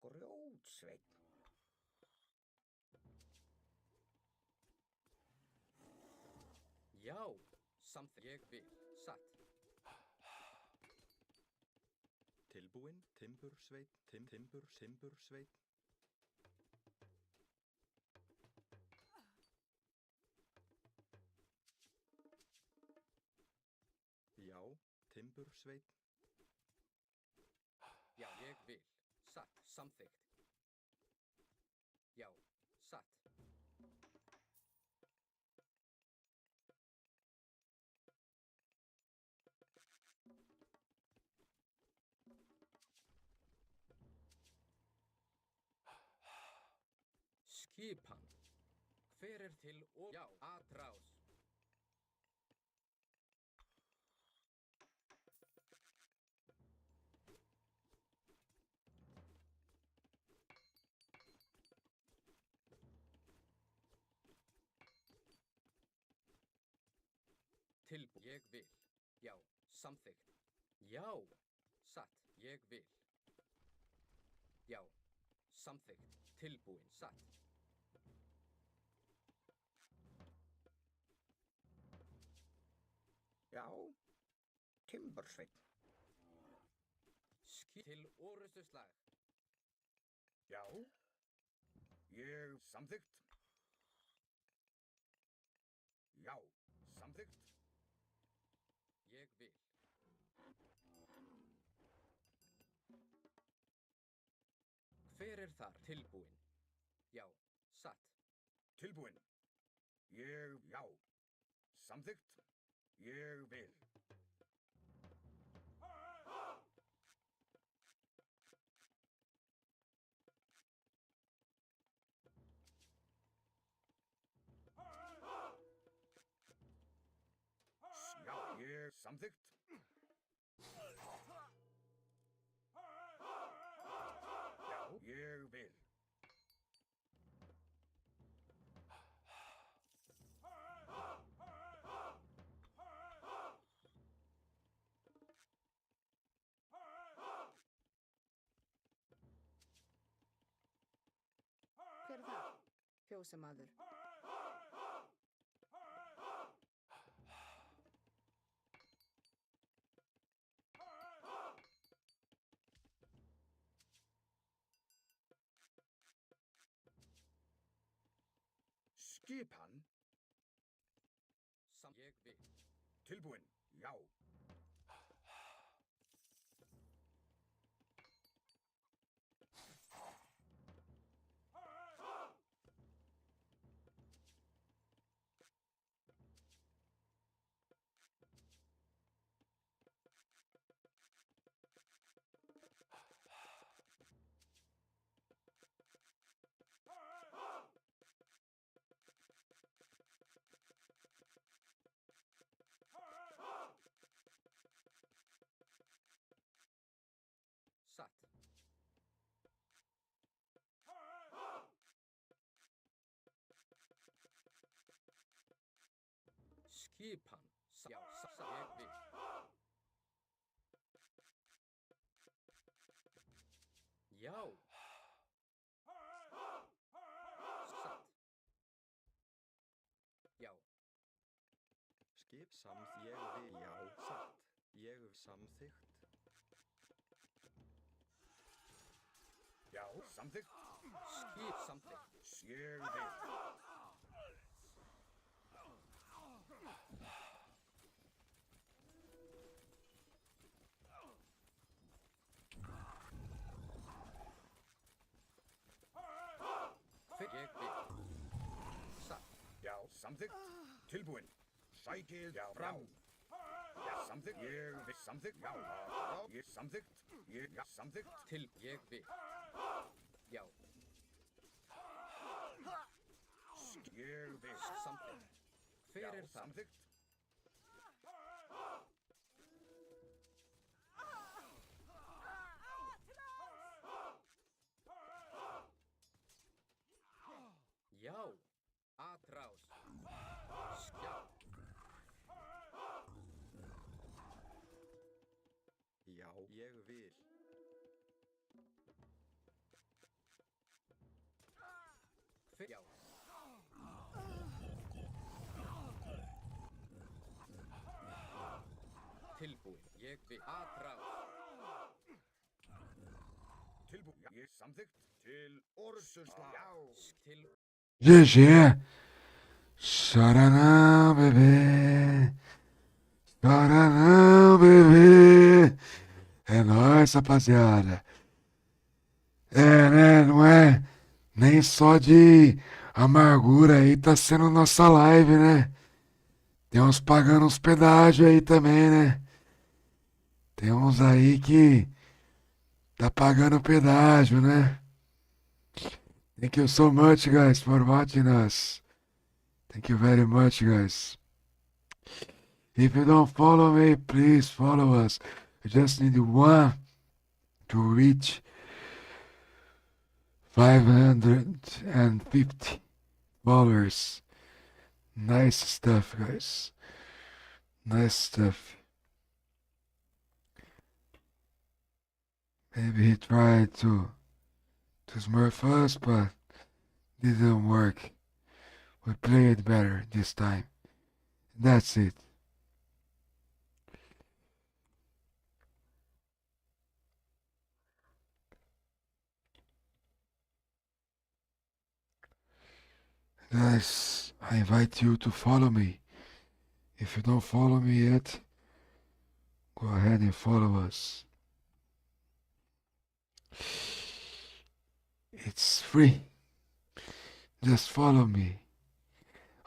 Grjótsveinn. Já. Samþykkt. Ég vil. Satt. Tilbúin, timbursveit, timbursveit. Já, timbursveit. Já, ég vil. Satt. Samþykkt. Já. Satt. Skipan. Hver er til og... Já. Atrás. Tilbúin. Ég vil. Já. Samþykkt. Já. Satt. Ég vil. Já. Samþykkt. Tilbúin. Satt. Já, timbursveinn. Til orustuslag. Já. Ég samþykkt. Já, samþykkt. Ég vil. Hver er þar? Tilbúin. Já. Satt. Tilbúin. Ég, já. Samþykkt. Ég vil. Já, ég samþykkt. Já, ég vil. Hver er það? Fjósamaður. Skipan. Ég vil. Tilbúin. Já. skipan, já, ég vil. Já. Satt. Já. Skip ég vil, já, satt. Ég samþykkt. Já, samþykkt. Skip samþykkt. Ég vil. Ég vil. Satt. Já, samþykkt. Tilbúin. Sækið já, fram. Já, samþykkt. Ég vil samþykkt. Já, ég samþykkt. Ég samþykkt. Til ég vil. Já. Ég vil. Samþykkt. Hver er það? Samþykkt. Já. Atrás. Já. Já, ég vil. Hver? Já. Tilbúin. Ég vil. Atrás. Tilbúin. Já, ég samþykkt. Til orðsuslag. Já. Til. GG. Saranã, bebê. Saranã, bebê. É nóis, rapaziada. É, né? Não é nem só de amargura aí tá sendo nossa live, né? Tem uns pagando uns pedágios aí também, né? Tem uns aí que tá pagando pedágio, né? Thank you so much, guys, for watching us. Thank you very much, guys. If you don't follow me, please follow us. I just need one to reach 550 followers. Nice stuff, guys. Nice stuff. Maybe he tried to smurf us, but didn't work. We played better this time. That's it. Guys, I invite you to follow me. If you don't follow me yet, go ahead and follow us. It's free. Just follow me.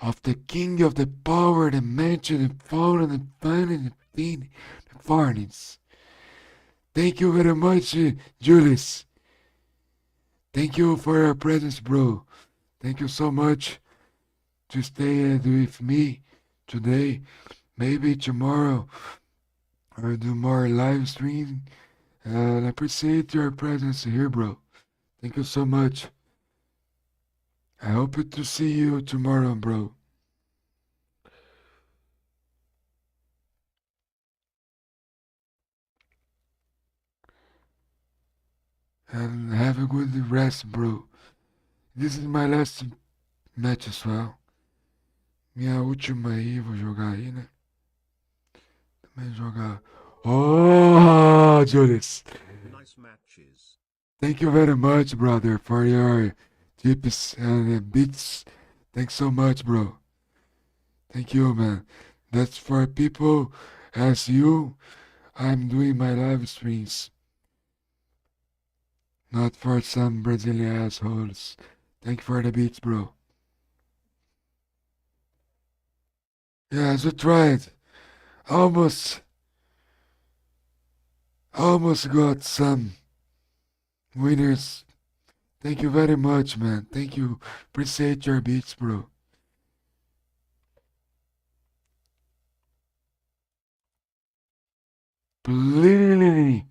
Of the king of the power, the mansion, the phone, and the fun, and the pain, the farnings. Thank you very much, Julius. Thank you for your presence, bro. Thank you so much to stay with me today. Maybe tomorrow I'll do more live streaming. And I appreciate your presence here, bro. Thank you so much. I hope to see you tomorrow, bro. And have a good rest, bro. This is my last match as well. Minha última aí, vou jogar aí, né? Também jogar. Oh, Julius! Nice matches. Thank you very much, brother, for your tips and beats. Thanks so much, bro. Thank you, man. That's for people as you. I'm doing my live streams. Not for some Brazilian assholes. Thank you for the beats, bro. Yes, we tried. Almost got some winners. Thank you very much, man. Thank you. Appreciate your beats, bro. Please.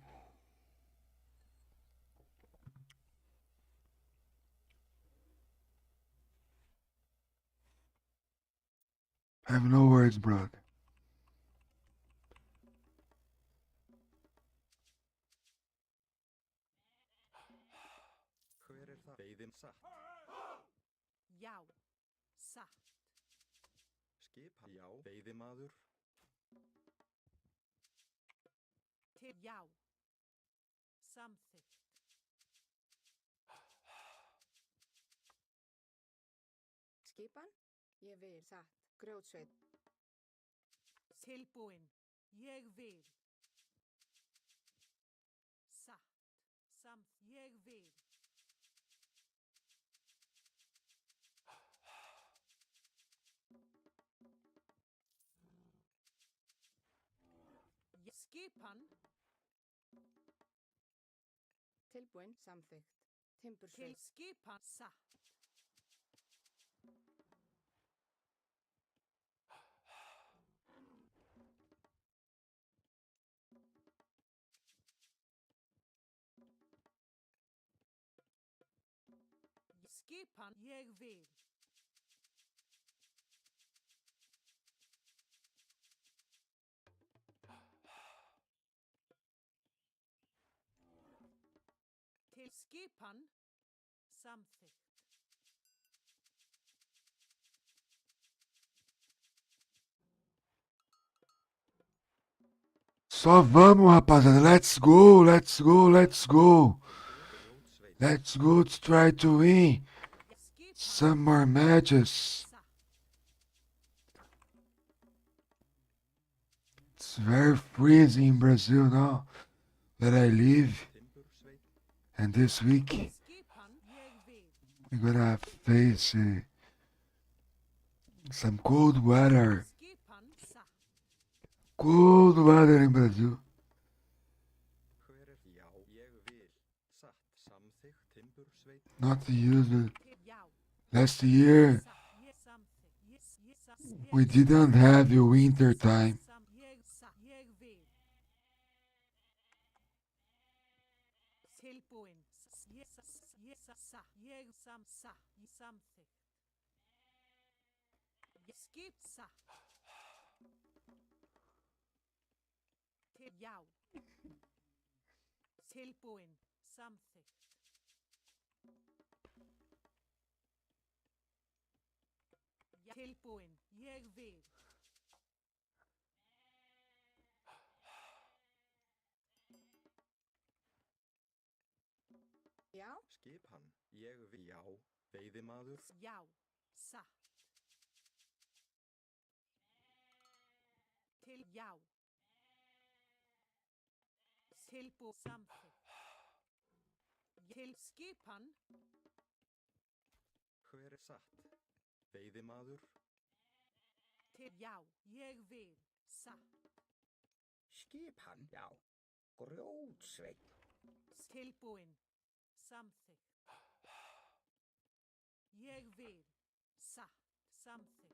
I have no words, brother. Hver er það? Veiðim satt. Já. Satt. Skipan. Já. Veiðimaður. Til já. Samþykkt. Skipan? Ég vil. Satt. Grjótsveit. Tilbúin. Ég vil. Satt. Samt. Ég vil. Skipan. Tilbúin. Samþykkt. Til Timbursveit. skipan. Satt. Skipan. Ég vil. Til skipan. Samþykkt. Só vamos, rapaziada. Let's go, let's go, let's go. Grjótsveit. Let's go to try to win Skipan. some more matches. Satt. It's very freezing in Brazil now that I live. Timbursveit. And this week, Skipan. Ég vil. we're gonna face some cold weather. Skipan. Satt. Cold weather in Brazil. Hver er já? Ég vil. Satt. Samþykkt. Timbursveit. Not usual. Til já. Last year, Satt. Ég samþykkt. Ég satt. we didn't have a winter time. Ég satt. Ég vil. Tilbúin. Ég satt. Ég satt. Ég satt. Ég samþykkt. Ég skip satt. Til já. Tilbúin. Samþykkt. Tilbúin. Ég vil. Já. Skipan. Ég vil. Já. Veiðimaður. Já. Satt. Til já. Tilbú samþykkt. Til skipan. Hver er satt? Veiðimaður. Til já. Ég vil. Satt. Skipan. Já. Grjótsveit. Tilbúin. Samþykkt. Ég vil. Satt. Samþykkt.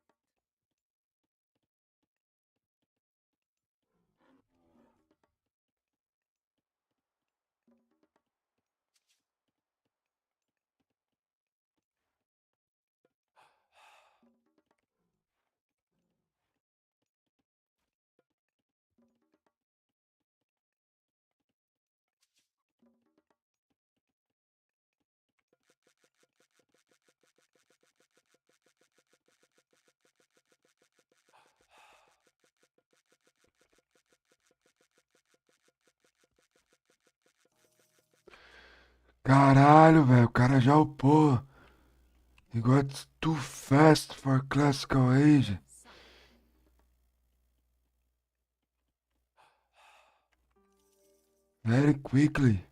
Caralho, velho, o cara já upou. He got too fast for classical age. Satt. Very quickly.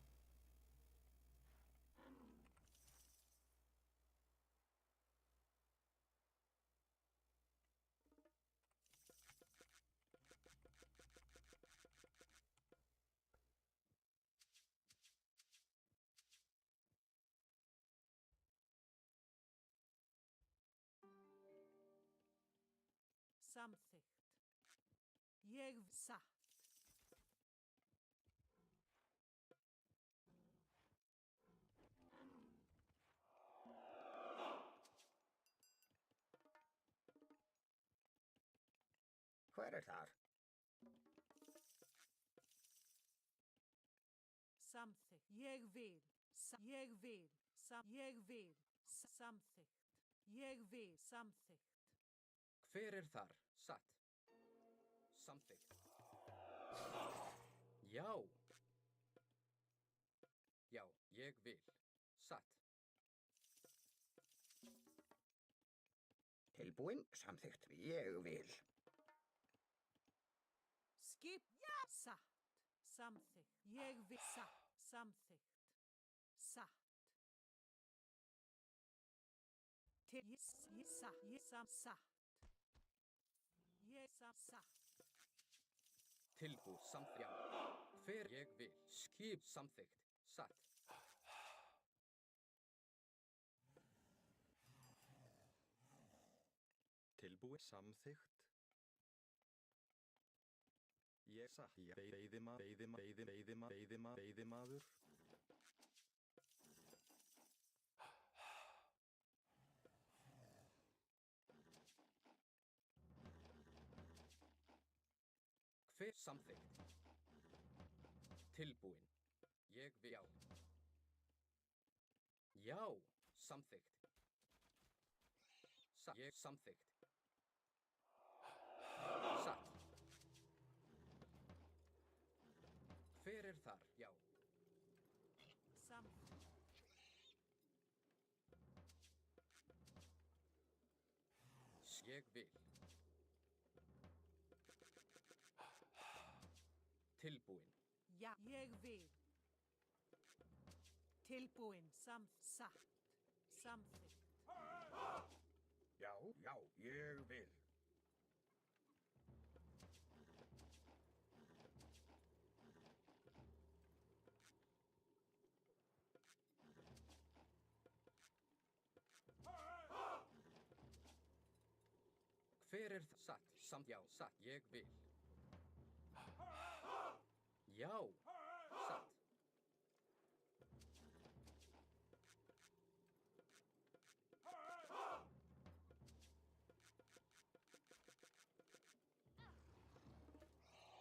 Samþykkt. Ég satt. hver er þar? Samþykkt. Ég vil. Ég vil. Ég vil. Samþykkt. Ég vil. Samþykkt. Hver er þar? Satt. Samþykkt. Já. Já, ég vil. Satt. Tilbúin, samþykkt. Ég vil. Skip. Já. Satt. Samþykkt. Ég vil. Satt. Samþykkt. Satt. Til. Ég satt. Ég satt. Ég satt. Tilbúið. Samþykkt. Já. Hver ég vil. Skip. Samþykkt. Satt. Tilbúið. Samþykkt. Ég satt. Veiðimaður. Hver samþykkt? Tilbúin. Ég vil. Já. Já. Samþykkt. Ég samþykkt. Satt. Hver er þar? Já. Samþykkt. Ég vil. Tilbúin. Já, ég vil. Tilbúin. Satt. Samþykkt. Já, já, ég vil. Hver er það? Satt. Já, satt. Ég vil. Já. Satt.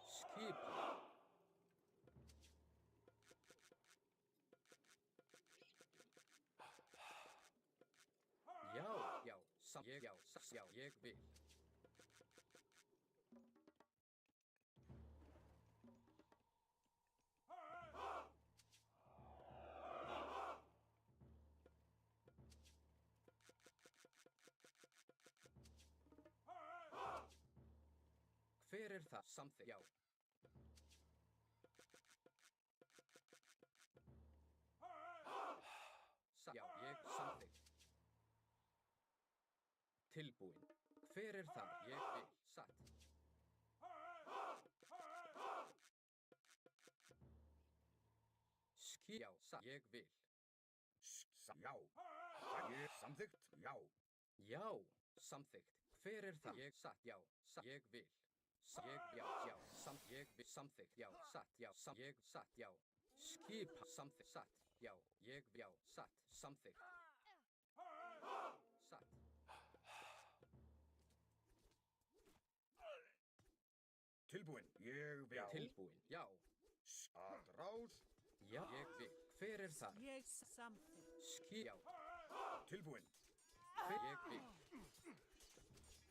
Skipa. Já, já, já, ég vil. Hver er það? Samþykkt. Já. Já, ég samþykkt. Tilbúin. Hver er það? Ég vil. Satt. Já, satt. Ég vil. Já. Ég samþykkt. Já. Já, samþykkt. Hver er það? Ég satt. Já, satt. Ég vil. Já, ég vil. Samþykkt. Já, satt. Já, ég satt. Já. Skipa. Samþykkt. Satt. Já, ég vil. Já, satt. Samþykkt. Satt. Tilbúin. Ég vil. Tilbúin. Já. Atrás. Já, ég vil. Hver er það? Ég samþykkt. Já. Tilbúin. Hver ég vil.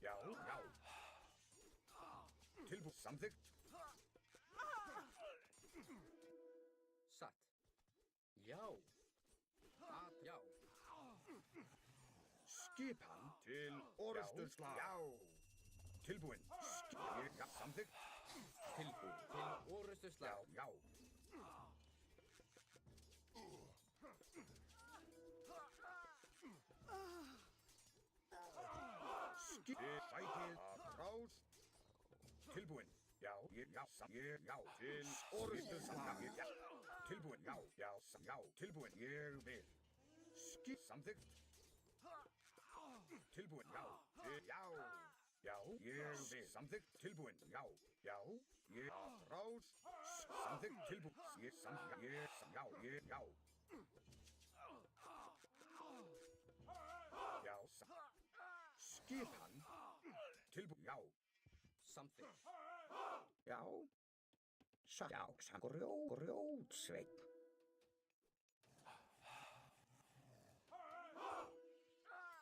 Já, já. Tilbúin. Samþykkt. Satt. Já. Já. Skipan til orðsturslag. Já. Tilbúin. Já, samþykkt. Tilbúin til orustuslag. Já, já. Sækið atrás. Tilbúin. Já, já, til orðsturslag. Já. Tilbúin. Já, já, tilbúin. Ég vil. Samþykkt. Tilbúin. Já. Já, ég vil. Samþykkt. Tilbúin. Já, ég atrás. Samþykkt. Tilbúin. Já. Já, skipan. Tilbúin. Já. Samþykkt. Já. Já, grjótsveinn.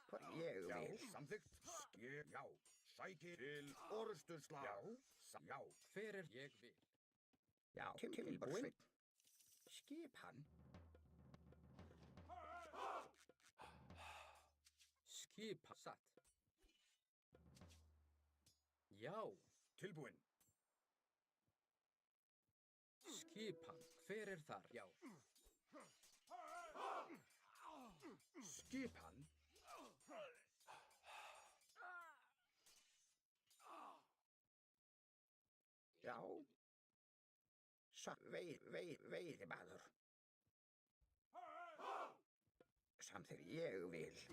Hvað ég Já, vil. samþykkt. Já, sækið til orrustuslag. Já. Hver er ég vil? Já, tilbúin. Skipan. Skipa satt. Já, Tilbúin. skipan. Hver er þar? Já, Skipan. Já. Veiðimaður. Samþykkt ég vil.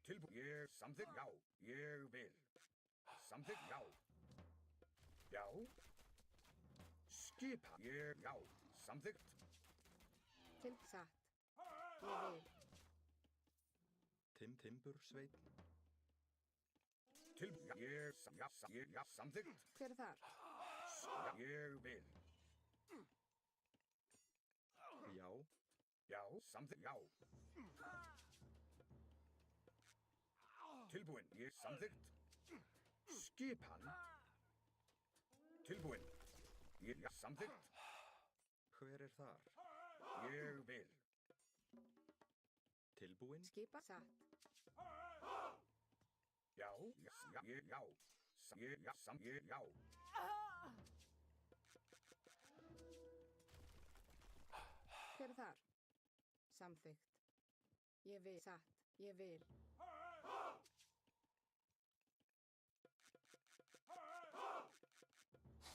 Tilbúin. Ég samþykkt. Já, ég vil. Samþykkt. Já. Já. Skipan. Já. Samþykkt. Satt. Ég vil. Timbursveinn. Tilbúin. Já, samþykkt. Hver er þar? Ég vil. Já. Já, samþykkt. Já. Tilbúin. Ég samþykkt. Skipan. Tilbúin. Ég samþykkt. Hver er þar? Ég vil. Tilbúin. Skipa. Satt. Já. Já. Já. Hver er þar? Samþykkt. Ég vil. Satt. Ég vil.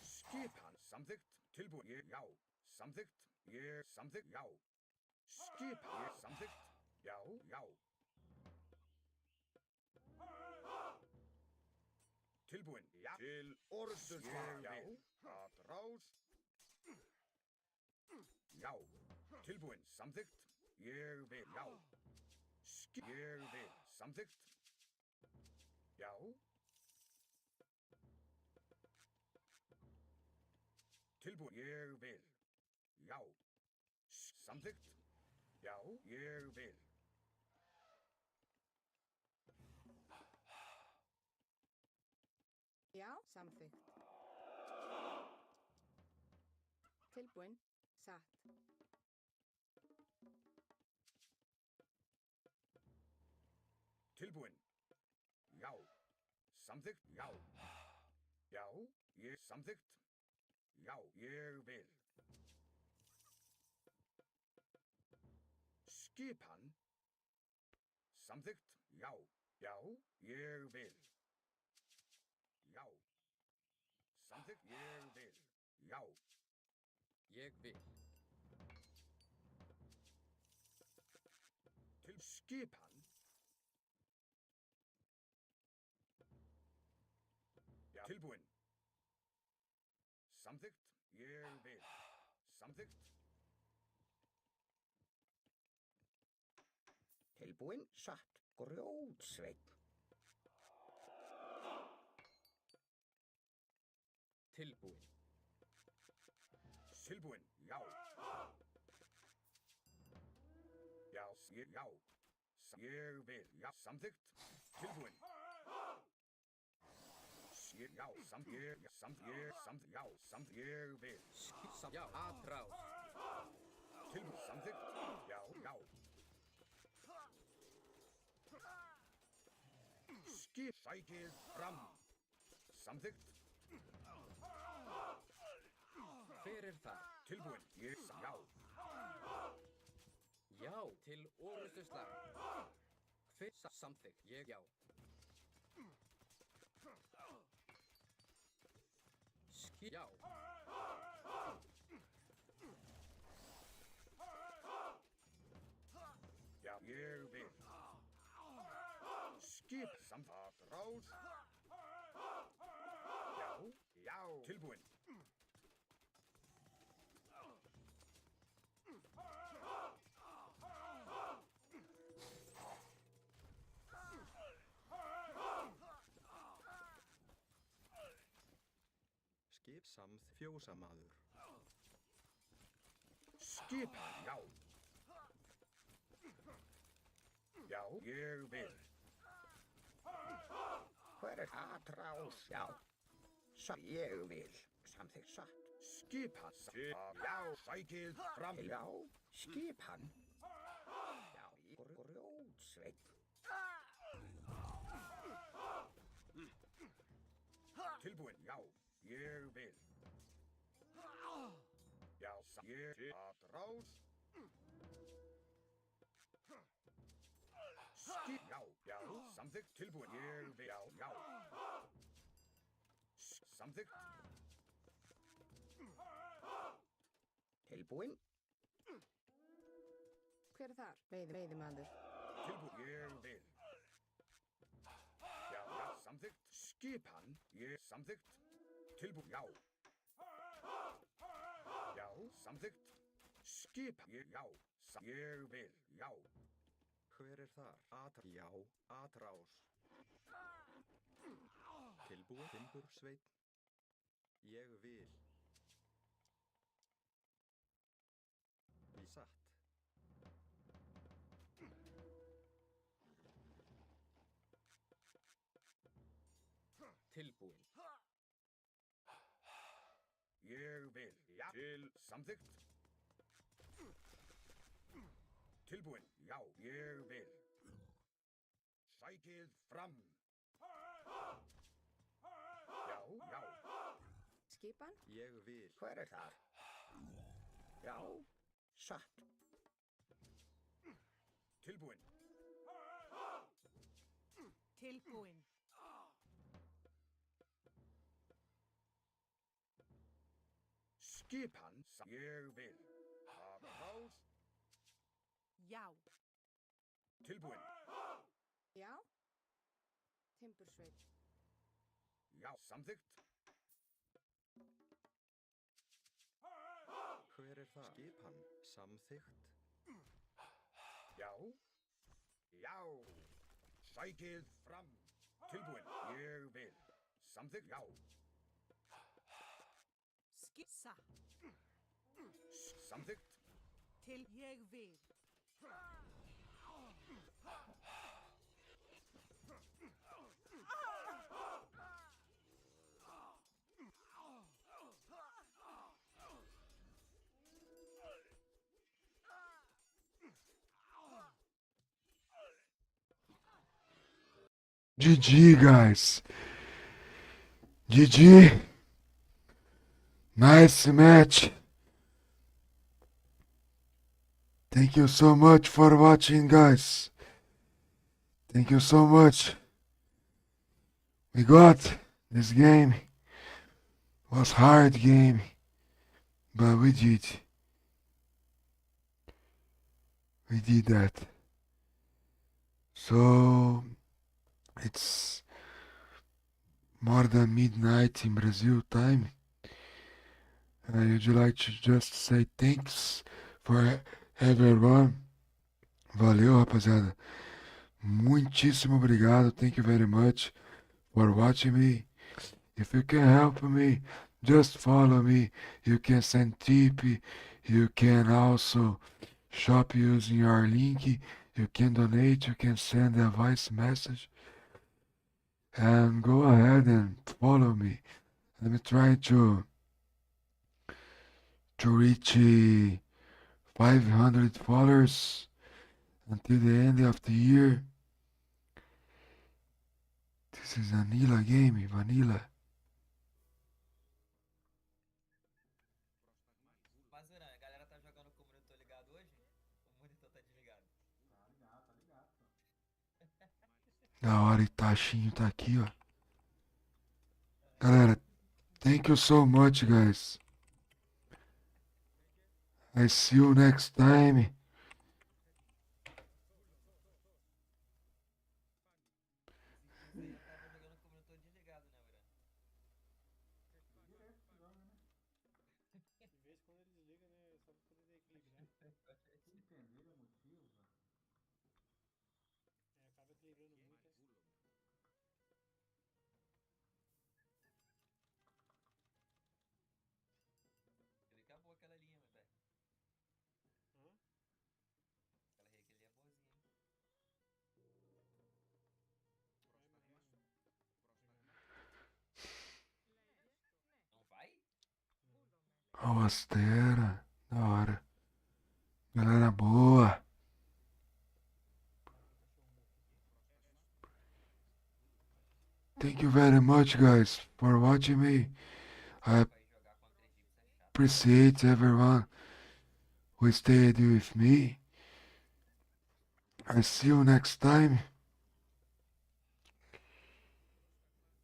Skipan. Samþykkt. Tilbúin. Já. Samþykkt. Ég samþykkt. Já. Skipan. Ég samþykkt. Já. Tilbúin. Já. Til orrustuslag. Já. Að rás. Já. Tilbúin. Samþykkt. Ég vil. Já. Ég vil. Samþykkt. Já. Tilbúin. Ég vil. Já. Samþykkt. Já. Ég vil. Já. Samþykkt. Tilbúin. Satt. Tilbúin. Já. Samþykkt. Já. Já. Ég samþykkt. Já. Ég vil. Skipan. Samþykkt. Já. Já. Ég vil. Já. Samþykkt. Ég vil. Já. ég vil. Til skipan. Já. Tilbúin. Samþykkt. Ég vil. Samþykkt. Tilbúin. Satt. Grjótsveinn. Tilbúin. Tilbúin. Já. Já. Já. Ég vil. Já. Samþykkt. Tilbúin. Já. Ég vil. Já, atrás. Tilbúin. Samþykkt. Já. Sækið fram. Samþykkt. Hver er það? Tilbúin. Já. Já, til orrustuslag. Hver samþykkt? Ég já. Já. Já. Ég vil. Skip samt rás. Já. Tilbúin. Fjósamaður. Skipan, já. Já, ég vil. Hver er Atrás? Já. Ég vil. Samþykkt satt. Skipan, já, sækið fram. Já, skipan. Já, grjótsveinn. Tilbúin, já, ég vil. Já, ég til Atrás. Já, já, samþykkt, tilbúin, ég vil, já, já. Samþykkt. Tilbúin. Hver er þar? Veiðimaður. Tilbúin, ég vil. Já, já, samþykkt. Skipan, ég samþykkt. Tilbúin, já. Já, samþykkt. Skipan, já. Ég vil, já. Hver er þar? Já, Atrás. Tilbúin. Timbursveinn. Ég vil. Í satt. Tilbúin. Ég vil, já. Til samþykkt. Tilbúin, já, ég vil. Sækið fram. Já, já. Skipan? Ég vil. Hver er þar? Já, satt. Tilbúin. Tilbúin. Skipan, ég vil. Atrás. Já. Tilbúin. Já. Timbursveinn. Já, samþykkt. Hver er þar? Skipan. Samþykkt. Já. Já. Sækið fram. Tilbúin, ég vil. Samþykkt, já. Skissa. Samþykkt. Til ég vil. GG, guys. GG. Nice match. Thank you so much for watching, guys. Thank you so much. We got this game. It was hard game, but we did. We did that. So it's more than midnight in Brazil time. I would like to just say thanks for everyone. Valeu, rapaziada. Muitíssimo obrigado. Thank you very much for watching me. If you can help me, just follow me. You can send tip. You can also shop using our link. You can donate. You can send a voice message. And go ahead and follow me. I'm trying to reach 500 followers until the end of the year. This is Vanilla game, Vanilla. Mas, Duran, a galera tá jogando com o monitor ligado hoje? O monitor tá desligado. Da hora, Itachinho tá aqui, ó. Galera, thank you so much, guys. I see you next time. Ele tava jogando com o monitor desligado, né, Duran? De vez quando ele desliga, né? Só pra poder dar equilibrar. É, acaba equilibrando muito. Rasteira. Da hora. Galera boa. Thank you very much, guys, for watching me. I appreciate everyone who stayed with me. I see you next time.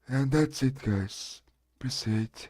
And that's it, guys. Appreciate.